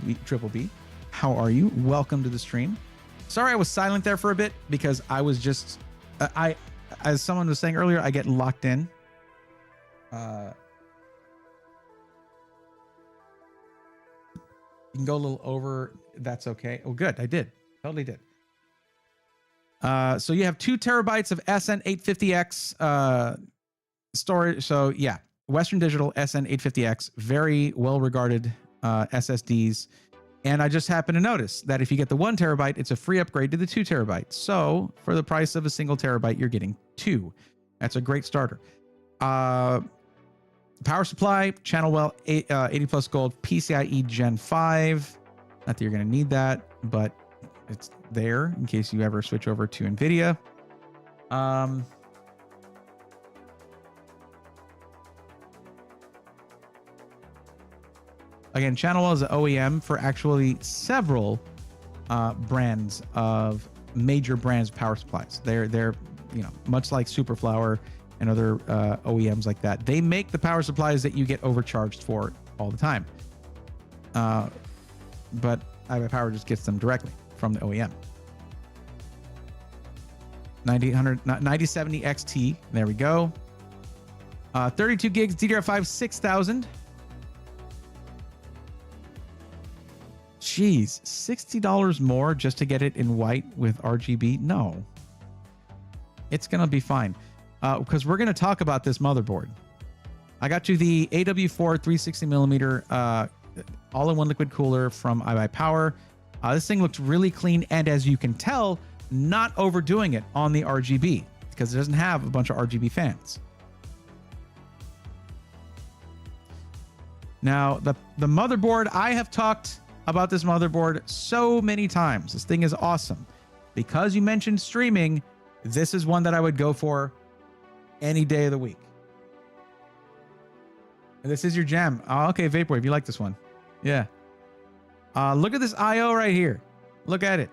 B, how are you? Welcome to the stream. Sorry I was silent there for a bit because I was just, as someone was saying earlier, I get locked in. You can go a little over. That's okay. Oh, good. I did. Totally did. So you have 2 terabytes of SN850X storage. So yeah, Western Digital SN850X, very well regarded SSDs. And I just happened to notice that if you get the 1 terabyte, it's a free upgrade to the 2 terabytes. So for the price of a single terabyte, you're getting 2. That's a great starter. Power supply, Channelwell 80 plus gold, PCIe Gen 5. Not that you're going to need that, but it's there in case you ever switch over to NVIDIA. Again, Channelwell is an OEM for actually several brands of major brands of power supplies. They're much like Superflower and other OEMs like that. They make the power supplies that you get overcharged for all the time. But iBuyPower just gets them directly from the OEM. 9070 XT. There we go. 32 gigs DDR5 6000. Jeez, $60 more just to get it in white with RGB? No. It's going to be fine. Because we're going to talk about this motherboard. I got you the AW4 360mm all-in-one liquid cooler from iBuyPower. This thing looks really clean, and as you can tell, not overdoing it on the RGB because it doesn't have a bunch of RGB fans. Now, the motherboard, I have talked about this motherboard so many times. This thing is awesome. Because you mentioned streaming, this is one that I would go for any day of the week. And this is your gem. Oh, okay, Vaporwave, you like this one. Yeah. Look at this I/O right here. Look at it.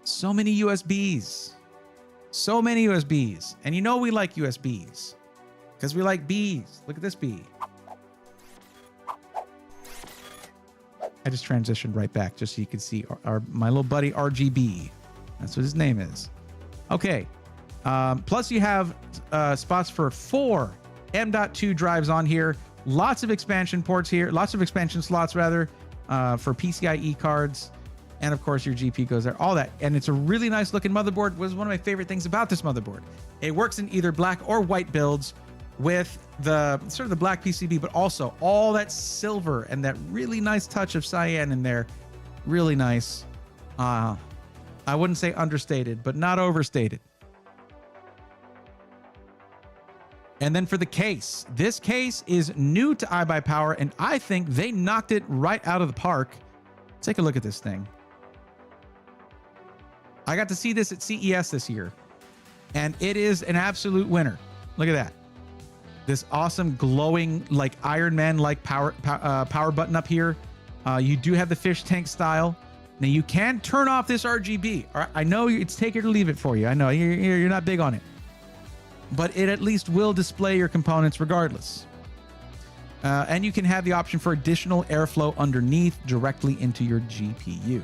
So many USBs. So many USBs. And you know we like USBs because we like Bs. Look at this B. I just transitioned right back just so you can see my little buddy RGB. That's what his name is. Okay. Plus you have spots for 4 M.2 drives on here. Lots of expansion ports here. Lots of expansion slots rather for PCIe cards. And of course your GPU goes there. All that. And it's a really nice looking motherboard. Was one of my favorite things about this motherboard. It works in either black or white builds with the sort of the black PCB, but also all that silver and that really nice touch of cyan in there. Really nice. I wouldn't say understated, but not overstated. And then for the case, this case is new to iBuyPower, and I think they knocked it right out of the park. Take a look at this thing. I got to see this at CES this year, and it is an absolute winner. Look at that. This awesome glowing, like Iron Man-like power button up here. You do have the fish tank style. Now you can turn off this RGB. I know it's take it or leave it for you. I know you're not big on it. but it at least will display your components regardless. And you can have the option for additional airflow underneath directly into your GPU.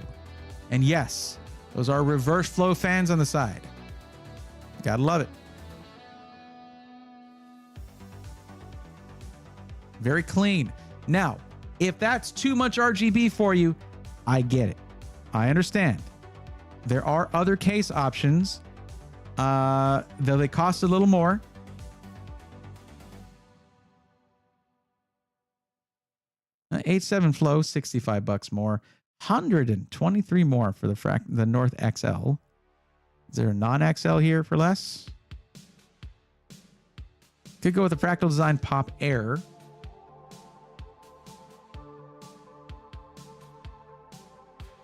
And yes, those are reverse flow fans on the side. Gotta love it. Very clean. Now, if that's too much RGB for you, I get it. I understand. There are other case options, though they cost a little more. H7 Flow, $65 more. 123 more for the North XL. Is there a non-XL here for less? Could go with the Fractal Design Pop Air.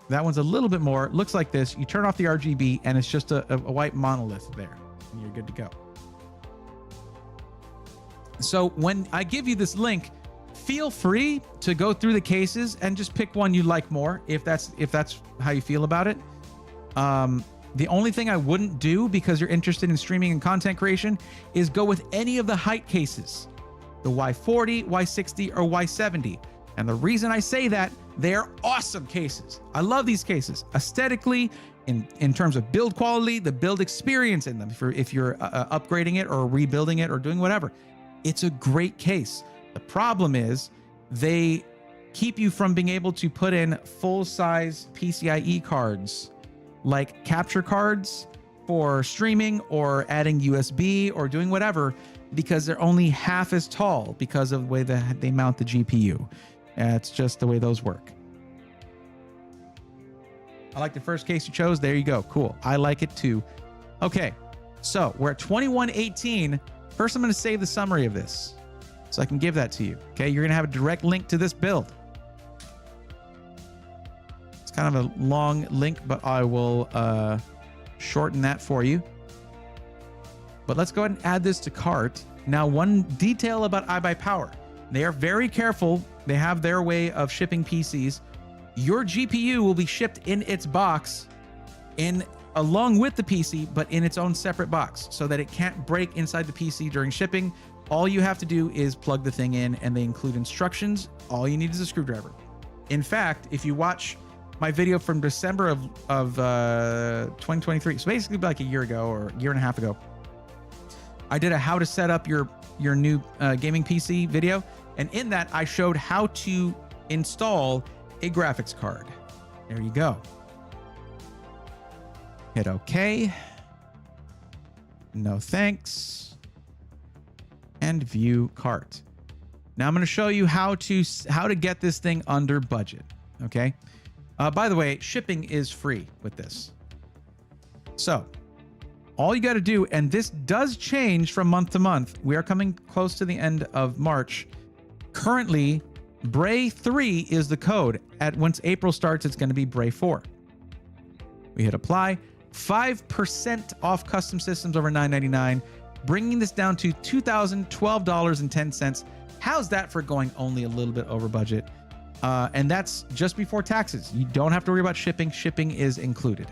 That one's a little bit more. Looks like this. You turn off the RGB and it's just a white monolith there. And you're good to go. So when I give you this link, feel free to go through the cases and just pick one you like more if that's how you feel about it. The only thing I wouldn't do, because you're interested in streaming and content creation, is go with any of the height cases. The Y40, Y60, or Y70. And the reason I say that, they're awesome cases. I love these cases. Aesthetically, in terms of build quality, the build experience in them, if you're upgrading it or rebuilding it or doing whatever. It's a great case. The problem is they keep you from being able to put in full-size PCIe cards, like capture cards for streaming or adding USB or doing whatever, because they're only half as tall because of the way that they mount the GPU. It's just the way those work. I like the first case you chose. There you go. Cool. I like it too. Okay, so we're at 2118. First, I'm going to save the summary of this so I can give that to you. Okay, you're going to have a direct link to this build. It's kind of a long link, but I will shorten that for you. But let's go ahead and add this to cart. Now, one detail about iBuyPower. They are very careful. They have their way of shipping PCs. Your GPU will be shipped in its box along with the PC, but in its own separate box so that it can't break inside the PC during shipping. All you have to do is plug the thing in, and they include instructions. All you need is a screwdriver. In fact, if you watch my video from December of 2023, so basically like a year ago or a year and a half ago, I did a how to set up your new gaming PC video. And in that, I showed how to install a graphics card. There you go. Hit OK. No thanks. And view cart. Now I'm going to show you how to get this thing under budget. Okay. By the way, shipping is free with this. So all you got to do, and this does change from month to month. We are coming close to the end of March. Currently, Bray 3 is the code. Once April starts, it's going to be Bray 4. We hit apply. 5% off custom systems over $999, bringing this down to $2,012.10. How's that for going only a little bit over budget? And that's just before taxes. You don't have to worry about shipping. Shipping is included.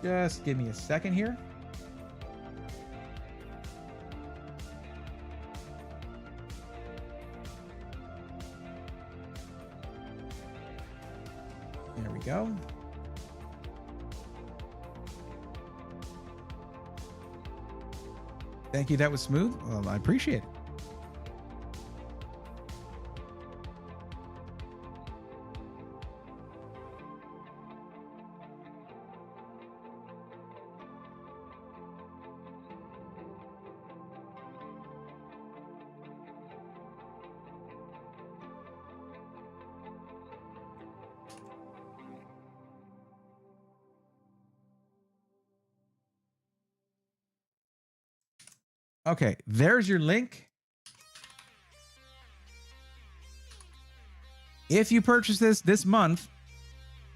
Just give me a second here. There we go. Thank you. That was smooth. Well, I appreciate it. Okay, there's your link. If you purchase this month,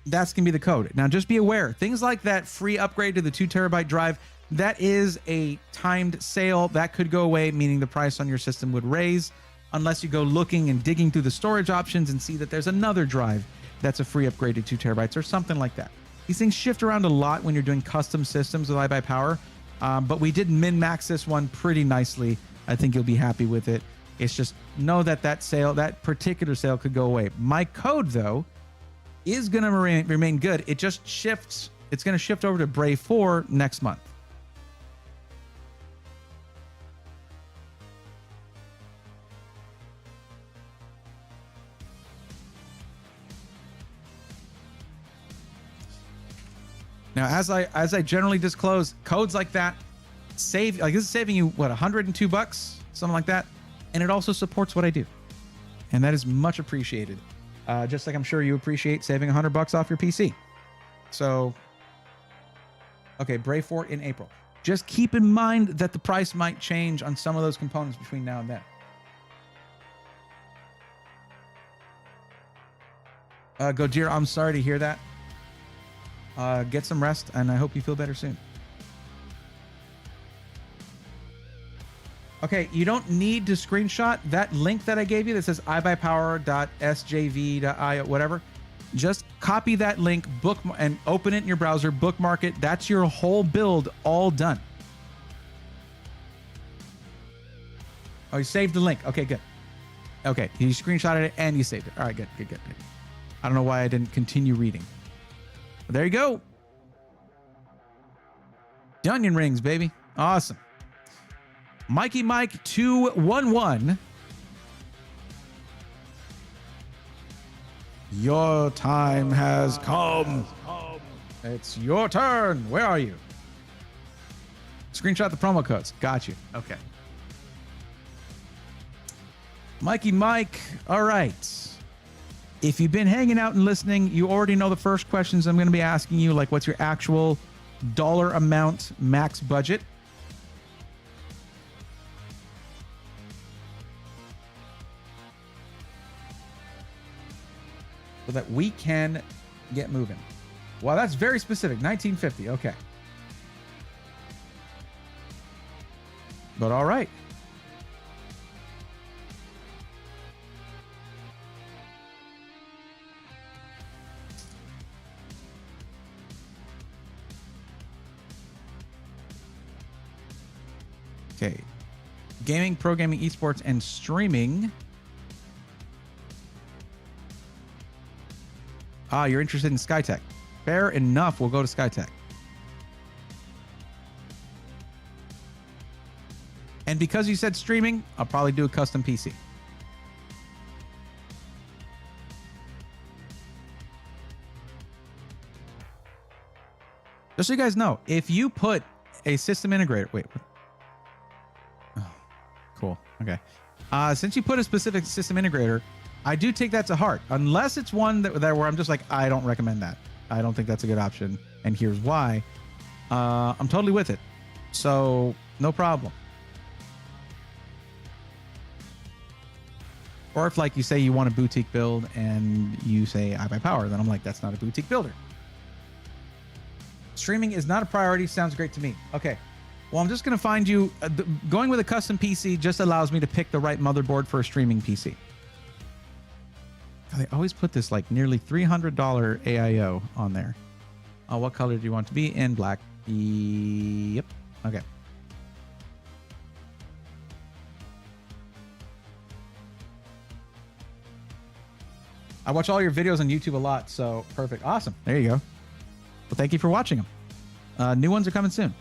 that's going to be the code. Now, just be aware, things like that free upgrade to the 2 terabyte drive, that is a timed sale. That could go away, meaning the price on your system would raise unless you go looking and digging through the storage options and see that there's another drive that's a free upgrade to 2 terabytes or something like that. These things shift around a lot when you're doing custom systems with iBuyPower, but we did min-max this one pretty nicely. I think you'll be happy with it. It's just know that that particular sale could go away. My code, though, is going to remain good. It just shifts. It's going to shift over to Brave 4 next month. Now, as I generally disclose, codes like that this is saving you what, $102, something like that, and it also supports what I do, and that is much appreciated. Just like I'm sure you appreciate saving $100 off your PC. So, okay, Brave 4 in April. Just keep in mind that the price might change on some of those components between now and then. Godir, I'm sorry to hear that. Get some rest, and I hope you feel better soon. Okay, you don't need to screenshot that link that I gave you that says ibuypower.sjv.io, whatever. Just copy that link, and open it in your browser, bookmark it. That's your whole build all done. Oh, you saved the link. Okay, good. Okay, you screenshotted it and you saved it. All right, good. I don't know why I didn't continue reading. But there you go. The onion rings, baby. Awesome. Mikey Mike 211. Your time has come. It's your turn. Where are you? Screenshot the promo codes. Got you. Okay. Mikey Mike. All right. If you've been hanging out and listening, you already know the first questions I'm going to be asking you, like what's your actual dollar amount max budget? So that we can get moving. Wow, that's very specific. 1950. Okay. But all right. Okay. Gaming, programming, esports, and streaming. Ah, you're interested in Skytech. Fair enough. We'll go to Skytech. And because you said streaming, I'll probably do a custom PC. Just so you guys know, if you put a system integrator... Wait. Oh, cool. Okay. Since you put a specific system integrator, I do take that to heart, unless it's one that where I'm just like, I don't recommend that. I don't think that's a good option, and here's why. I'm totally with it, so no problem. Or if, like, you say you want a boutique build and you say I buy power, then I'm like, that's not a boutique builder. Streaming is not a priority. Sounds great to me. Okay. Well, I'm just going to find you... going with a custom PC just allows me to pick the right motherboard for a streaming PC. They always put this like nearly $300 AIO on there. What color do you want to be in? Black. Yep. Okay. I watch all your videos on YouTube a lot, so perfect. Awesome. There you go. Well, thank you for watching them. New ones are coming soon.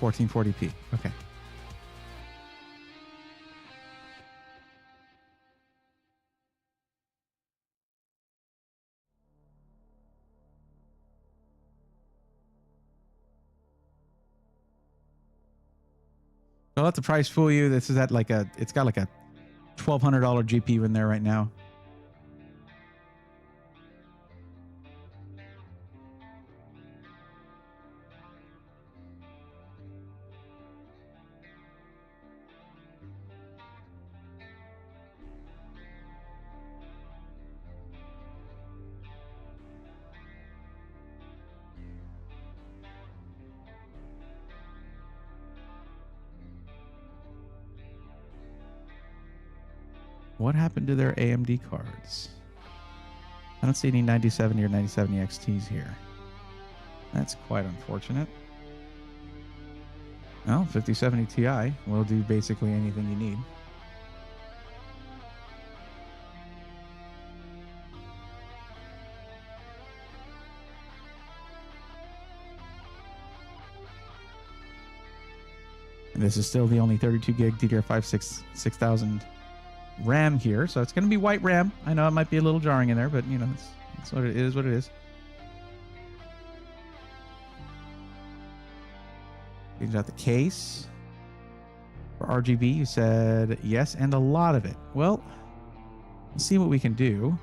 .1440p. Okay. Don't let the price fool you. This is at like it's got like a $1,200 GPU in there right now. What happened to their AMD cards? I don't see any 9070 or 9070 XTs here. That's quite unfortunate. Well, 5070 Ti will do basically anything you need. And this is still the only 32 gig DDR5 6000 RAM here, so it's going to be white RAM. I know it might be a little jarring in there, but you know, it's what it is. What it is. Change out the case for RGB. You said yes, and a lot of it. Well, let's see what we can do.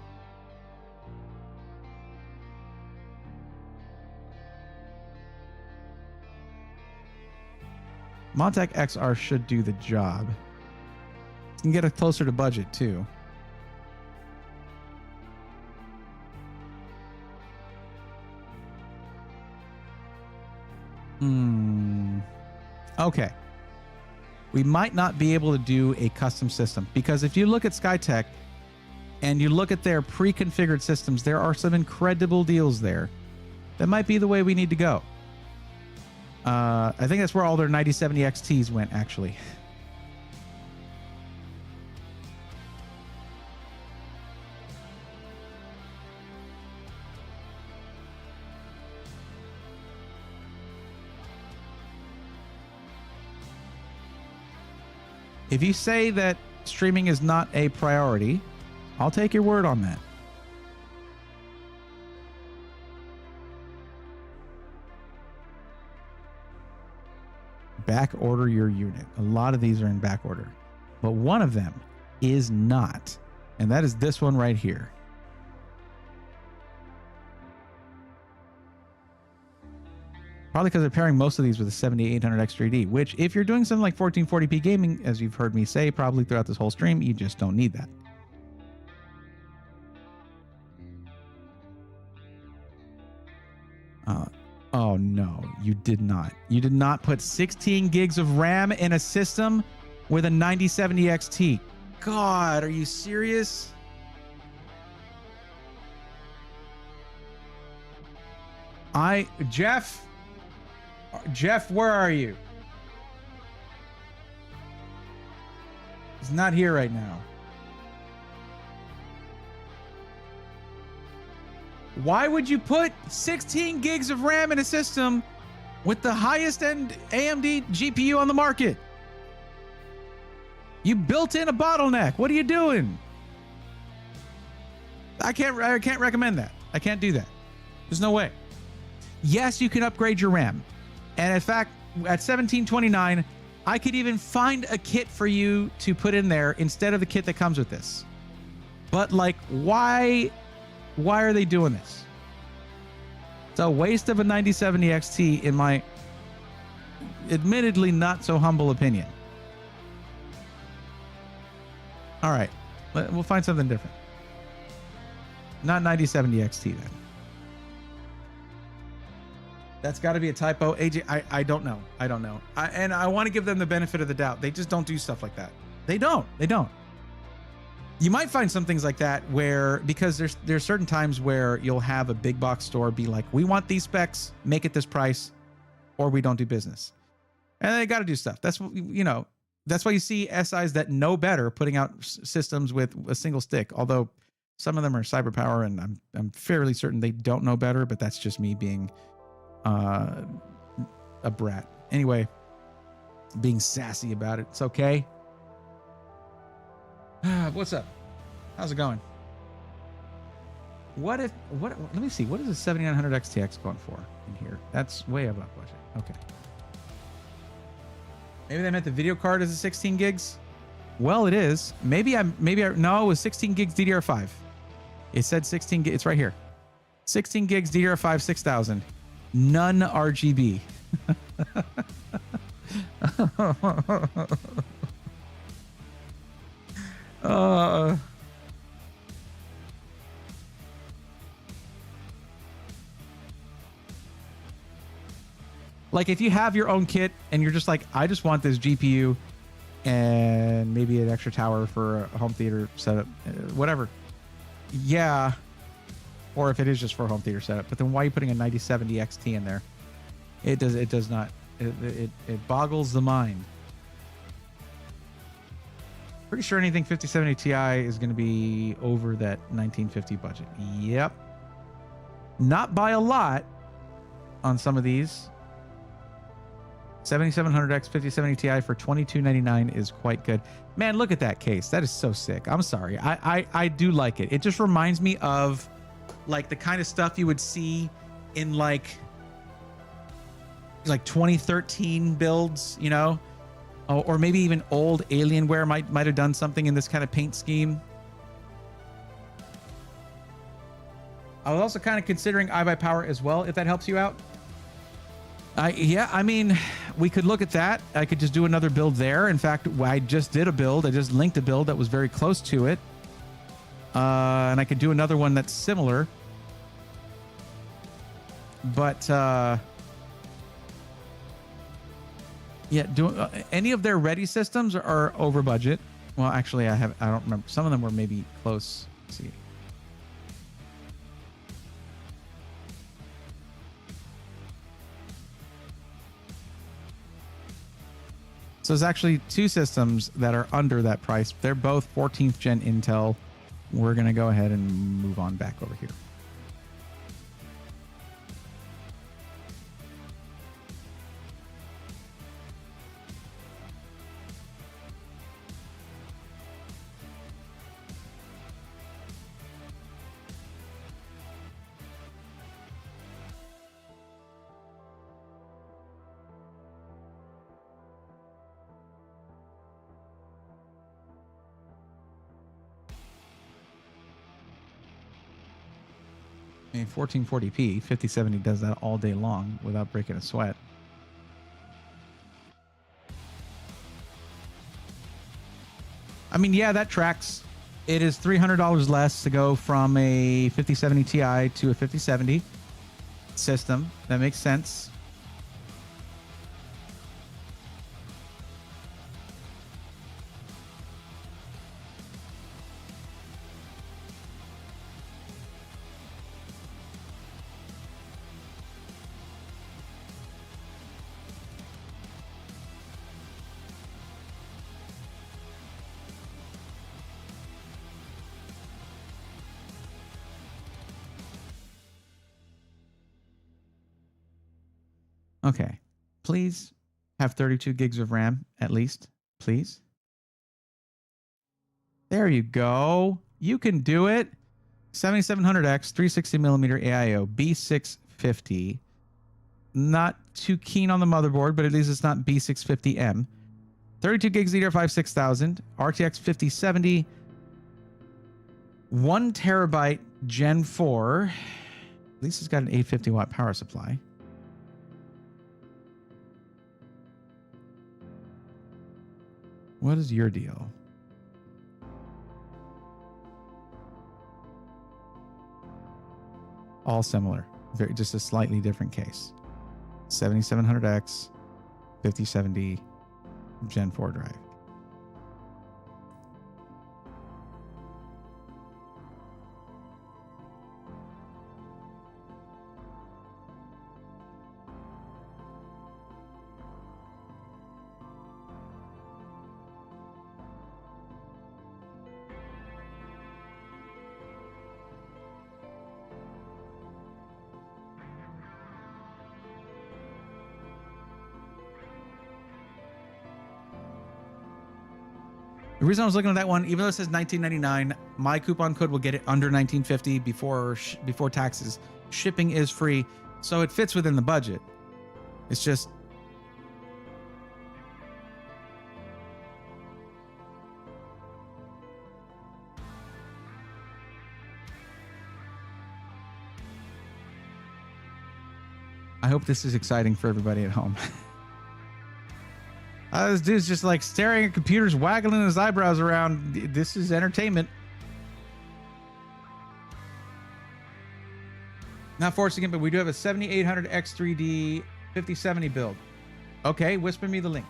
Montec XR should do the job. You can get it closer to budget too. Okay. We might not be able to do a custom system because if you look at Skytech and you look at their pre-configured systems, there are some incredible deals there. That might be the way we need to go. I think that's where all their 9070 XTs went, actually. If you say that streaming is not a priority, I'll take your word on that. Back order your unit. A lot of these are in back order, but one of them is not, and that is this one right here. Probably because they're pairing most of these with a 7800 X3D, which if you're doing something like 1440p gaming, as you've heard me say probably throughout this whole stream, you just don't need that. Oh no, you did not. You did not put 16 gigs of RAM in a system with a 9070 XT. God, are you serious? Jeff, where are you? He's not here right now. Why would you put 16 gigs of RAM in a system with the highest end AMD GPU on the market? You built in a bottleneck. What are you doing? I can't recommend that. I can't do that. There's no way. Yes, you can upgrade your RAM. And in fact, at $1729, I could even find a kit for you to put in there instead of the kit that comes with this. But like, why are they doing this? It's a waste of a 9070 XT in my admittedly not so humble opinion. All right, we'll find something different. Not 9070 XT then. That's got to be a typo. AJ, I don't know. I don't know. And I want to give them the benefit of the doubt. They just don't do stuff like that. They don't. You might find some things like that where, because there's certain times where you'll have a big box store be like, we want these specs, make it this price, or we don't do business. And they got to do stuff. That's, you know, that's why you see SIs that know better putting out systems with a single stick. Although some of them are CyberPower, and I'm fairly certain they don't know better, but that's just me being a brat. Anyway, being sassy about it. It's okay. What's up? How's it going? Let me see. What is a 7900 XTX going for in here? That's way above budget. Okay. Maybe they meant the video card is a 16 gigs. Well, it is. No, it was 16 gigs DDR5. It said 16 gigs. It's right here. 16 gigs DDR5 6000. None RGB. Like if you have your own kit and you're just like, I just want this GPU and maybe an extra tower for a home theater setup, whatever. Yeah. Or if it is just for a home theater setup, but then why are you putting a 9070 XT in there? It does not, it boggles the mind. Pretty sure anything 5070 Ti is going to be over that 1950 budget. Yep. Not by a lot on some of these. 7700X 5070 Ti for $2299 is quite good. Man, look at that case. That is so sick. I'm sorry. I do like it. It just reminds me of like the kind of stuff you would see in like 2013 builds, you know, or maybe even old Alienware might have done something in this kind of paint scheme. I was also kind of considering iBuyPower as well, if that helps you out. Yeah, I mean, we could look at that. I could just do another build there. In fact, I just did a build. I just linked a build that was very close to it. And I could do another one that's similar. But, yeah, any of their ready systems are over budget. Well, actually, I don't remember. Some of them were maybe close. Let's see. So there's actually two systems that are under that price. They're both 14th gen Intel. We're going to go ahead and move on back over here. I mean, 1440p, 5070 does that all day long without breaking a sweat. I mean, yeah, that tracks. It is $300 less to go from a 5070 Ti to a 5070 system. That makes sense. Okay, please have 32 gigs of RAM at least, please. There you go. You can do it. 7700X, 360 millimeter AIO, B650. Not too keen on the motherboard, but at least it's not B650M. 32 gigs DDR5 6000, RTX 5070, 1 terabyte Gen 4. At least it's got an 850 watt power supply. What is your deal? All similar, just a slightly different case. 7700X, 5070, Gen 4 drive. The reason I was looking at that one, even though it says $19.99, my coupon code will get it under $19.50 before taxes. Shipping is free, so it fits within the budget. It's just I hope this is exciting for everybody at home. This dude's just like staring at computers, waggling his eyebrows around. This is entertainment. Not forcing it, but we do have a 7800 X3D 5070 build. Okay, whisper me the link.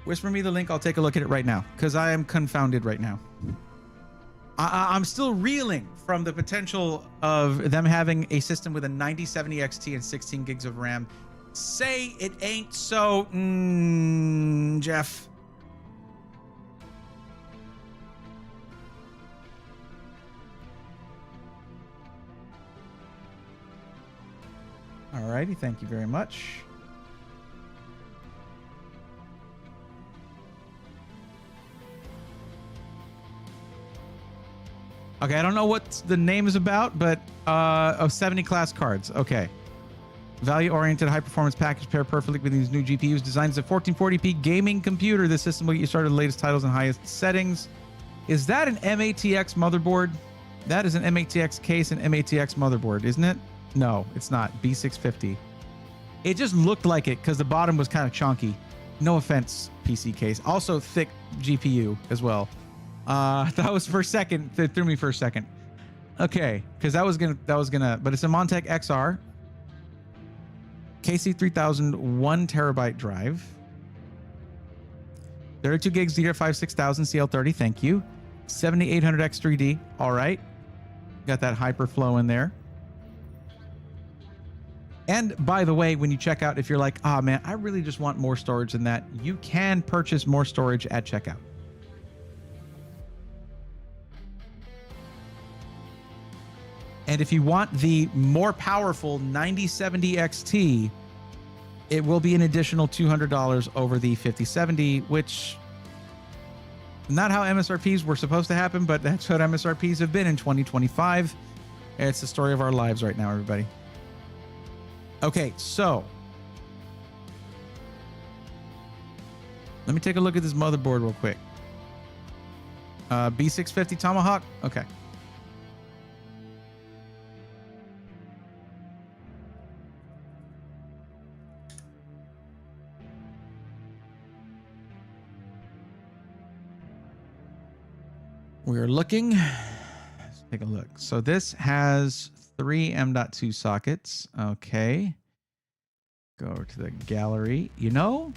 Whisper me the link. I'll take a look at it right now because I am confounded right now. I'm still reeling from the potential of them having a system with a 9070 XT and 16 gigs of RAM. Say it ain't so, Jeff. Alrighty, thank you very much. Okay, I don't know what the name is about, but 70 class cards. Okay. Value-oriented high-performance package pair perfectly with these new GPUs. Designed as a 1440p gaming computer. This system will get you started with the latest titles and highest settings. Is that an MATX motherboard? That is an MATX case and MATX motherboard, isn't it? No, it's not. B650. It just looked like it because the bottom was kind of chunky. No offense, PC case. Also thick GPU as well. That was for a second. It threw me for a second. Okay, because that was gonna, but it's a Montec XR. KC3000 1 terabyte drive. 32 gigs DDR5 6000 CL30. Thank you. 7800 X3D. All right. Got that hyperflow in there. And by the way, when you check out, if you're like, oh man, I really just want more storage than that, you can purchase more storage at checkout. And if you want the more powerful 9070 XT, it will be an additional $200 over the 5070, which not how MSRPs were supposed to happen, but that's what MSRPs have been in 2025. It's the story of our lives right now, everybody. Okay, so let me take a look at this motherboard real quick. B650 Tomahawk. Okay. We're looking. Let's take a look. So this has 3 M.2 sockets. Okay. Go to the gallery. You know,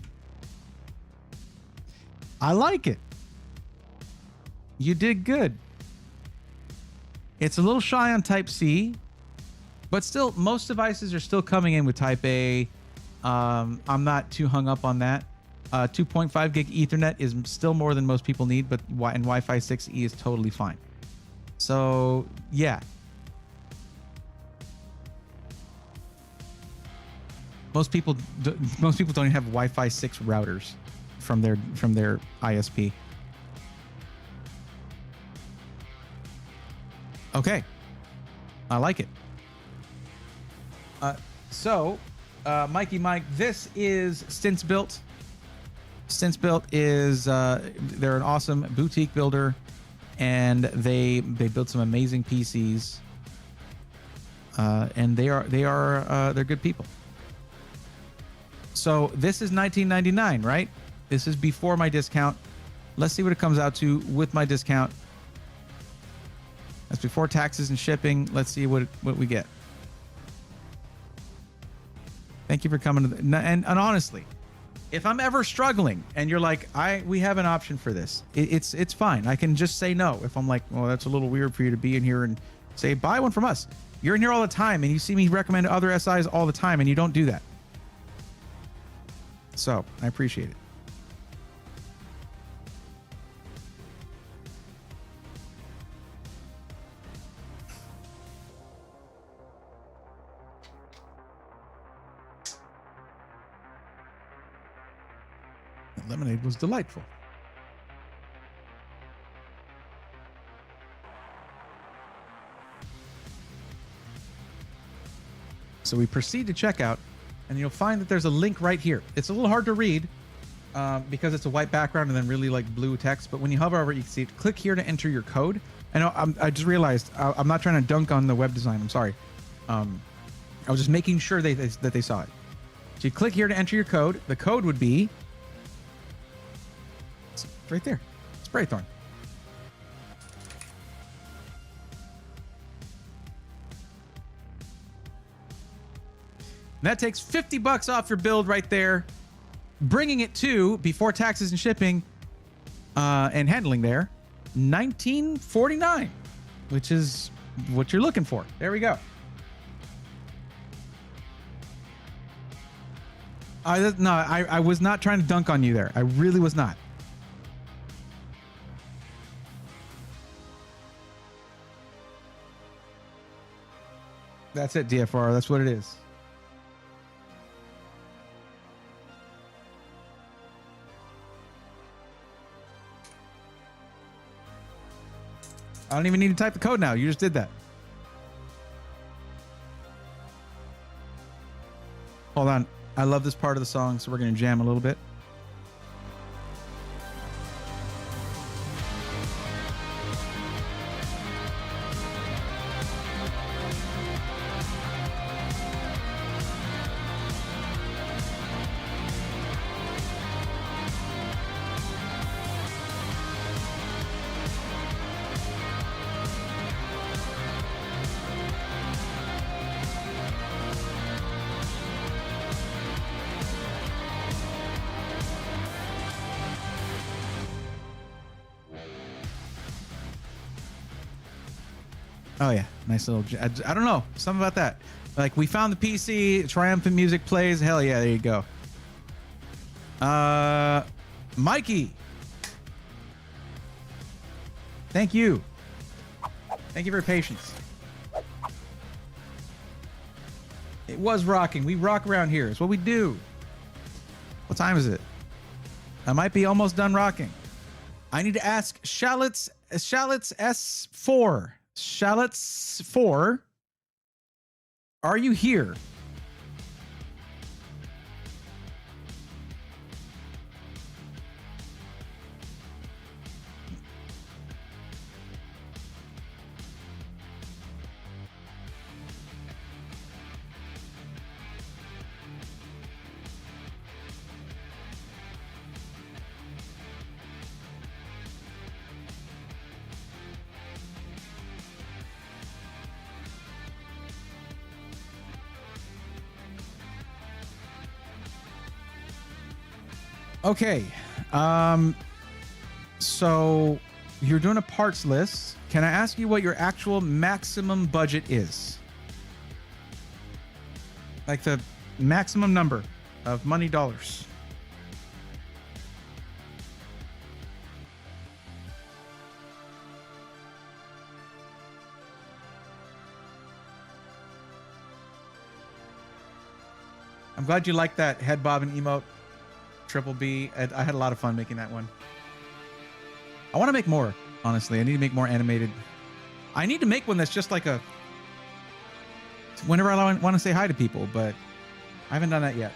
I like it. You did good. It's a little shy on Type C, but still, most devices are still coming in with Type A. I'm not too hung up on that. 2.5 gig Ethernet is still more than most people need, but and Wi-Fi 6E is totally fine. So yeah. Most people don't even have Wi-Fi 6 routers from their ISP. Okay, I like it. So, Mikey Mike, this is Stints Built. Stints Built is they're an awesome boutique builder, and they build some amazing PCs. And they're good people. So this is $19.99, right? This is before my discount. Let's see what it comes out to with my discount. That's before taxes and shipping. Let's see what we get. Thank you for coming to and honestly, if I'm ever struggling and you're like, we have an option for this, it's fine. I can just say no. If I'm like, well, that's a little weird for you to be in here and say, buy one from us. You're in here all the time and you see me recommend other SIs all the time and you don't do that. So I appreciate it. The lemonade was delightful. So we proceed to checkout, and you'll find that there's a link right here. It's a little hard to read because it's a white background and then really like blue text. But when you hover over it, you can see it. Click here to enter your code, I know. I just realized I'm not trying to dunk on the web design. I'm sorry. I was just making sure that they saw it. So you click here to enter your code. The code would be it's right there. Spraythorn. And that takes $50 off your build right there, bringing it to, before taxes and shipping and handling there, $19.49, which is what you're looking for. There we go. I was not trying to dunk on you there. I really was not. That's it, DFR. That's what it is. I don't even need to type the code now. You just did that. Hold on. I love this part of the song, so we're going to jam a little bit. Oh yeah, nice little. I don't know, something about that. Like we found the PC, triumphant music plays. Hell yeah, there you go. Mikey, thank you. Thank you for your patience. It was rocking. We rock around here. It's what we do. What time is it? I might be almost done rocking. I need to ask Shallots S4. Shallots 4, are you here? Okay, so you're doing a parts list. Can I ask you what your actual maximum budget is? Like the maximum number of money dollars. I'm glad you liked that head bobbing emote. Triple B. I had a lot of fun making that one. I want to make more, honestly. I need to make more animated. I need to make one that's just like a... whenever I want to say hi to people, but I haven't done that yet.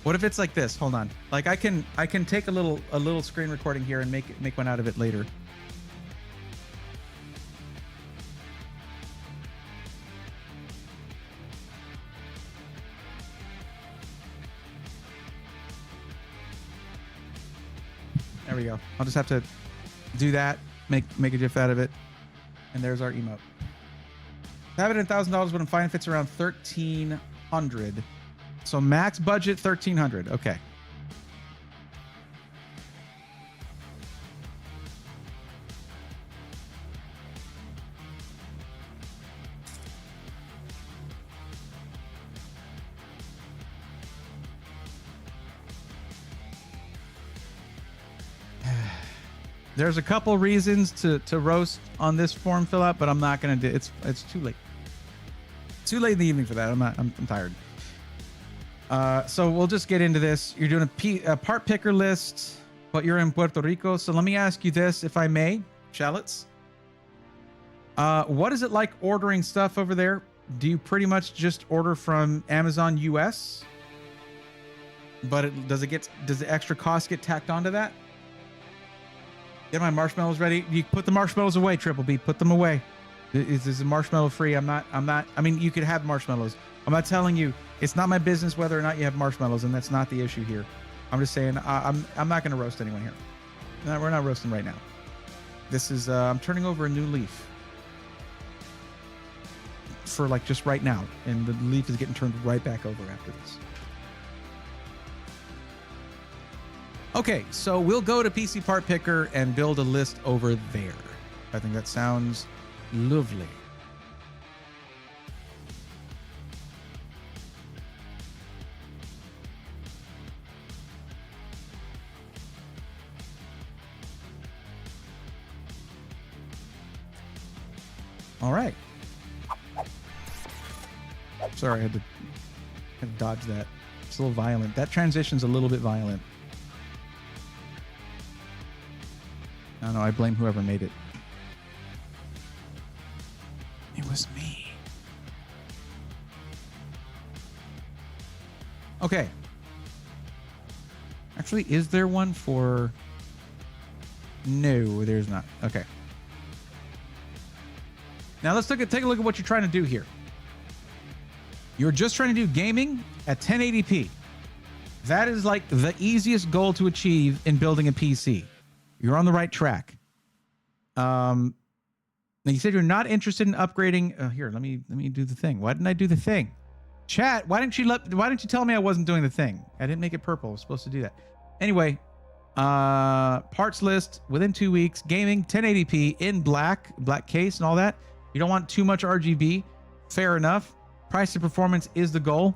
What if it's like this? Hold on. Like I can take a little screen recording here and make one out of it later. There we go. I'll just have to do that, make a GIF out of it, and there's our emote. Have it at $1,000, but I'm fine if it's around 1,300. So max budget 1,300. Okay. There's a couple reasons to roast on this form fill out, but I'm not gonna do it. It's too late. Too late in the evening for that. I'm tired. So we'll just get into this. You're doing a part picker list, but you're in Puerto Rico. So let me ask you this, if I may, Shallots. What is it like ordering stuff over there? Do you pretty much just order from Amazon US? But does the extra cost get tacked onto that? Get my marshmallows ready. You put the marshmallows away, Triple B. Put them away. Is this marshmallow free? I'm not. I mean, you could have marshmallows. I'm not telling you. It's not my business whether or not you have marshmallows, and that's not the issue here. I'm just saying I'm not going to roast anyone here. No, we're not roasting right now. This is I'm turning over a new leaf for like just right now, and the leaf is getting turned right back over after this. Okay, so we'll go to PC Part Picker and build a list over there. I think that sounds lovely. All right. Sorry, I had to dodge that. It's a little violent. That transition's a little bit violent. I don't know. I blame whoever made it. It was me. Okay. Actually, is there one for... No, there's not. Okay. Now let's take a look at what you're trying to do here. You're just trying to do gaming at 1080p. That is like the easiest goal to achieve in building a PC. You're on the right track. Now you said you're not interested in upgrading. Here, let me do the thing. Why didn't I do the thing? Chat, why didn't you tell me I wasn't doing the thing? I didn't make it purple. I was supposed to do that. Anyway, parts list within 2 weeks. Gaming 1080p in black case and all that. You don't want too much RGB. Fair enough. Price to performance is the goal.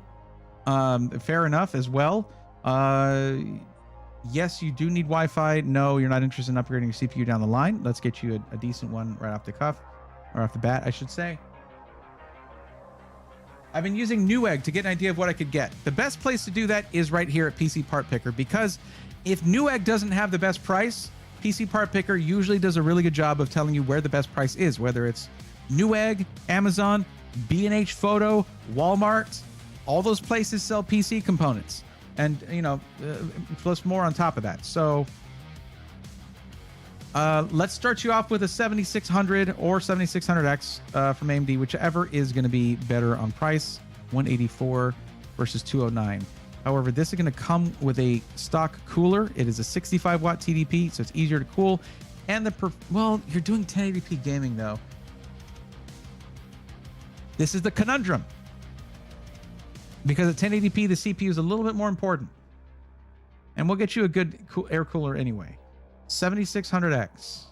Fair enough as well. Yes, you do need Wi-Fi. No, you're not interested in upgrading your CPU down the line. Let's get you a decent one right off the cuff, or off the bat, I should say. I've been using Newegg to get an idea of what I could get. The best place to do that is right here at PC Part Picker, because if Newegg doesn't have the best price, PC Part Picker usually does a really good job of telling you where the best price is, whether it's Newegg, Amazon, B&H Photo, Walmart. All those places sell PC components, and plus more on top of that. So let's start you off with a 7600 or 7600X from AMD, whichever is going to be better on price. 184 versus 209. However, this is going to come with a stock cooler. It is a 65 watt TDP, so it's easier to cool. And well, you're doing 1080p gaming though. This is the conundrum. Because at 1080p, the CPU is a little bit more important. And we'll get you a good air cooler anyway. 7600X.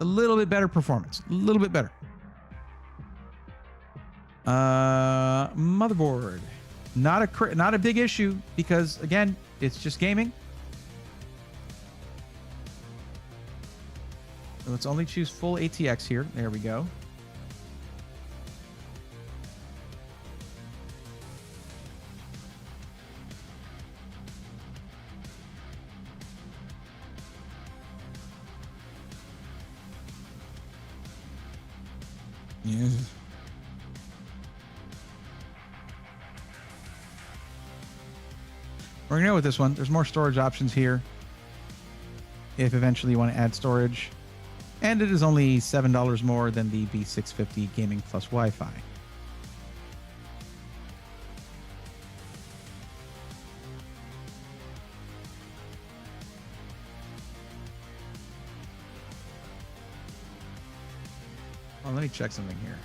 A little bit better performance. A little bit better. Motherboard. Not a big issue because, again, it's just gaming. So let's only choose full ATX here. There we go. Yeah. We're gonna go with this one. There's more storage options here if eventually you want to add storage, and it is only $7 more than the B650 Gaming Plus Wi-Fi. Oh, let me check something here.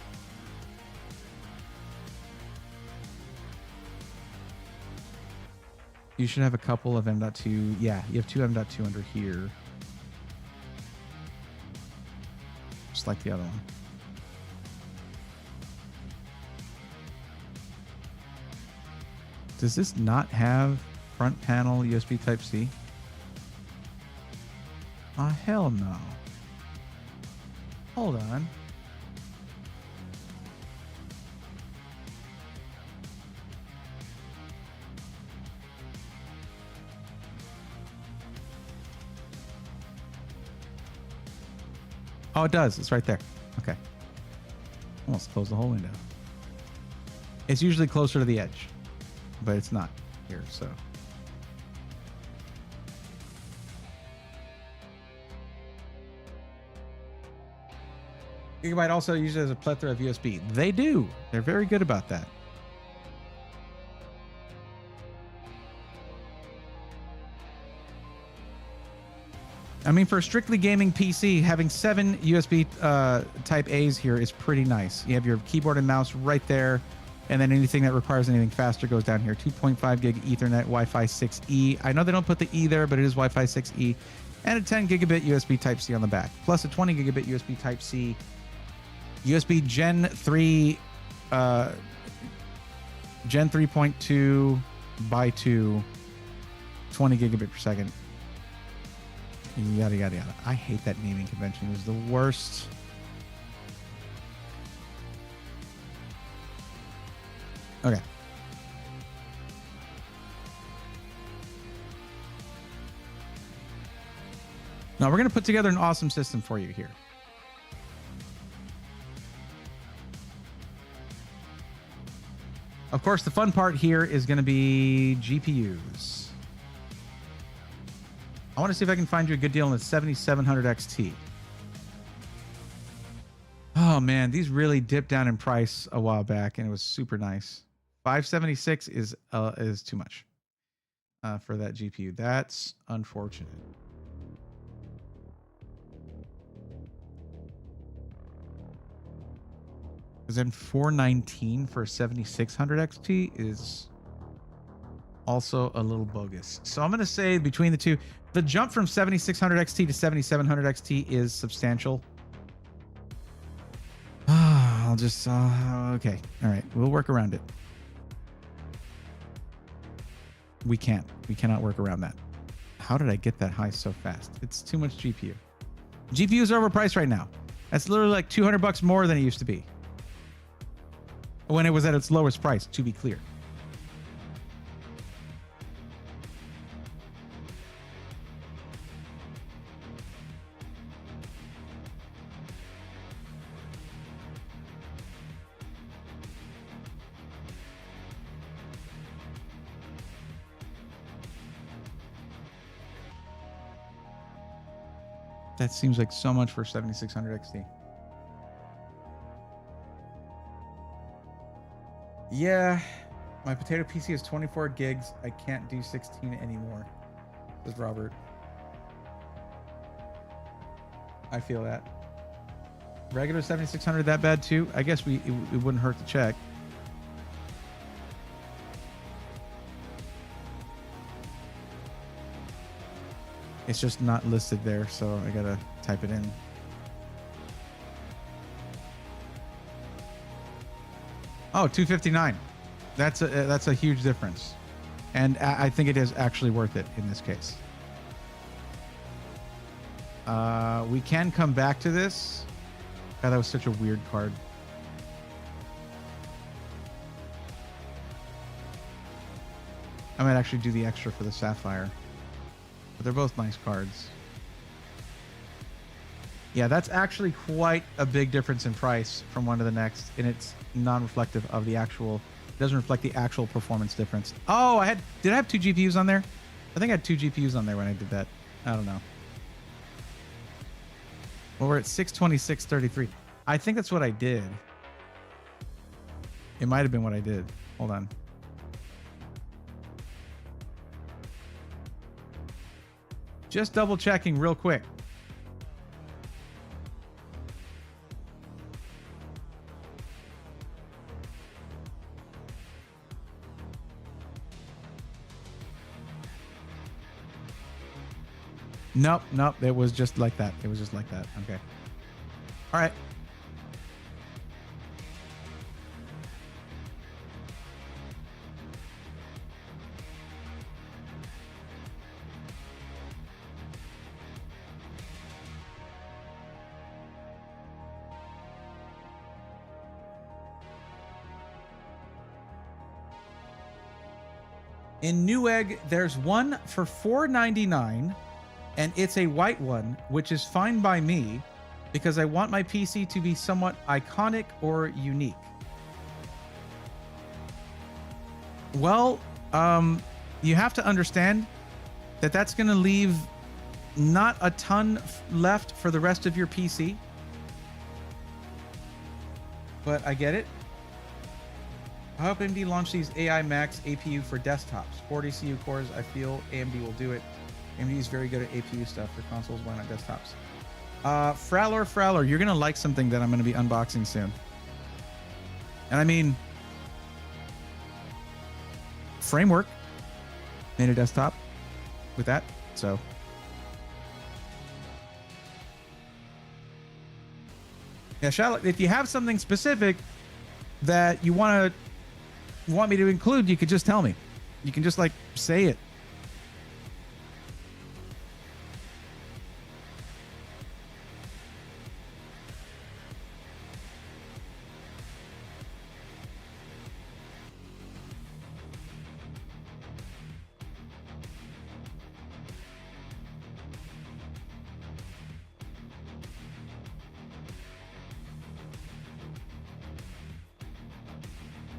You should have a couple of M.2. Yeah, you have two M.2 under here. Just like the other one. Does this not have front panel USB Type-C? Oh, hell no. Hold on. Oh, it does. It's right there. Okay. Almost closed the whole window. It's usually closer to the edge. but it's not here. So Gigabyte also uses a plethora of USB. They do. They're very good about that. I mean, for a strictly gaming PC, having 7 USB Type A's here is pretty nice. You have your keyboard and mouse right there, and then anything that requires anything faster goes down here. 2.5 gig Ethernet, Wi-Fi 6E. I know they don't put the E there, but it is Wi-Fi 6E. And a 10 gigabit USB Type-C on the back, plus a 20 gigabit USB Type-C. USB Gen 3, Gen 3.2 by 2, 20 gigabit per second. Yada, yada, yada. I hate that naming convention. It was the worst. Okay. Now we're going to put together an awesome system for you here. Of course, the fun part here is going to be GPUs. I want to see if I can find you a good deal on the 7700 XT. Oh man, these really dipped down in price a while back, and it was super nice. 576 is too much for that GPU. That's unfortunate. Because then 419 for 7600 XT is also a little bogus. So I'm going to say between the two, the jump from 7600 XT to 7700 XT is substantial. I'll just, okay. All right. We'll work around it. We cannot work around that. How did I get that high so fast? It's too much GPU. GPUs are overpriced right now. That's literally like $200 more than it used to be when it was at its lowest price, to be clear. That seems like so much for 7600 XT. Yeah, my potato PC is 24 gigs. I can't do 16 anymore, says Robert. I feel that. Regular 7600 that bad too? I guess it wouldn't hurt to check. It's just not listed there, so I gotta type it in. Oh, 259. That's a huge difference, and I think it is actually worth it in this case. We can come back to this. God, that was such a weird card. I might actually do the extra for the Sapphire. But they're both nice cards. Yeah, that's actually quite a big difference in price from one to the next, and it's non-reflective of the actual. It doesn't reflect the actual performance difference. Oh, did I have 2 GPUs on there? I think I had 2 GPUs on there when I did that. I don't know. Well, we're at 626.33. I think that's what I did. It might have been what I did. Hold on. Just double checking real quick. Nope. It was just like that. It was just like that. Okay. All right. In Newegg, there's one for $4.99, and it's a white one, which is fine by me because I want my PC to be somewhat iconic or unique. Well, you have to understand that that's going to leave not a ton left for the rest of your PC. But I get it. I hope AMD launch these AI Max APU for desktops. 40 CPU cores, I feel AMD will do it. AMD is very good at APU stuff for consoles, why not desktops? Frowler, you're going to like something that I'm going to be unboxing soon. And I mean, Framework made a desktop with that, so. Yeah, Charlotte, if you have something specific that you want me to include, you could just tell me. You can just like say it.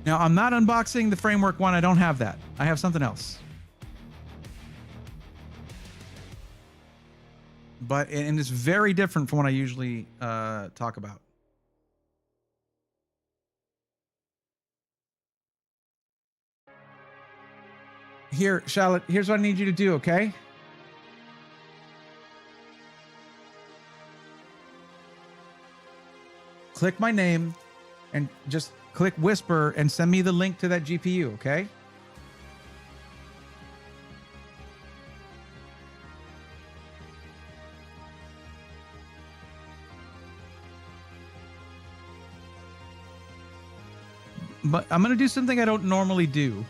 Now, I'm not unboxing the Framework one. I don't have that. I have something else. But, and it's very different from what I usually talk about. Here, Charlotte, here's what I need you to do, okay? Click my name and just click whisper and send me the link to that GPU, okay? But I'm going to do something I don't normally do.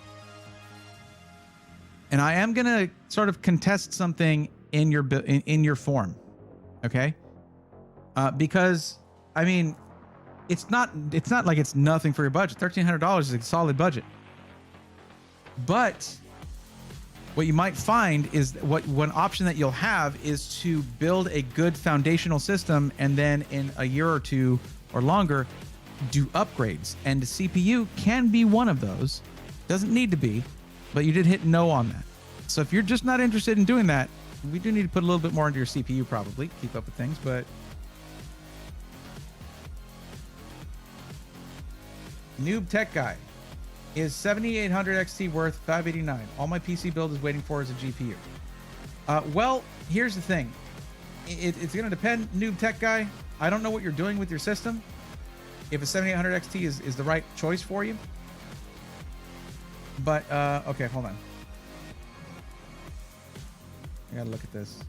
And I am going to sort of contest something in your form, okay? Because, I mean, it's not like it's nothing for your budget. $1,300 is a solid budget. But what you might find is one option that you'll have is to build a good foundational system and then in a year or two or longer do upgrades. And the CPU can be one of those. Doesn't need to be, but you did hit no on that. So if you're just not interested in doing that, we do need to put a little bit more into your CPU probably, keep up with things, but Noob Tech Guy is 7800 XT worth $589. All my PC build is waiting for is a GPU. Well, here's the thing. It's going to depend, Noob Tech Guy. I don't know what you're doing with your system. If a 7800 XT is the right choice for you. But, okay, hold on. I got to look at this.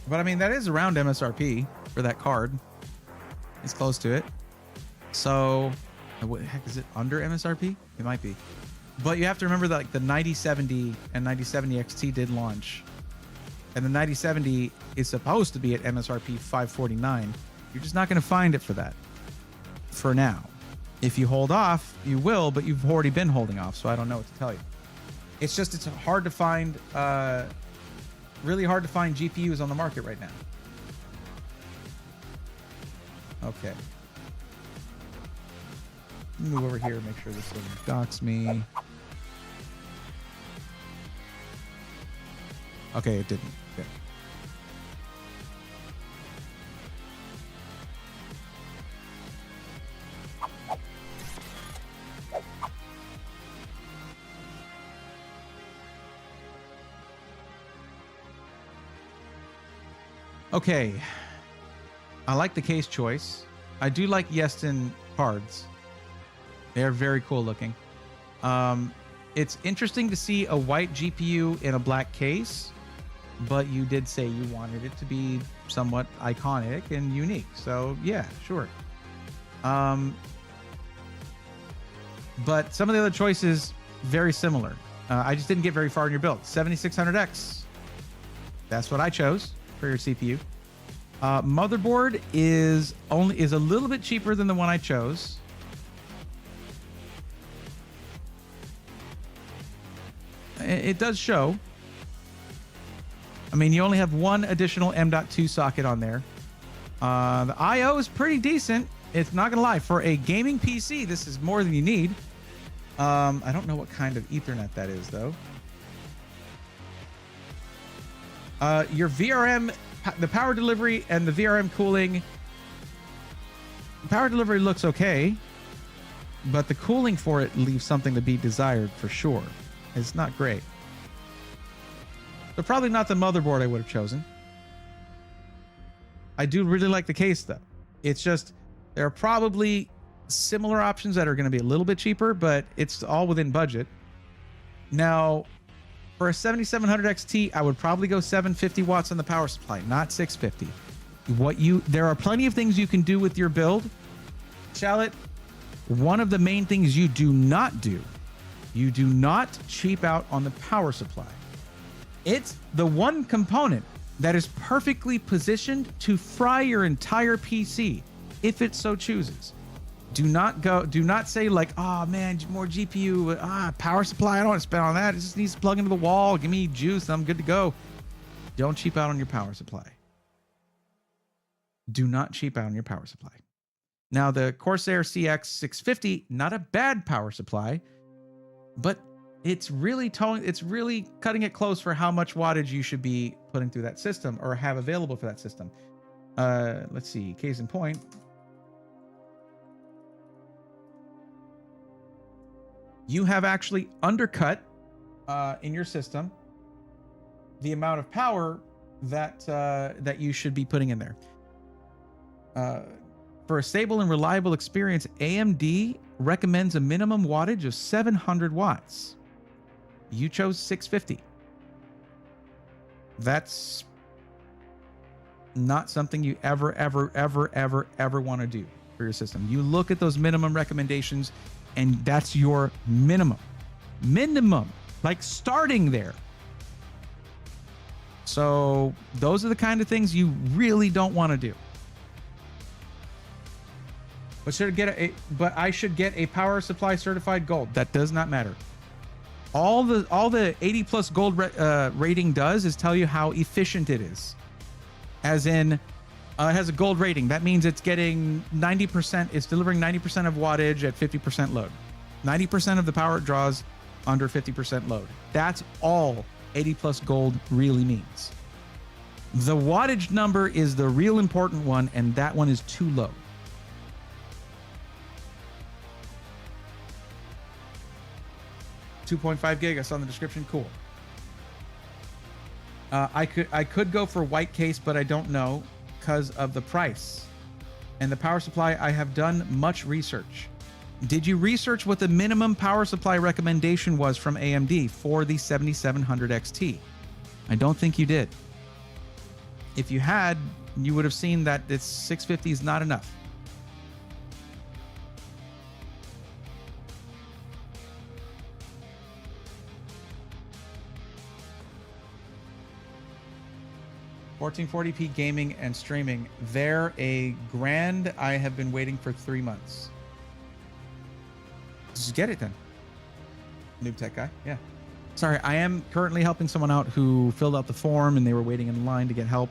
But I mean, that is around MSRP for that card. It's close to it. So, what the heck, is it under MSRP? It might be. But you have to remember that like the 9070 and 9070 XT did launch. And the 9070 is supposed to be at MSRP 549. You're just not going to find it for that. For now. If you hold off, you will, but you've already been holding off, so I don't know what to tell you. It's just, it's hard to find, really hard to find GPUs on the market right now. Okay. Move over here, make sure this doesn't dox me. Okay, it didn't. Okay. Okay. I like the case choice. I do like Yeston cards. They're very cool looking. It's interesting to see a white GPU in a black case, but you did say you wanted it to be somewhat iconic and unique. So yeah, sure. But some of the other choices, very similar. I just didn't get very far in your build. 7600X. That's what I chose for your CPU. Motherboard is a little bit cheaper than the one I chose. It does show. I mean, you only have one additional M.2 socket on there. The I/O is pretty decent. It's not gonna lie, for a gaming PC, this is more than you need. I don't know what kind of Ethernet that is though. Your VRM, the power delivery and the VRM cooling. Power delivery looks okay, but the cooling for it leaves something to be desired for sure. It's not great. So probably not the motherboard I would have chosen. I do really like the case though. It's just, there are probably similar options that are going to be a little bit cheaper, but it's all within budget. Now, for a 7700 XT, I would probably go 750 watts on the power supply, not 650. There are plenty of things you can do with your build. Shallot, one of the main things you do not do, you do not cheap out on the power supply. It's the one component that is perfectly positioned to fry your entire PC if it so chooses. Do not say like, oh man, more GPU, power supply, I don't want to spend on that. It just needs to plug into the wall. Give me juice, I'm good to go. Don't cheap out on your power supply. Do not cheap out on your power supply. Now, the Corsair CX 650, not a bad power supply, but it's really cutting it close for how much wattage you should be putting through that system or have available for that system. Let's see, case in point. You have actually undercut in your system the amount of power that you should be putting in there. For a stable and reliable experience, AMD recommends a minimum wattage of 700 watts. You chose 650. That's not something you ever want to do for your system. You look at those minimum recommendations, and that's your minimum, like starting there. So those are the kind of things you really don't want to do. But I should get a power supply certified gold. That does not matter. All the 80 plus gold rating does is tell you how efficient it is. As in, it has a gold rating. That means it's getting 90%. It's delivering 90% of wattage at 50% load. 90% of the power it draws under 50% load. That's all 80 plus gold really means. The wattage number is the real important one, and that one is too low. $2.5 gig. I saw in the description. Cool. I could go for white case, but I don't know because of the price and the power supply. I have done much research. Did you research what the minimum power supply recommendation was from AMD for the 7700 XT? I don't think you did. If you had, you would have seen that this 650 is not enough. $1440p gaming and streaming. They're a grand. I have been waiting for 3 months. Just get it then. Noob tech guy. Yeah. Sorry, I am currently helping someone out who filled out the form and they were waiting in line to get help.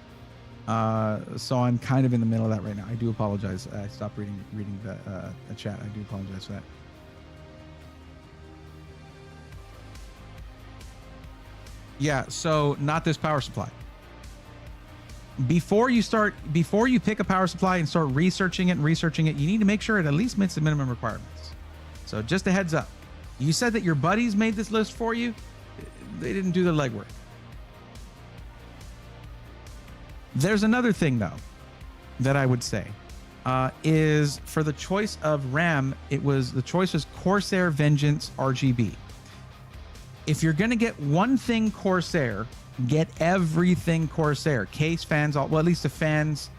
So I'm kind of in the middle of that right now. I do apologize. I stopped reading the chat. I do apologize for that. Yeah. So not this power supply. Before you pick a power supply and start researching it, you need to make sure it at least meets the minimum requirements. So just a heads up. You said that your buddies made this list for you. They didn't do the legwork. There's another thing though that I would say is for the choice of RAM, the choice was Corsair Vengeance RGB. If you're going to get one thing Corsair, get everything Corsair. Case, fans, well, at least the fans,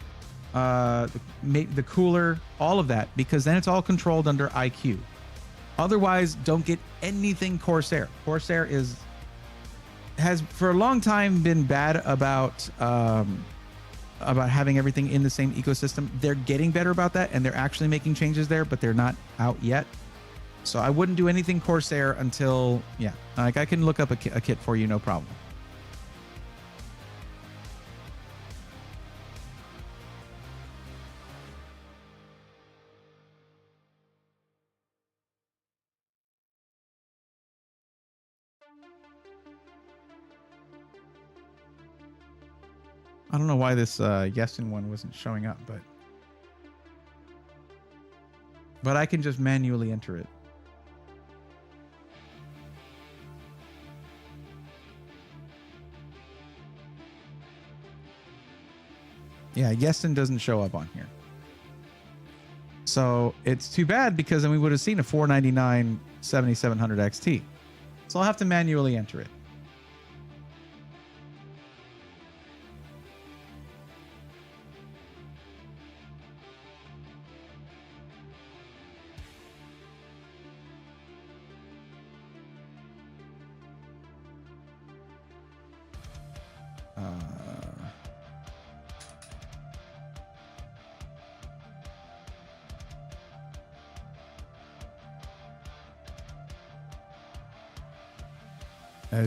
the cooler, all of that, because then it's all controlled under IQ. Otherwise, don't get anything Corsair. Corsair has for a long time been bad about having everything in the same ecosystem. They're getting better about that, and they're actually making changes there, but they're not out yet. So I wouldn't do anything Corsair until, yeah, like I can look up a kit for you, no problem. I don't know why this Yeston one wasn't showing up, but I can just manually enter it. Yeah, Yeston doesn't show up on here. So it's too bad because then we would have seen a 499 7700 XT. So I'll have to manually enter it.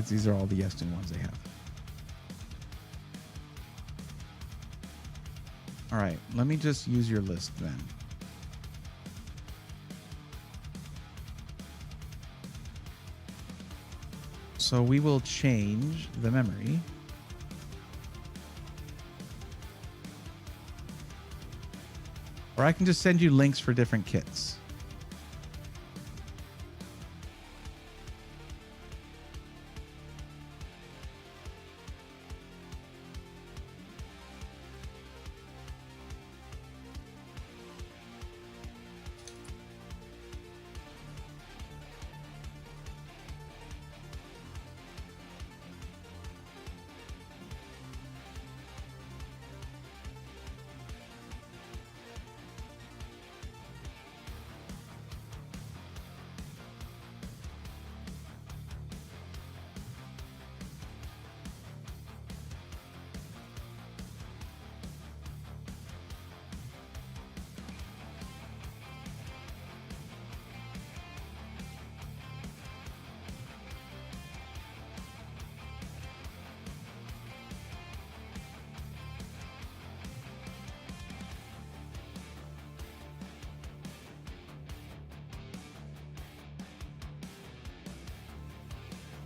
These are all the Yeston ones they have. All right, let me just use your list then. So we will change the memory. Or I can just send you links for different kits.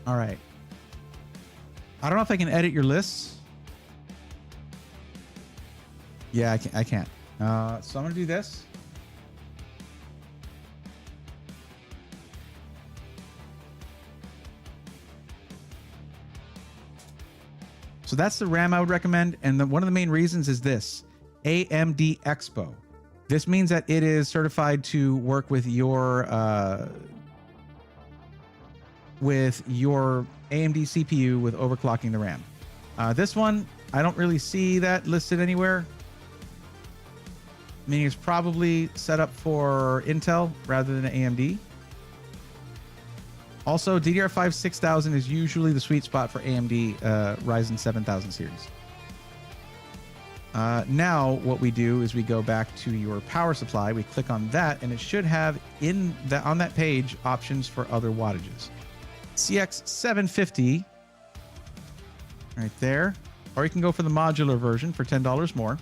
All right. I don't know if I can edit your lists. Yeah, I can't. So I'm going to do this. So that's the RAM I would recommend. And one of the main reasons is this. AMD Expo. This means that it is certified to work with your AMD CPU with overclocking the RAM. This one, I don't really see that listed anywhere. Meaning it's probably set up for Intel rather than AMD. Also, DDR5 6000 is usually the sweet spot for AMD Ryzen 7000 series. Now what we do is we go back to your power supply. We click on that, and it should have on that page options for other wattages. CX750 right there, or you can go for the modular version for $10 more.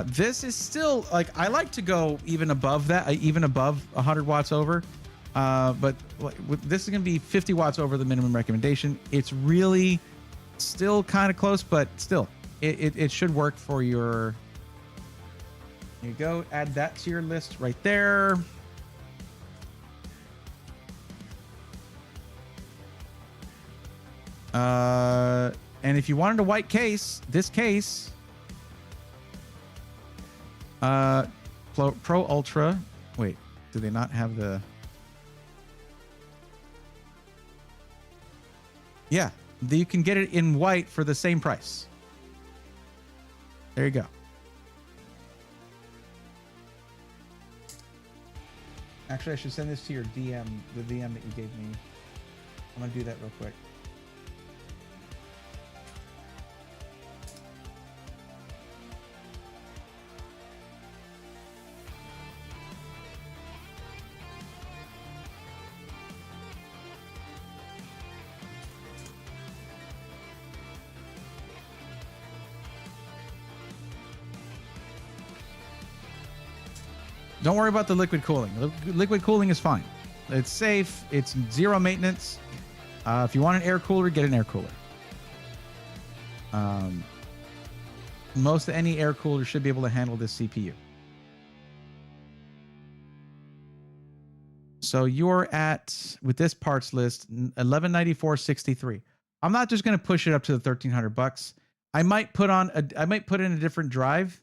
This is still, like, I like to go even above that, even above 100 watts over, but this is going to be 50 watts over the minimum recommendation. It's really still kind of close, but still it should work for your. There you go, add that to your list right there. And if you wanted a white case, this case, Pro Ultra. Wait, do they not have the? Yeah, you can get it in white for the same price. There you go. Actually, I should send this to your DM, the DM that you gave me. I'm gonna do that real quick. Don't worry about the liquid cooling. Liquid cooling is fine. It's safe. It's zero maintenance. If you want an air cooler, get an air cooler. Most any air cooler should be able to handle this CPU. So you're at, with this parts list, 1194.63. I'm not just going to push it up to the $1,300. I might put in a different drive,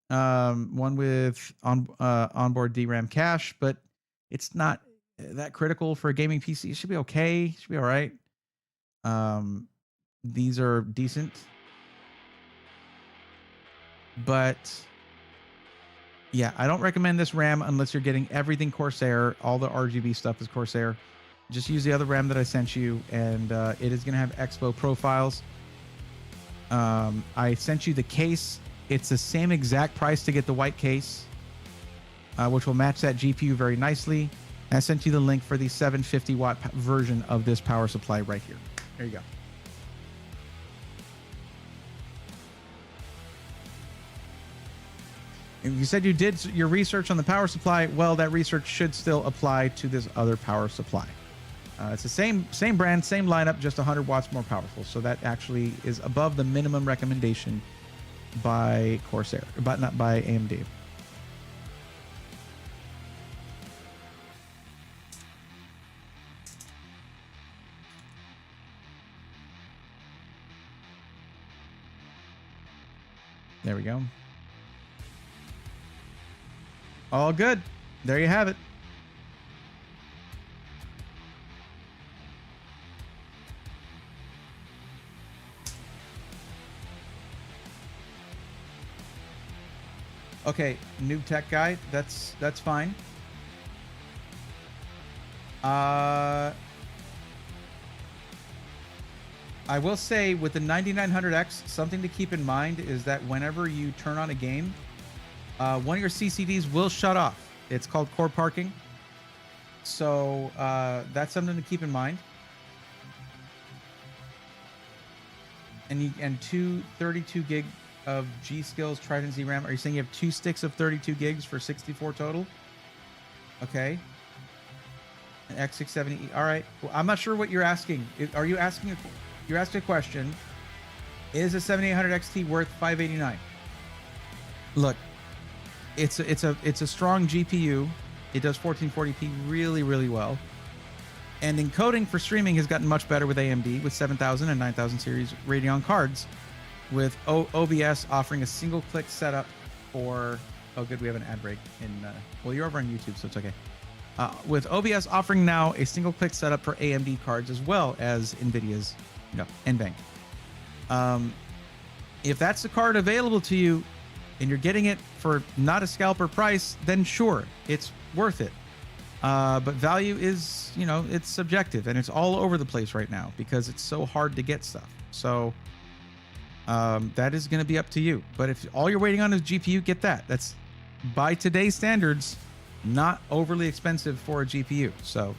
one with onboard DRAM cache, but it's not that critical for a gaming PC. It should be okay. It should be all right. These are decent, but yeah, I don't recommend this RAM unless you're getting everything Corsair. All the RGB stuff is Corsair. Just use the other RAM that I sent you, and it is going to have Expo profiles. I sent you the case. It's the same exact price to get the white case, which will match that GPU very nicely. And I sent you the link for the 750 watt version of this power supply right here. There you go. You said you did your research on the power supply. Well, that research should still apply to this other power supply. It's the same brand, same lineup, just 100 watts more powerful. So that actually is above the minimum recommendation by Corsair, but not by AMD. There we go. All good. There you have it. Okay, noob tech guy. That's fine. I will say with the 9900X, something to keep in mind is that whenever you turn on a game, one of your CCDs will shut off. It's called core parking. So that's something to keep in mind. And two 32 gig of G Skills Trident Z RAM. Are you saying you have 2 sticks of 32 gigs for 64 total? Okay. An X670E. All right. Well, I'm not sure what you're asking. Are you asking? You're asking a question. Is a 7800 XT worth $589? Look, it's a strong GPU. It does 1440p really, really well. And encoding for streaming has gotten much better with AMD with 7000 and 9000 series Radeon cards, with OBS offering a single-click setup for... Oh, good, we have an ad break in... well, you're over on YouTube, so it's okay. With OBS offering now a single-click setup for AMD cards as well as NVIDIA's NVENC. If that's the card available to you and you're getting it for not a scalper price, then sure, it's worth it. But value is, it's subjective, and it's all over the place right now because it's so hard to get stuff. So that is going to be up to you. But if all you're waiting on is GPU, get that. That's, by today's standards, not overly expensive for a GPU. So,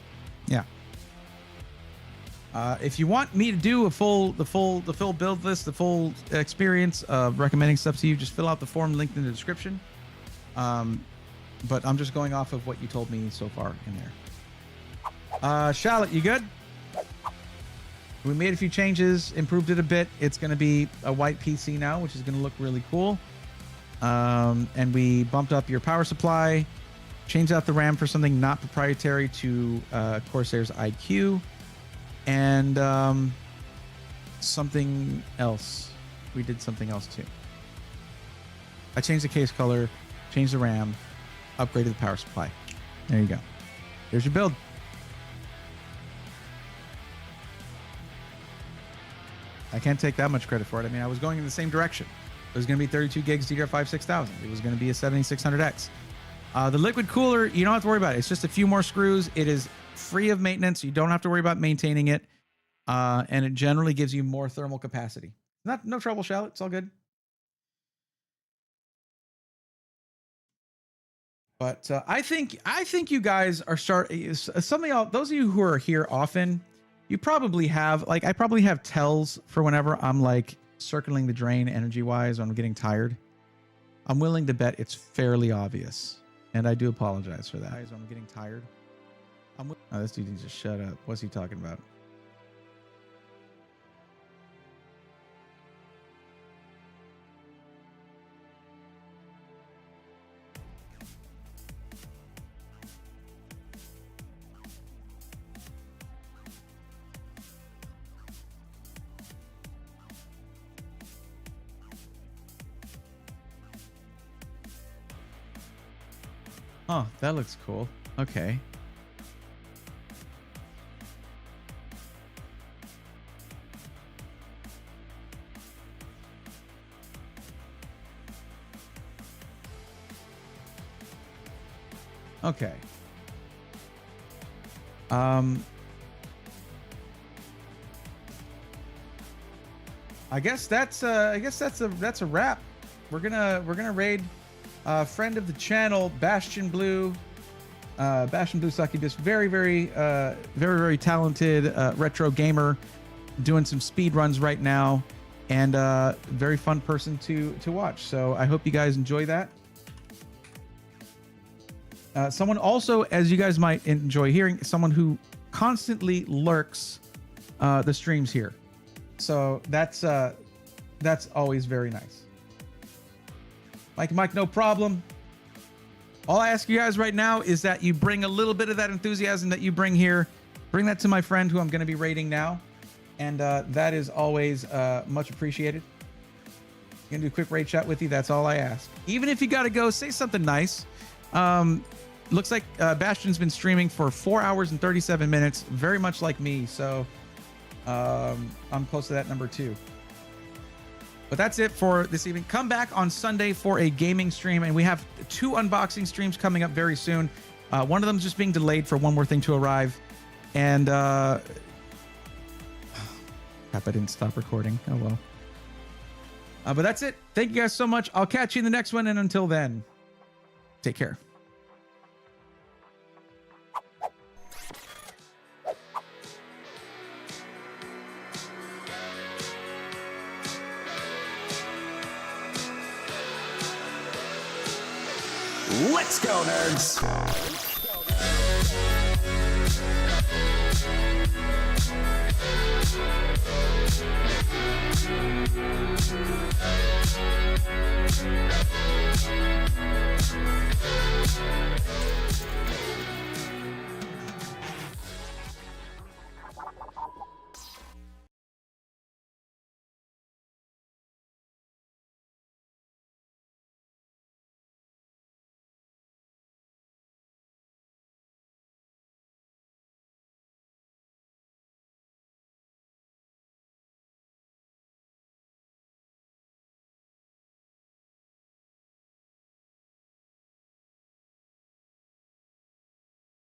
yeah. If you want me to do the full build list, the full experience of recommending stuff to you, just fill out the form linked in the description. But I'm just going off of what you told me so far in there. Charlotte, you good? We made a few changes, improved it a bit. It's going to be a white PC now, which is going to look really cool. And we bumped up your power supply, changed out the RAM for something not proprietary to Corsair's IQ, and something else. We did something else too. I changed the case color, changed the RAM, upgraded the power supply. There you go. Here's your build. I can't take that much credit for it. I mean, I was going in the same direction. It was going to be 32 gigs DDR5 6000. It was going to be a 7600X. The liquid cooler, you don't have to worry about it. It's just a few more screws. It is free of maintenance. You don't have to worry about maintaining it. And it generally gives you more thermal capacity. No trouble, Charlotte. It's all good. But I think you guys are some of y'all, those of you who are here often, you probably have, I probably have tells for whenever I'm circling the drain energy wise when I'm getting tired. I'm willing to bet it's fairly obvious, and I do apologize for that. When I'm getting tired. Oh, this dude needs to shut up. What's he talking about? Oh, that looks cool. Okay. Okay. I guess that's a wrap. We're gonna raid friend of the channel, Bastion Blue. Bastion Blue Succubus, very talented retro gamer, doing some speed runs right now, and very fun person to watch. So I hope you guys enjoy that. Someone also, as you guys might enjoy hearing, someone who constantly lurks the streams here. So that's always very nice. Mike, no problem. All I ask you guys right now is that you bring a little bit of that enthusiasm that you bring here, bring that to my friend who I'm going to be raiding now. And that is always much appreciated. I'm going to do a quick raid chat with you. That's all I ask. Even if you got to go, say something nice. Looks like Bastion's been streaming for 4 hours and 37 minutes, very much like me. So I'm close to that number too. But that's it for this evening. Come back on Sunday for a gaming stream, and we have 2 unboxing streams coming up very soon. One of them is just being delayed for one more thing to arrive. And crap, I didn't stop recording. Oh well. But that's it. Thank you guys so much. I'll catch you in the next one, and until then, take care. Let's go, nerds!